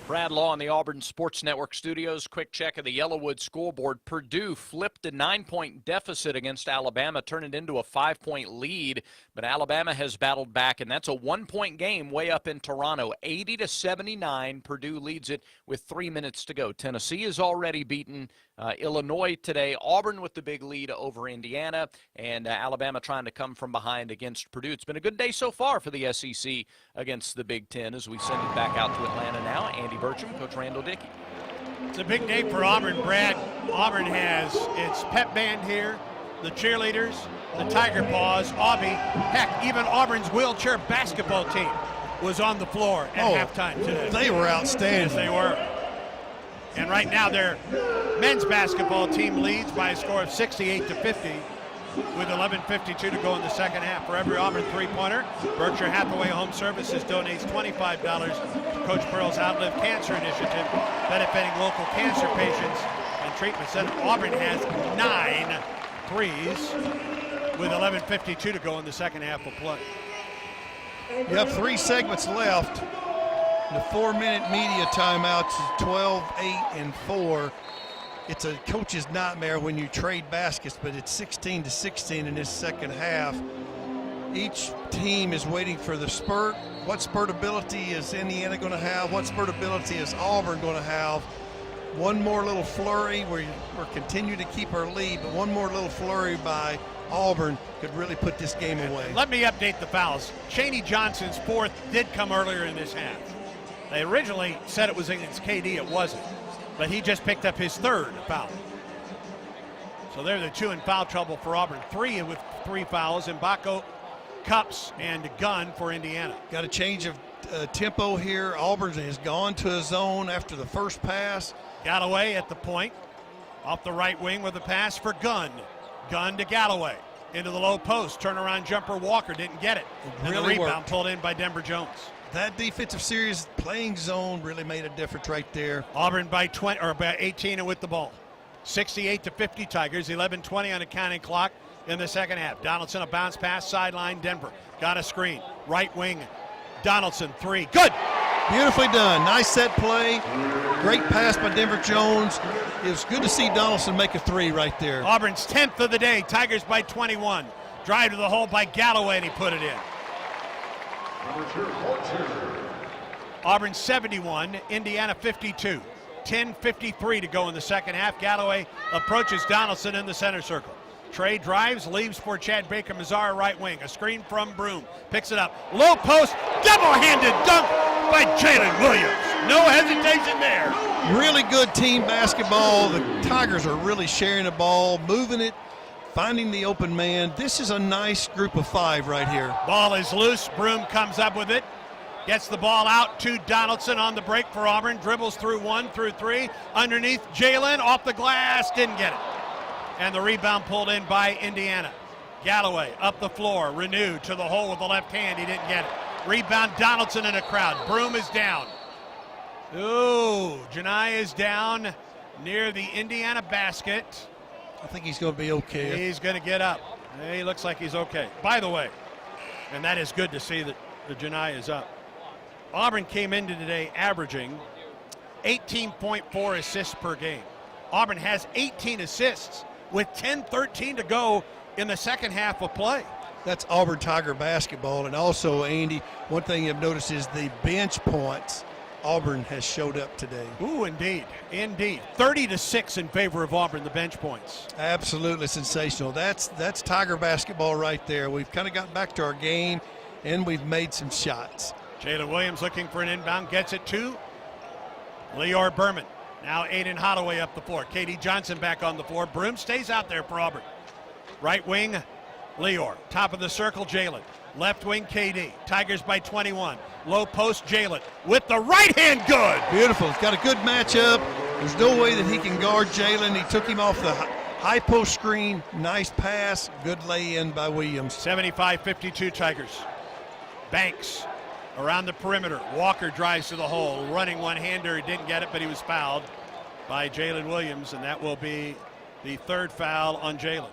Brad Law in the Auburn Sports Network studios. Quick check of the Yellowwood scoreboard. Purdue flipped a 9-point deficit against Alabama, turned it into a 5-point lead, but Alabama has battled back, and that's a 1-point game way up in Toronto. 80-79, Purdue leads it with 3 minutes to go. Tennessee is already beaten Illinois today. Auburn with the big lead over Indiana, and Alabama trying to come from behind against Purdue. It's been a good day so far for the SEC against the Big Ten as we send it back out to Atlanta now. Andy Bertram, Coach Randall Dickey. It's a big day for Auburn, Brad. Auburn has its pep band here, the cheerleaders, the Tiger Paws, Aubie. Heck, even Auburn's wheelchair basketball team was on the floor at halftime today. They were outstanding. Yes, they were. And right now their men's basketball team leads by a score of 68-50 with 11:52 to go in the second half. For every Auburn three-pointer, Berkshire Hathaway Home Services donates $25 to Coach Pearl's Outlive Cancer Initiative, benefiting local cancer patients and treatments. And Auburn has 9 threes with 11:52 to go in the second half of play. You have 3 segments left. The 4-minute media timeouts is 12, 8, and 4. It's a coach's nightmare when you trade baskets, but it's 16-16 in this second half. Each team is waiting for the spurt. What spurt ability is Indiana going to have? What spurt ability is Auburn going to have? One more little flurry, we're continuing to keep our lead, but one more little flurry by Auburn could really put this game away. Let me update the fouls. Chaney Johnson's 4th did come earlier in this half. They originally said it was against KD. It wasn't. But he just picked up his 3rd foul. So they're the 2 in foul trouble for Auburn. 3 with 3 fouls. Mbako, Cups, and Gunn for Indiana. Got a change of tempo here. Auburn has gone to a zone after the first pass. Galloway at the point. Off the right wing with a pass for Gunn. Gunn to Galloway. Into the low post. Turnaround jumper. Walker didn't get it. And the rebound pulled in by Denver Jones. That defensive series playing zone really made a difference right there. Auburn by 20 or by 18 and with the ball. 68-50 Tigers. 11:20 on the counting clock in the second half. Donaldson a bounce pass sideline. Denver got a screen. Right wing. Donaldson 3. Good. Beautifully done. Nice set play. Great pass by Denver Jones. It was good to see Donaldson make a 3 right there. Auburn's 10th of the day. Tigers by 21. Drive to the hole by Galloway and he put it in. Auburn 71, Indiana 52. 10:53 to go in the second half. Galloway approaches Donaldson in the center circle. Trey drives, leaves for Chad Baker-Mazara right wing. A screen from Broom. Picks it up. Low post, double-handed dunk by Jalen Williams. No hesitation there. Really good team basketball. The Tigers are really sharing the ball, moving it, finding the open man. This is a nice group of 5 right here. Ball is loose. Broom comes up with it. Gets the ball out to Donaldson on the break for Auburn. Dribbles through 1, through 3. Underneath Jalen. Off the glass. Didn't get it. And the rebound pulled in by Indiana. Galloway up the floor, renewed to the hole with the left hand. He didn't get it. Rebound, Donaldson in a crowd. Broom is down. Ooh, Janai is down near the Indiana basket. I think he's going to be okay. He's going to get up. He looks like he's okay. By the way, and that is good to see that the Janai is up. Auburn came into today averaging 18.4 assists per game. Auburn has 18 assists with 10:13 to go in the second half of play. That's Auburn Tiger basketball. And also, Andy, one thing you've noticed is the bench points. Auburn has showed up today. Ooh, indeed. 30-6 in favor of Auburn, the bench points. Absolutely sensational. That's Tiger basketball right there. We've kind of got back to our game, and we've made some shots. Jalen Williams looking for an inbound, gets it to Leor Berman. Now Aiden Holloway up the floor. K.D. Johnson back on the floor. Broom stays out there for Auburn. Right wing, Leor. Top of the circle, Jalen. Left wing, K.D. Tigers by 21. Low post, Jalen. With the right hand, good. Beautiful. He's got a good matchup. There's no way that he can guard Jalen. He took him off the high post screen. Nice pass. Good lay-in by Williams. 75-52 Tigers. Banks around the perimeter. Walker drives to the hole. Running one-hander. He didn't get it, but he was fouled by Jalen Williams, and that will be the third foul on Jalen.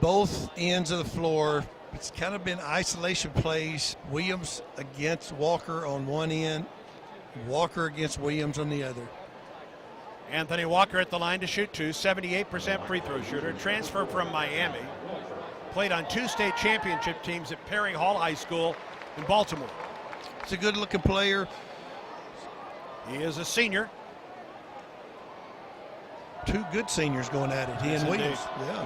Both ends of the floor. It's kind of been isolation plays. Williams against Walker on one end. Walker against Williams on the other. Anthony Walker at the line to shoot two. 78% free throw shooter. Transfer from Miami. Played on 2 state championship teams at Perry Hall High School in Baltimore. He's a good-looking player. He is a senior. 2 good seniors going at it. He and Williams. Yeah.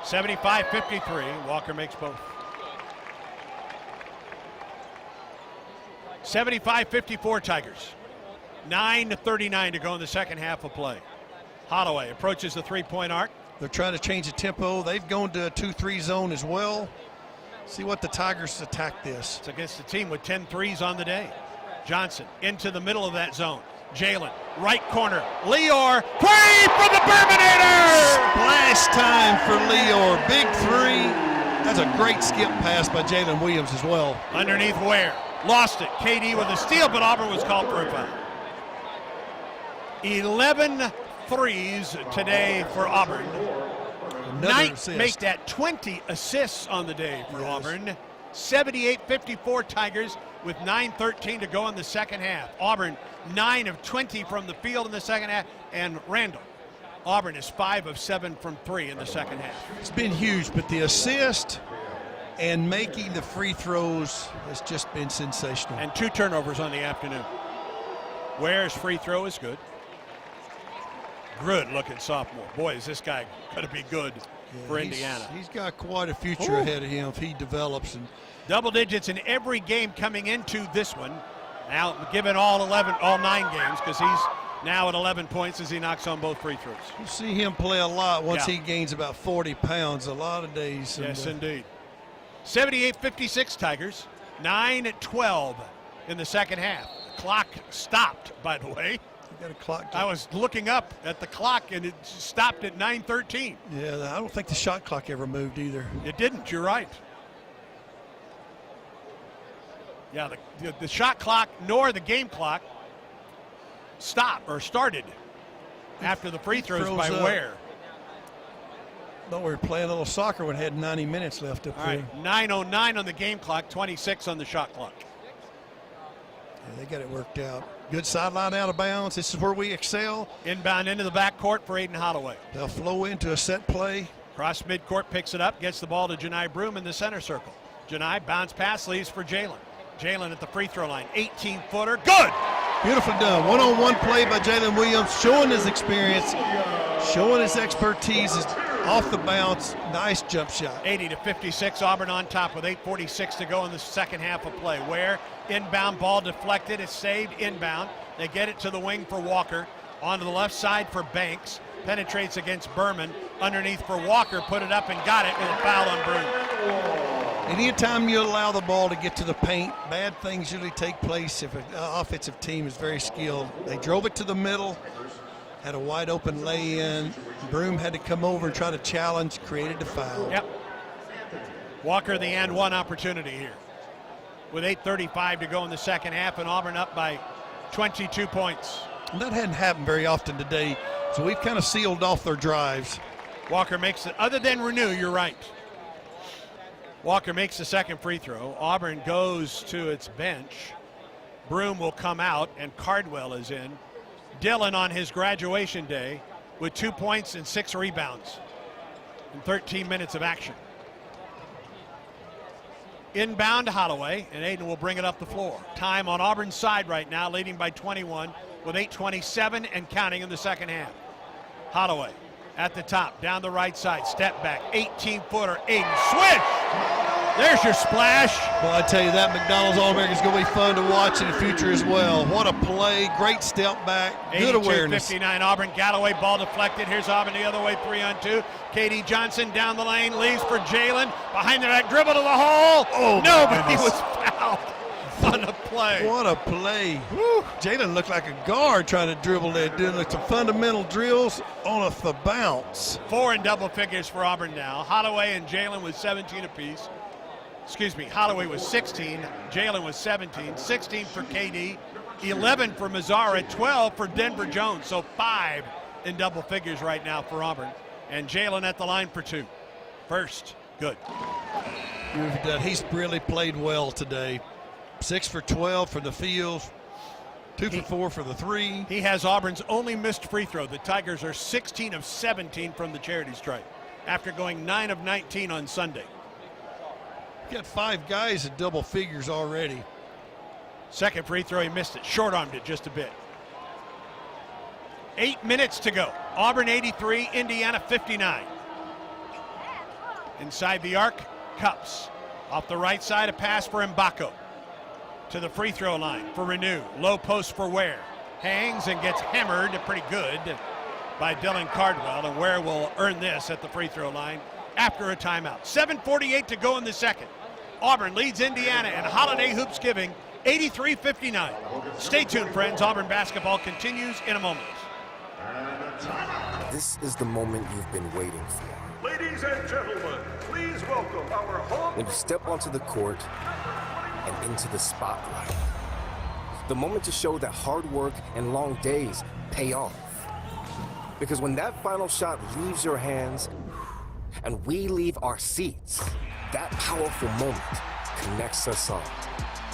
75-53. Walker makes both. 75-54 Tigers. 9:39 to go in the second half of play. Holloway approaches the three-point arc. They're trying to change the tempo. They've gone to a 2-3 zone as well. See what the Tigers attack this. It's against a team with 10 threes on the day. Johnson into the middle of that zone. Jalen, right corner. Leor, three for the Berminator! Splash time for Leor. Big three. That's a great skip pass by Jalen Williams as well. Underneath Ware. Lost it. KD with a steal, but Auburn was called for a foul. 11 threes today for Auburn. Knight make that 20 assists on the day for Auburn. 78-54 Tigers with 9:13 to go in the second half. Auburn 9 of 20 from the field in the second half, and Randall. Auburn is 5 of 7 from 3 in the second half. It's been huge, but the assist and making the free throws has just been sensational. And 2 turnovers on the afternoon. Ware's free throw is good. Good looking sophomore. Boy, is this guy going to be good for Indiana. He's got quite a future ahead of him if he develops. And double digits in every game coming into this one. Now given all 9 games, because he's now at 11 points as he knocks on both free throws. You see him play a lot once he gains about 40 pounds a lot of days. Yes, indeed. 78-56 Tigers. 9-12 in the second half. The clock stopped, by the way. Got a clock. I was looking up at the clock and it stopped at 9:13. Yeah, I don't think the shot clock ever moved either. It didn't. You're right. Yeah, the shot clock nor the game clock started after the free throws by Ware. Thought we were playing a little soccer when it had 90 minutes left up there. All right, 9:09 on the game clock, 26 on the shot clock. Yeah, they got it worked out. Good sideline out of bounds. This is where we excel. Inbound into the backcourt for Aiden Holloway. They'll flow into a set play. Cross midcourt, picks it up, gets the ball to Janai Broom in the center circle. Janai, bounce pass, leaves for Jalen. Jalen at the free throw line, 18-footer, good! Beautifully done. One-on-one play by Jalen Williams, showing his experience, showing his expertise. Off the bounce, nice jump shot. 80-56, Auburn on top with 8:46 to go in the second half of play. Where inbound ball deflected, it's saved inbound. They get it to the wing for Walker. Onto the left side for Banks. Penetrates against Berman. Underneath for Walker, put it up and got it with a foul on Broom. Anytime you allow the ball to get to the paint, bad things usually take place if an offensive team is very skilled. They drove it to the middle, had a wide open lay-in. Broom had to come over and try to challenge, created the foul. Yep. Walker the and one opportunity here. With 8:35 to go in the second half, and Auburn up by 22 points. And that hadn't happened very often today, so we've kind of sealed off their drives. Walker makes it, other than Renew, you're right. Walker makes the second free throw. Auburn goes to its bench. Broom will come out, and Cardwell is in. Dillon on his graduation day with 2 points and 6 rebounds in 13 minutes of action. Inbound Holloway, and Aiden will bring it up the floor. Time on Auburn's side right now, leading by 21 with 8:27 and counting in the second half. Holloway at the top, down the right side, step back, 18-footer, Aiden, swish! There's your splash. Well, I tell you, that McDonald's All-American is going to be fun to watch in the future as well. What a play, great step back, good awareness. 82-59 Auburn, Galloway, ball deflected. Here's Auburn the other way, 3-on-2. KD Johnson down the lane, leaves for Jalen. Behind the back, dribble to the hole. Oh, nobody was fouled on the play. What a play. Jalen looked like a guard trying to dribble there, doing some fundamental drills on the bounce. 4 in double figures for Auburn now. Holloway and Jalen with 17 apiece. Excuse me, Holloway was 16, Jalen was 17, 16 for KD, 11 for Mazzara, 12 for Denver Jones. So 5 in double figures right now for Auburn. And Jalen at the line for 2. First, good. He's really played well today. 6 for 12 for the field, 2 for 4 for the 3. He has Auburn's only missed free throw. The Tigers are 16 of 17 from the charity stripe after going 9 of 19 on Sunday. Got 5 guys at double figures already. Second free throw, he missed it. Short-armed it just a bit. 8 minutes to go. Auburn 83, Indiana 59. Inside the arc, Cups. Off the right side, a pass for Mbako. To the free throw line for Renew. Low post for Ware. Hangs and gets hammered pretty good by Dylan Cardwell. And Ware will earn this at the free throw line after a timeout. 7:48 to go in the second. Auburn leads Indiana, and Holiday Hoops giving 83-59. Stay tuned, friends. Auburn basketball continues in a moment. This is the moment you've been waiting for. Ladies and gentlemen, please welcome our home. When you step onto the court and into the spotlight. The moment to show that hard work and long days pay off. Because when that final shot leaves your hands and we leave our seats, that powerful moment connects us all.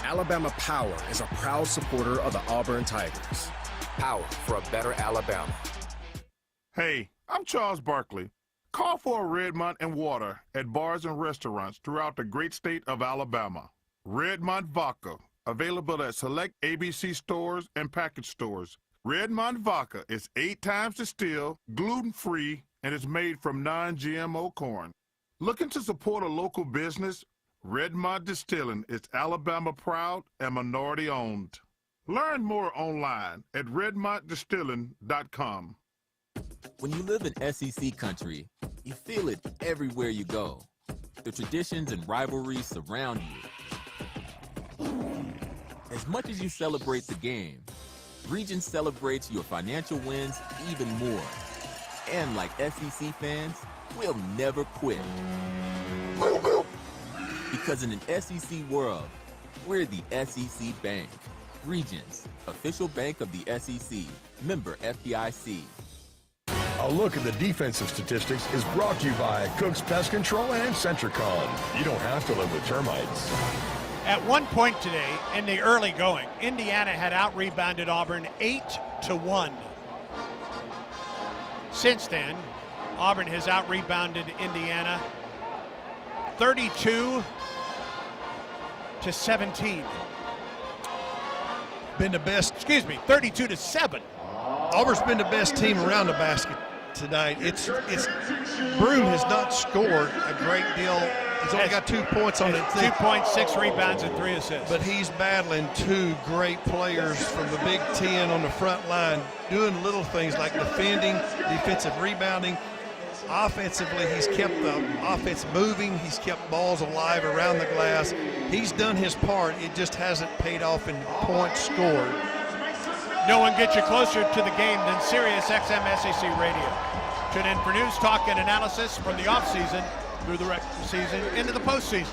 Alabama Power is a proud supporter of the Auburn Tigers. Power for a better Alabama. Hey, I'm Charles Barkley. Call for a Redmont and water at bars and restaurants throughout the great state of Alabama. Redmont Vodka, available at select ABC stores and package stores. Redmont Vodka is 8 times distilled, gluten-free, and is made from non-GMO corn. Looking to support a local business? Redmont Distilling is Alabama proud and minority owned. Learn more online at redmontdistilling.com. When you live in SEC country, you feel it everywhere you go. The traditions and rivalries surround you. As much as you celebrate the game, Regions celebrates your financial wins even more. And like SEC fans, we'll never quit. Because in an SEC world, we're the SEC Bank. Regions, official bank of the SEC, member FDIC. A look at the defensive statistics is brought to you by Cook's Pest Control and Centricon. You don't have to live with termites. At one point today, in the early going, Indiana had out-rebounded Auburn 8-1. Since then, Auburn has out-rebounded Indiana 32-17. Been the best. 32-7. Auburn's been the best team around the basket tonight. It's Broom has not scored a great deal. He's only got 2 points on it. 2 points, 6 rebounds, and 3 assists. But he's battling 2 great players from the Big Ten on the front line, doing little things like defending, defensive rebounding. Offensively, he's kept the offense moving. He's kept balls alive around the glass. He's done his part. It just hasn't paid off in points scored. No one gets you closer to the game than Sirius XM SEC Radio. Tune in for news, talk, and analysis from the offseason through the regular season into the postseason.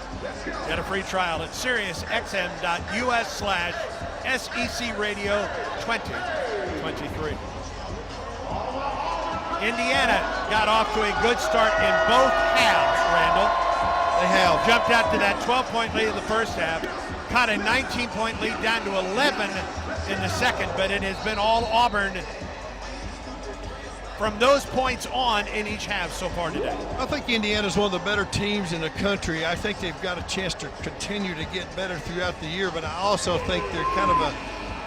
Get a free trial at SiriusXM.us/SEC Radio 2023. Indiana got off to a good start in both halves, Randall. They have. Jumped out to that 12-point lead in the first half, caught a 19-point lead down to 11 in the second, but it has been all Auburn from those points on in each half so far today. I think Indiana's one of the better teams in the country. I think they've got a chance to continue to get better throughout the year, but I also think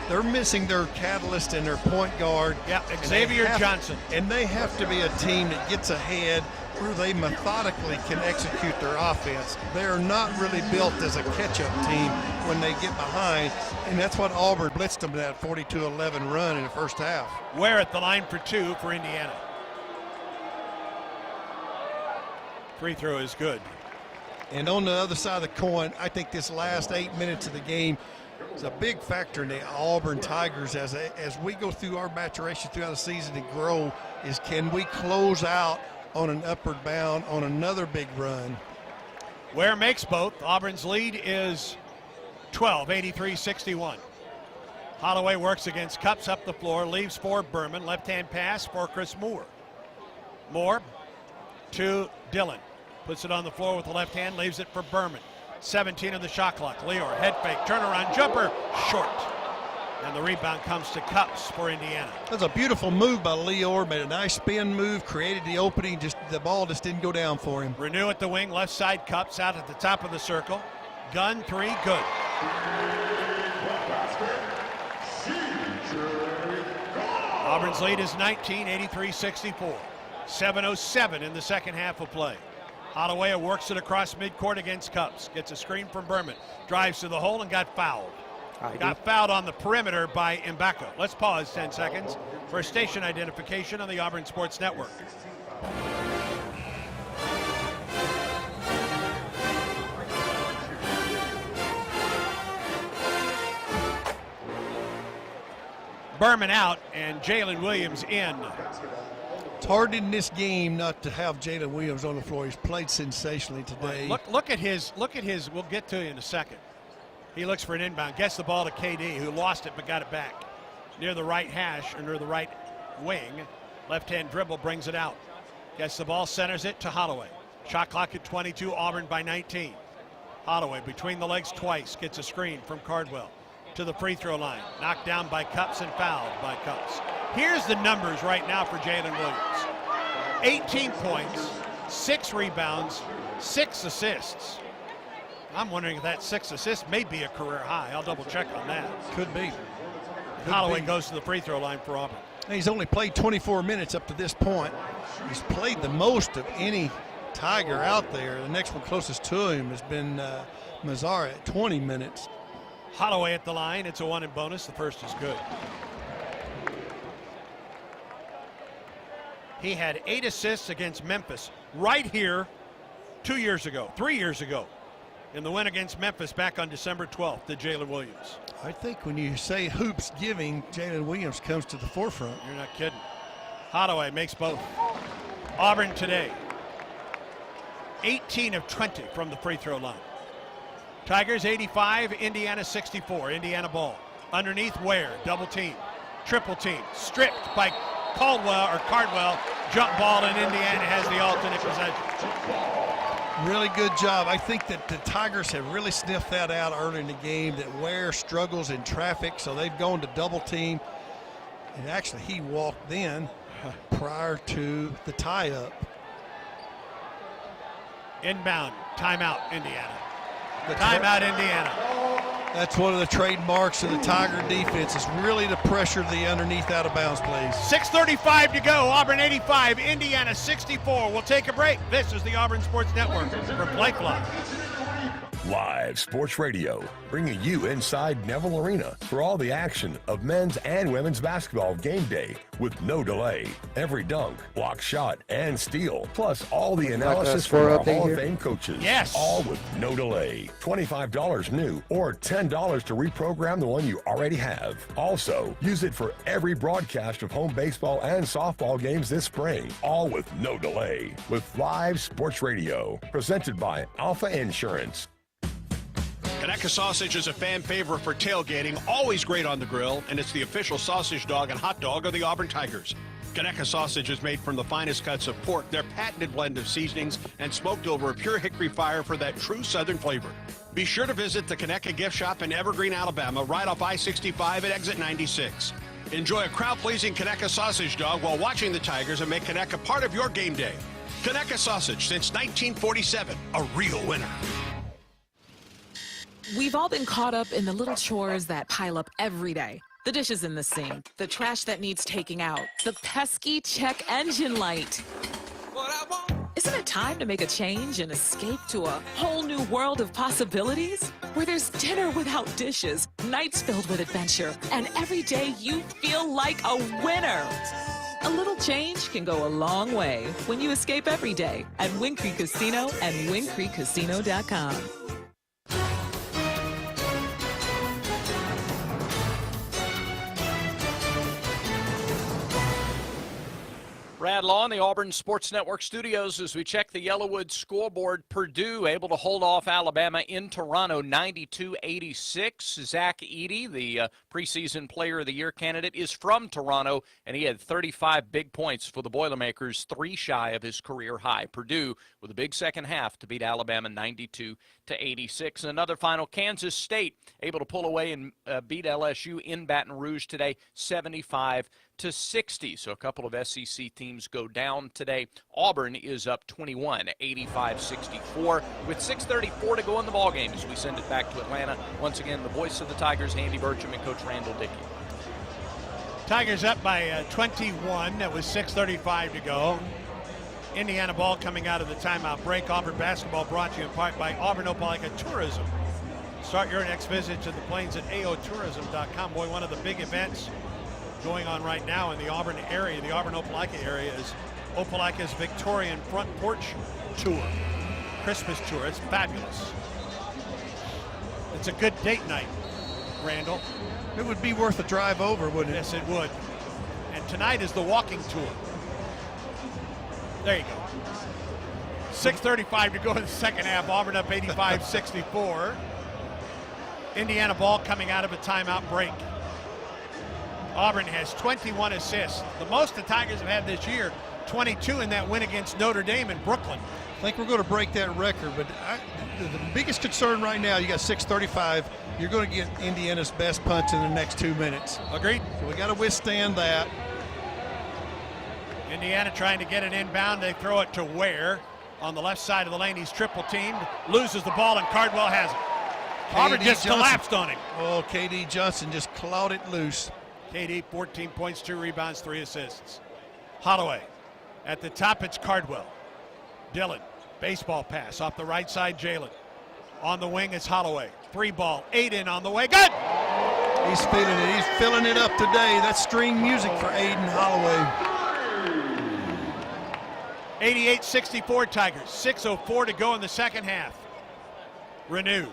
they're missing their catalyst and their point guard. Yeah, Xavier Johnson. And they have to be a team that gets ahead where they methodically can execute their offense. They're not really built as a catch-up team when they get behind, and that's what Auburn blitzed them that 42-11 run in the first half. Ware at the line for two for Indiana. Free throw is good. And on the other side of the coin, I think this last 8 minutes of the game is a big factor in the Auburn Tigers as we go through our maturation throughout the season and grow, is can we close out on an upward bound on another big run. Ware makes both. Auburn's lead is 12, 83-61. Holloway works against Cups up the floor, leaves for Berman. Left-hand pass for Chris Moore. Moore to Dillon. Puts it on the floor with the left hand, leaves it for Berman. 17 on the shot clock. Leor, head fake, turnaround jumper, short. And the rebound comes to Cups for Indiana. That's a beautiful move by Leor. Made a nice spin move, created the opening. Just the ball just didn't go down for him. Renew at the wing, left side. Cups out at the top of the circle. Gun three, good. Auburn's lead is 19, 83-64. 7:07 in the second half of play. Holloway works it across midcourt against Cups. Gets a screen from Berman. Drives to the hole and got fouled. Got fouled on the perimeter by Mbako. Let's pause 10 seconds for station identification on the Auburn Sports Network. Berman out and Jalen Williams in. It's hard in this game not to have Jalen Williams on the floor. He's played sensationally today. Look at his, we'll get to you in a second. He looks for an inbound, gets the ball to KD, who lost it but got it back. Near the right hash, or near the right wing. Left-hand dribble brings it out. Gets the ball, centers it to Holloway. Shot clock at 22, Auburn by 19. Holloway between the legs twice, gets a screen from Cardwell. To the free throw line. Knocked down by Cups and fouled by Cups. Here's the numbers right now for Jalen Williams. 18 points, 6 rebounds, 6 assists. I'm wondering if that 6 assists may be a career high. I'll double check on that. Could be. Holloway goes to the free throw line for Auburn. He's only played 24 minutes up to this point. He's played the most of any Tiger out there. The next one closest to him has been Mazzara at 20 minutes. Holloway at the line. It's a 1 and bonus. The first is good. He had 8 assists against Memphis right here 3 years ago. In the win against Memphis back on December 12th to Jalen Williams. I think when you say hoops giving, Jalen Williams comes to the forefront. You're not kidding. Holloway makes both. Auburn today, 18 of 20 from the free throw line. Tigers 85, Indiana 64. Indiana ball. Underneath Ware, double team. Triple team, stripped by Cardwell. Jump ball, and Indiana has the alternate possession. Really good job. I think that the Tigers have really sniffed that out early in the game, that Ware struggles in traffic, so they've gone to double team. And actually, he walked in prior to the tie-up. Inbound, timeout, Indiana. Timeout, Indiana. That's one of the trademarks of the Tiger defense, is really the pressure of the underneath out-of-bounds plays. 6:35 to go. Auburn 85, Indiana 64. We'll take a break. This is the Auburn Sports Network from Lifeline. Live Sports Radio, bringing you inside Neville Arena for all the action of men's and women's basketball game day with no delay. Every dunk, block shot, and steal, plus all the analysis from our Hall of Fame coaches. Yes. All with no delay. $25 new or $10 to reprogram the one you already have. Also, use it for every broadcast of home baseball and softball games this spring, all with no delay. With Live Sports Radio, presented by Alpha Insurance. Conecuh sausage is a fan favorite for tailgating, always great on the grill, and it's the official sausage dog and hot dog of the Auburn Tigers. Conecuh sausage is made from the finest cuts of pork, their patented blend of seasonings, and smoked over a pure hickory fire for that true southern flavor. Be sure to visit the Conecuh gift shop in Evergreen, Alabama, right off I-65 at exit 96. Enjoy a crowd-pleasing Conecuh sausage dog while watching the Tigers and make Conecuh part of your game day. Conecuh sausage since 1947, a real winner. We've all been caught up in the little chores that pile up every day. The dishes in the sink, the trash that needs taking out, the pesky check engine light. Isn't it time to make a change and escape to a whole new world of possibilities? Where there's dinner without dishes, nights filled with adventure, and every day you feel like a winner. A little change can go a long way when you escape every day at Wing Creek Casino and wingcreekcasino.com. Brad Law in the Auburn Sports Network studios as we check the Yellowwood scoreboard. Purdue able to hold off Alabama in Toronto 92-86. Zach Edey, the preseason player of the year candidate, is from Toronto, and he had 35 big points for the Boilermakers, 3 shy of his career high. Purdue with a big second half to beat Alabama 92-86. And another final, Kansas State able to pull away and beat LSU in Baton Rouge today 75-60. So a couple of SEC teams go down today. Auburn is up 21, 85-64 with 6:34 to go in the ballgame as we send it back to Atlanta. Once again, the voice of the Tigers, Andy Burcham and Coach Randall Dickey. Tigers up by 21. That was 6:35 to go. Indiana ball coming out of the timeout break. Auburn basketball brought to you in part by Auburn Opelika Tourism. Start your next visit to the Plains at aotourism.com. Boy, one of the big events going on right now in the Auburn area, the Auburn Opelika area, is Opelika's Victorian Front Porch Tour, Christmas tour. It's fabulous. It's a good date night, Randall. It would be worth a drive over, wouldn't it? Yes, it would. And tonight is the walking tour. There you go. 6:35 to go in the second half. Auburn up 85-64. Indiana ball coming out of a timeout break. Auburn has 21 assists, the most the Tigers have had this year, 22 in that win against Notre Dame in Brooklyn. I think we're going to break that record, but the biggest concern right now, you got 6:35, you're going to get Indiana's best punch in the next 2 minutes. Agreed. So we got to withstand that. Indiana trying to get it inbound. They throw it to Ware on the left side of the lane. He's triple teamed, loses the ball, and Cardwell has it. Auburn just collapsed on him. Oh, K.D. Johnson just clawed it loose. KD, 14 points, 2 rebounds, 3 assists. Holloway. At the top, it's Cardwell. Dillon, baseball pass off the right side, Jalen. On the wing, it's Holloway. 3 ball, 8 in on the way. Good! He's feeling it. He's filling it up today. That's string music for Aiden Holloway. 88-64 Tigers. 6:04 to go in the second half. Renew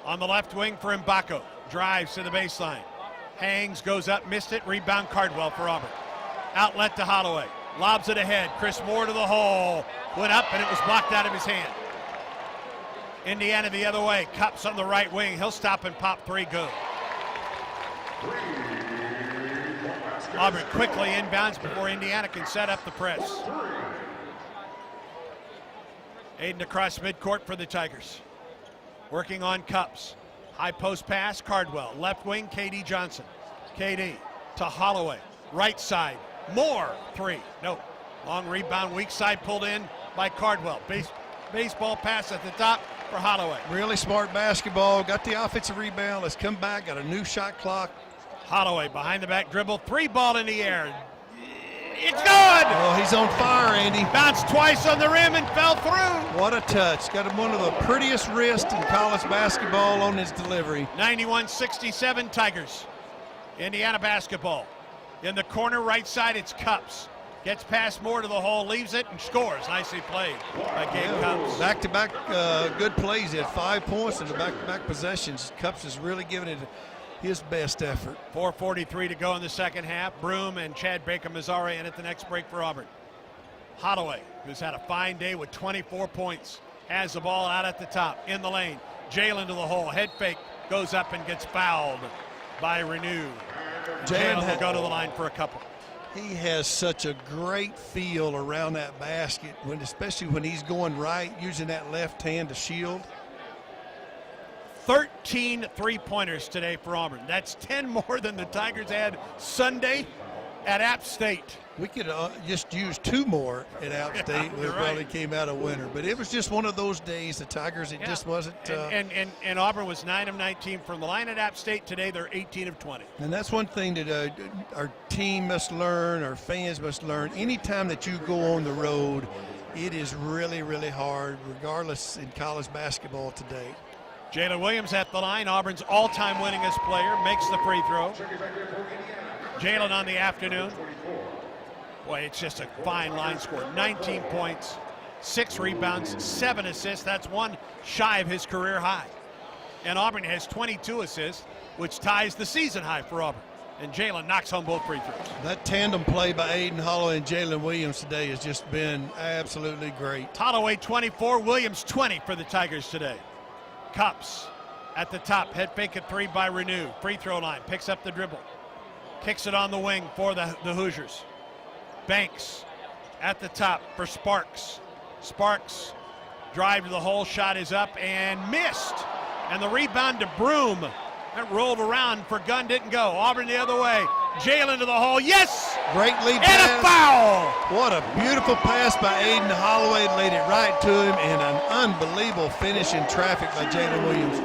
on the left wing for Mbako. Drives to the baseline. Hangs, goes up, missed it. Rebound Cardwell for Auburn. Outlet to Holloway. Lobs it ahead. Chris Moore to the hole. Went up and it was blocked out of his hand. Indiana the other way. Cups on the right wing. He'll stop and pop 3. Good. Auburn quickly inbounds before Indiana can set up the press. Aiden across midcourt for the Tigers. Working on Cups. High post pass, Cardwell. Left wing, K.D. Johnson. K.D. to Holloway. Right side. Moore. 3. Nope. Long rebound, weak side pulled in by Cardwell. Baseball pass at the top for Holloway. Really smart basketball. Got the offensive rebound. Let's come back. Got a new shot clock. Holloway behind the back dribble. 3 ball in the air. It's good! Oh, he's on fire, Andy. Bounced twice on the rim and fell through. What a touch. Got him one of the prettiest wrists in college basketball on his delivery. 91-67 Tigers. Indiana basketball. In the corner right side, it's Cups. Gets past Moore to the hole, leaves it, and scores. Nicely played by Gabe Cups. Back-to-back good plays. He had 5 points in the back-to-back possessions. Cups is really giving it his best effort. 4:43 to go in the second half. Broom and Chad Baker-Mazzara in at the next break for Auburn. Holloway, who's had a fine day with 24 points, has the ball out at the top, in the lane. Jalen to the hole, head fake, goes up and gets fouled by Renew. Jalen will go to the line for a couple. He has such a great feel around that basket, especially when he's going right, using that left hand to shield. 13 three-pointers today for Auburn. That's 10 more than the Tigers had Sunday at App State. We could just use 2 more at App State. We probably came out a winner. But it was just one of those days. The Tigers, it just wasn't. And Auburn was 9 of 19 from the line at App State. Today they're 18 of 20. And that's one thing that our team must learn, our fans must learn. Anytime that you go on the road, it is really, really hard, regardless in college basketball today. Jalen Williams at the line, Auburn's all-time winningest player, makes the free throw. Jalen on the afternoon. Boy, it's just a fine line score. 19 points, 6 rebounds, 7 assists. That's 1 shy of his career high. And Auburn has 22 assists, which ties the season high for Auburn. And Jalen knocks home both free throws. That tandem play by Aiden Holloway and Jalen Williams today has just been absolutely great. Holloway 24, Williams 20 for the Tigers today. Cups at the top, head fake at 3 by Renew. Free throw line, picks up the dribble. Kicks it on the wing for the Hoosiers. Banks at the top for Sparks. Sparks drive to the hole, shot is up and missed. And the rebound to Broom. That rolled around for Gunn, didn't go. Auburn the other way. Jalen to the hole, yes! Great lead and pass. A foul! What a beautiful pass by Aiden Holloway, laid it right to him, and an unbelievable finish in traffic by Jalen Williams.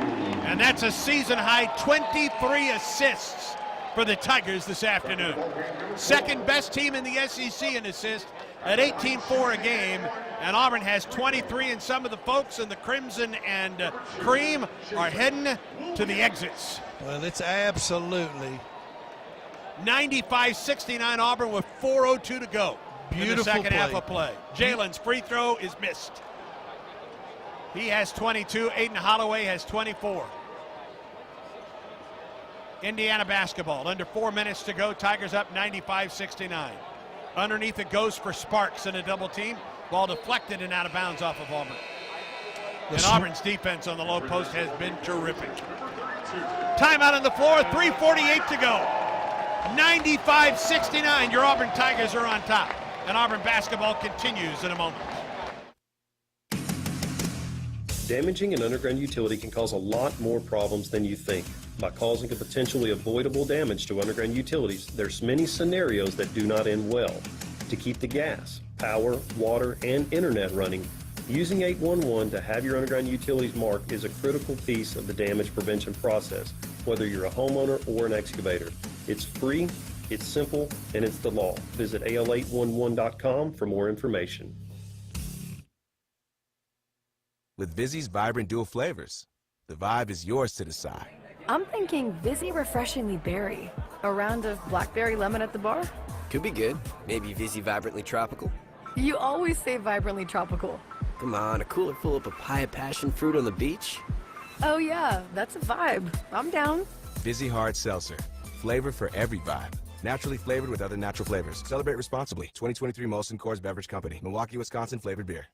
And that's a season high 23 assists for the Tigers this afternoon. Second best team in the SEC in assists at 18-4 a game, and Auburn has 23, and some of the folks in the Crimson and Cream are heading to the exits. Well, it's absolutely 95-69 Auburn with 4:02 to go in the second half of play. Jalen's free throw is missed. He has 22. Aiden Holloway has 24. Indiana basketball, under 4 minutes to go. Tigers up 95-69. Underneath it goes for Sparks in a double team. Ball deflected and out of bounds off of Auburn. And Auburn's defense on the low post has been terrific. Timeout on the floor, 3:48 to go. 95-69, your Auburn Tigers are on top. And Auburn basketball continues in a moment. Damaging an underground utility can cause a lot more problems than you think. By causing a potentially avoidable damage to underground utilities, there's many scenarios that do not end well. To keep the gas, power, water, and internet running, using 811 to have your underground utilities marked is a critical piece of the damage prevention process, whether you're a homeowner or an excavator. It's free, it's simple, and it's the law. Visit al811.com for more information. With Vizzy's vibrant dual flavors, the vibe is yours to decide. I'm thinking Vizzy Refreshingly Berry. A round of blackberry lemon at the bar? Could be good. Maybe Vizzy Vibrantly Tropical. You always say vibrantly tropical. Come on, a cooler full of papaya passion fruit on the beach? Oh yeah, that's a vibe. I'm down. Vizzy Hard Seltzer. Flavor for every vibe. Naturally flavored with other natural flavors. Celebrate responsibly. 2023 Molson Coors Beverage Company. Milwaukee, Wisconsin flavored beer.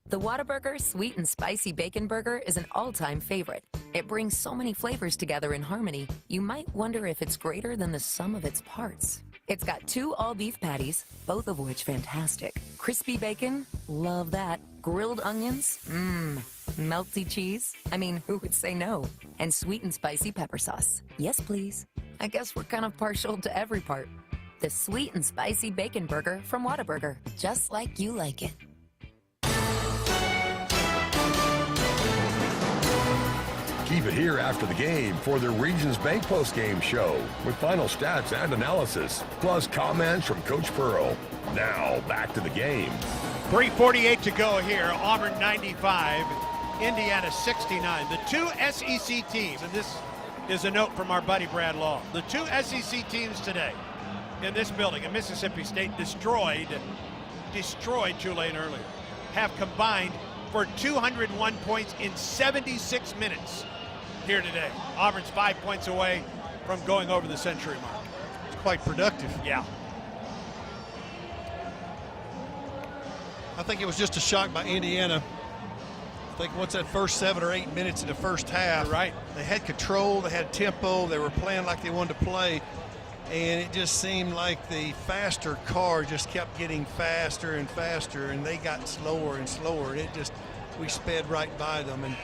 The Whataburger Sweet and Spicy Bacon Burger is an all-time favorite. It brings so many flavors together in harmony, you might wonder if it's greater than the sum of its parts. It's got 2 all-beef patties, both of which fantastic. Crispy bacon, love that. Grilled onions, melty cheese. I mean, who would say no? And sweet and spicy pepper sauce. Yes, please. I guess we're kind of partial to every part. The Sweet and Spicy Bacon Burger from Whataburger, just like you like it. Keep it here after the game for the Regions Bank post-game show with final stats and analysis, plus comments from Coach Pearl. Now, back to the game. 3:48 to go here. Auburn 95, Indiana 69. The two SEC teams, and this is a note from our buddy Brad Law. The two SEC teams today in this building, and Mississippi State destroyed Tulane earlier, have combined for 201 points in 76 minutes here today. Auburn's 5 points away from going over the century mark. It's quite productive. Yeah. I think it was just a shock by Indiana. I think once that first 7 or 8 minutes in the first half, you're right, they had control, they had tempo, they were playing like they wanted to play, and it just seemed like the faster car just kept getting faster and faster, and they got slower and slower, and we sped right by them. And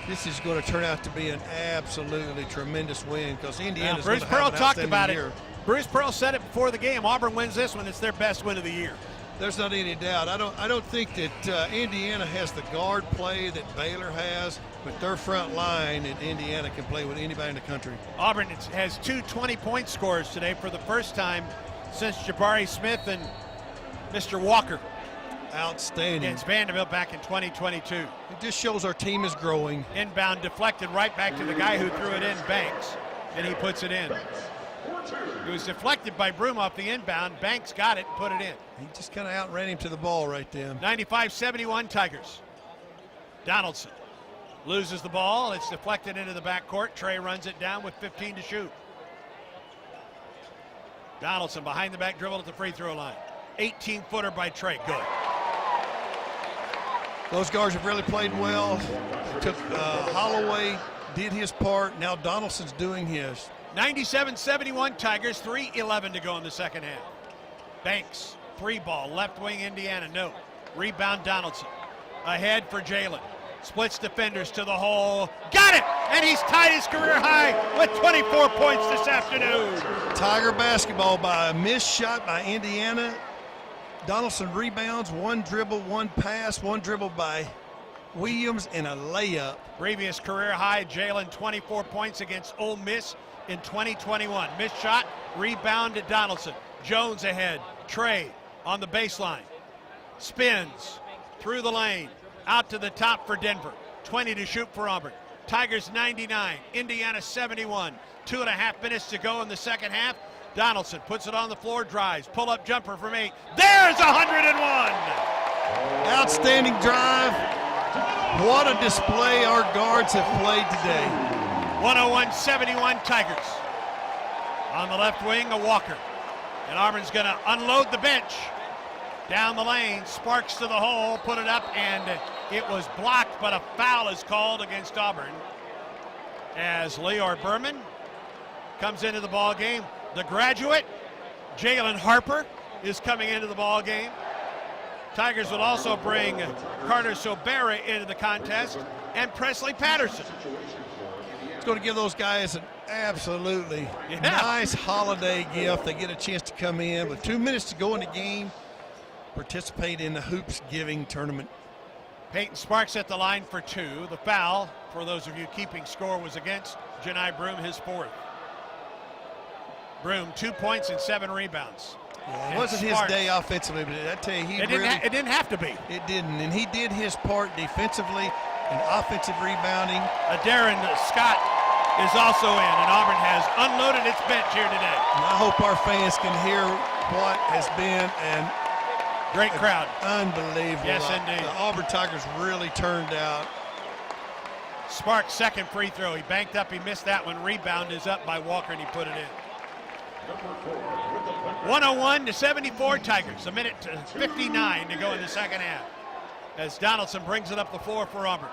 this is going to turn out to be an absolutely tremendous win because Indiana's going to have an outstanding year. Bruce Pearl said it before the game. Auburn wins this one. It's their best win of the year. There's not any doubt. I don't think that Indiana has the guard play that Baylor has, but their front line at Indiana can play with anybody in the country. Auburn has two 20-point scorers today for the first time since Jabari Smith and Mr. Walker. Outstanding. Against Vanderbilt back in 2022. It just shows our team is growing. Inbound deflected right back to the guy who threw it in, Banks, and he puts it in. It was deflected by Broom off the inbound. Banks got it and put it in. He just kind of outran him to the ball right there. 95-71 Tigers. Donaldson loses the ball. It's deflected into the backcourt. Trey runs it down with 15 to shoot. Donaldson behind the back dribble at the free throw line. 18-footer by Trey. Good. Those guards have really played well. Took Holloway, did his part. Now Donaldson's doing his. 97-71 Tigers, 3:11 to go in the second half. Banks, three ball, left wing Indiana, no. Rebound Donaldson, ahead for Jalen. Splits defenders to the hole, got it! And he's tied his career high with 24 points this afternoon. Tiger basketball by a missed shot by Indiana. Donaldson rebounds, one dribble, one pass, one dribble by Williams, and a layup. Previous career high, Jalen 24 points against Ole Miss in 2021. Missed shot, rebound to Donaldson. Jones ahead, Trey on the baseline. Spins through the lane, out to the top for Denver. 20 to shoot for Auburn. Tigers 99, Indiana 71. 2.5 minutes to go in the second half. Donaldson puts it on the floor, drives, pull-up jumper from 8. There's 101! Outstanding drive. What a display our guards have played today. 101-71 Tigers. On the left wing, a Walker. And Auburn's going to unload the bench. Down the lane, Sparks to the hole, put it up, and it was blocked, but a foul is called against Auburn as Leor Berman comes into the ball game. The graduate, Jalen Harper, is coming into the ball game. Tigers will also bring Carter Sobera into the contest and Presley Patterson. It's going to give those guys an absolutely nice holiday gift. They get a chance to come in with 2 minutes to go in the game, participate in the Hoops Giving Tournament. Peyton Sparks at the line for two. The foul, for those of you keeping score, was against Janai Broom, his fourth. Broom, 2 points and 7 rebounds. Yeah, it wasn't his day offensively, but I tell you, it didn't have to be. It didn't, and he did his part defensively and offensive rebounding. Darren Scott is also in, and Auburn has unloaded its bench here today. And I hope our fans can hear what has been an great crowd. Unbelievable. Yes, indeed. The Auburn Tigers really turned out. Sparks' second free throw. He banked up. He missed that one. Rebound is up by Walker, and he put it in. 101-74 Tigers. 1:59 to go in the second half as Donaldson brings it up the floor for Auburn.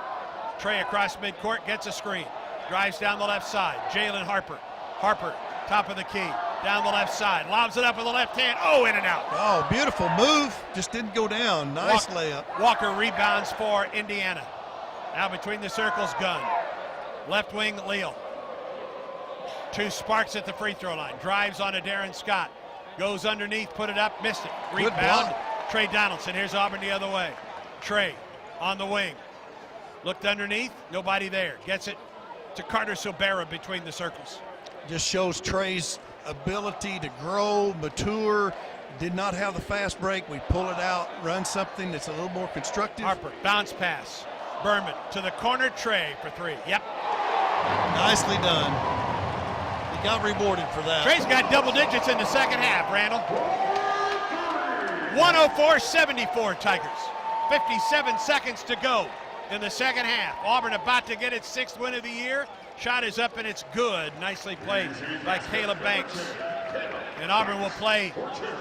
Trey across midcourt, gets a screen. Drives down the left side. Jalen Harper. Harper, top of the key. Down the left side. Lobs it up with the left hand. Oh, in and out. Oh, beautiful move. Just didn't go down. Nice layup. Walker rebounds for Indiana. Now between the circles, Gunn. Left wing, Leal. Two Sparks at the free throw line. Drives on to Darren Scott. Goes underneath, put it up, missed it. Rebound, Trey Donaldson. Here's Auburn the other way. Trey on the wing. Looked underneath, nobody there. Gets it to Carter Silbera between the circles. Just shows Trey's ability to grow, mature. Did not have the fast break. We pull it out, run something that's a little more constructive. Harper, bounce pass. Berman to the corner, Trey for three. Yep. Nicely done. He got rewarded for that. Trey's got double digits in the second half, Randall. 104-74 Tigers. 57 seconds to go in the second half. Auburn about to get its 6th win of the year. Shot is up and it's good. Nicely played by Caleb Banks. And Auburn will play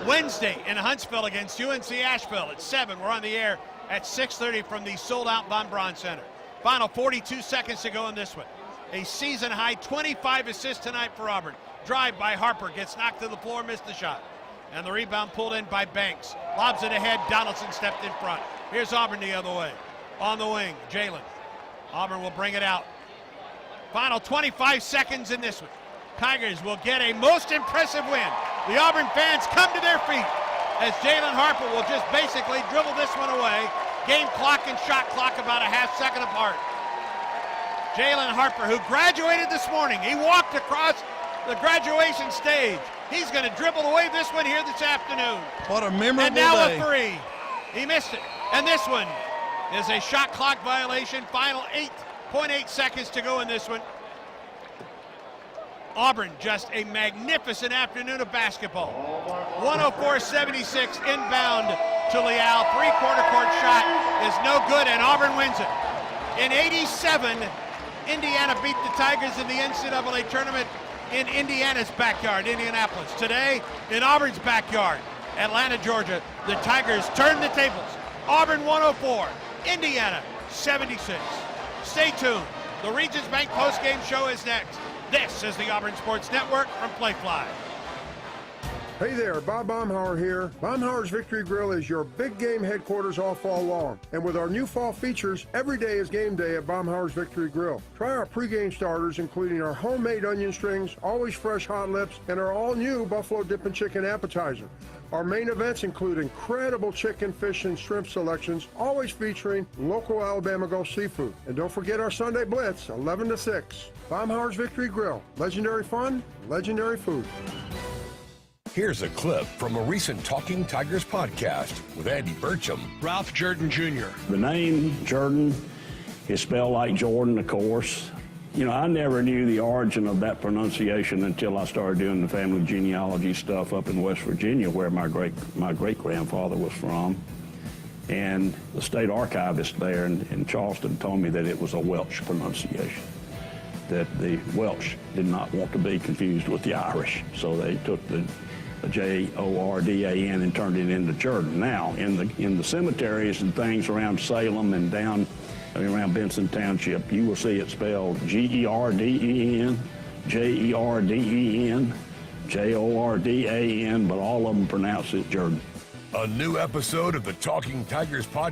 Wednesday in Huntsville against UNC Asheville at 7. We're on the air at 6:30 from the sold-out Von Braun Center. Final 42 seconds to go in this one. A season-high 25 assists tonight for Auburn. Drive by Harper, gets knocked to the floor, missed the shot. And the rebound pulled in by Banks. Lobs it ahead, Donaldson stepped in front. Here's Auburn the other way. On the wing, Jalen. Auburn will bring it out. Final 25 seconds in this one. Tigers will get a most impressive win. The Auburn fans come to their feet as Jalen Harper will just basically dribble this one away. Game clock and shot clock about a half second apart. Jalen Harper, who graduated this morning, he walked across the graduation stage. He's going to dribble away this one here this afternoon. What a memorable And now day. a three. He missed it. And this one is a shot clock violation. Final 8.8 seconds to go in this one. Auburn, just a magnificent afternoon of basketball. 104-76 inbound to Leal. Three-quarter court shot is no good, and Auburn wins it. In 87, Indiana beat the Tigers in the NCAA tournament in Indiana's backyard, Indianapolis. Today, in Auburn's backyard, Atlanta, Georgia, the Tigers turn the tables. Auburn 104, Indiana 76. Stay tuned. The Regions Bank postgame show is next. This is the Auburn Sports Network from Playfly. Hey there, Bob Baumhauer here. Baumhauer's Victory Grill is your big game headquarters all fall long. And with our new fall features, every day is game day at Baumhauer's Victory Grill. Try our pregame starters, including our homemade onion strings, always fresh hot lips, and our all-new Buffalo Dippin' Chicken appetizer. Our main events include incredible chicken, fish, and shrimp selections, always featuring local Alabama Gulf seafood. And don't forget our Sunday Blitz, 11 to 6. Baumhauer's Victory Grill. Legendary fun, legendary food. Here's a clip from a recent Talking Tigers podcast with Andy Burcham. Ralph Jordan Jr. The name Jordan is spelled like Jordan, of course. You know, I never knew the origin of that pronunciation until I started doing the family genealogy stuff up in West Virginia, where my great-grandfather was from. And the state archivist there in Charleston told me that it was a Welsh pronunciation, that the Welsh did not want to be confused with the Irish. So they took the Jordan and turned it into Jordan. Now, in the cemeteries and things around Salem and down around Benson Township, you will see it spelled Gerden, Jerden, Jordan, but all of them pronounce it Jordan. A new episode of the Talking Tigers podcast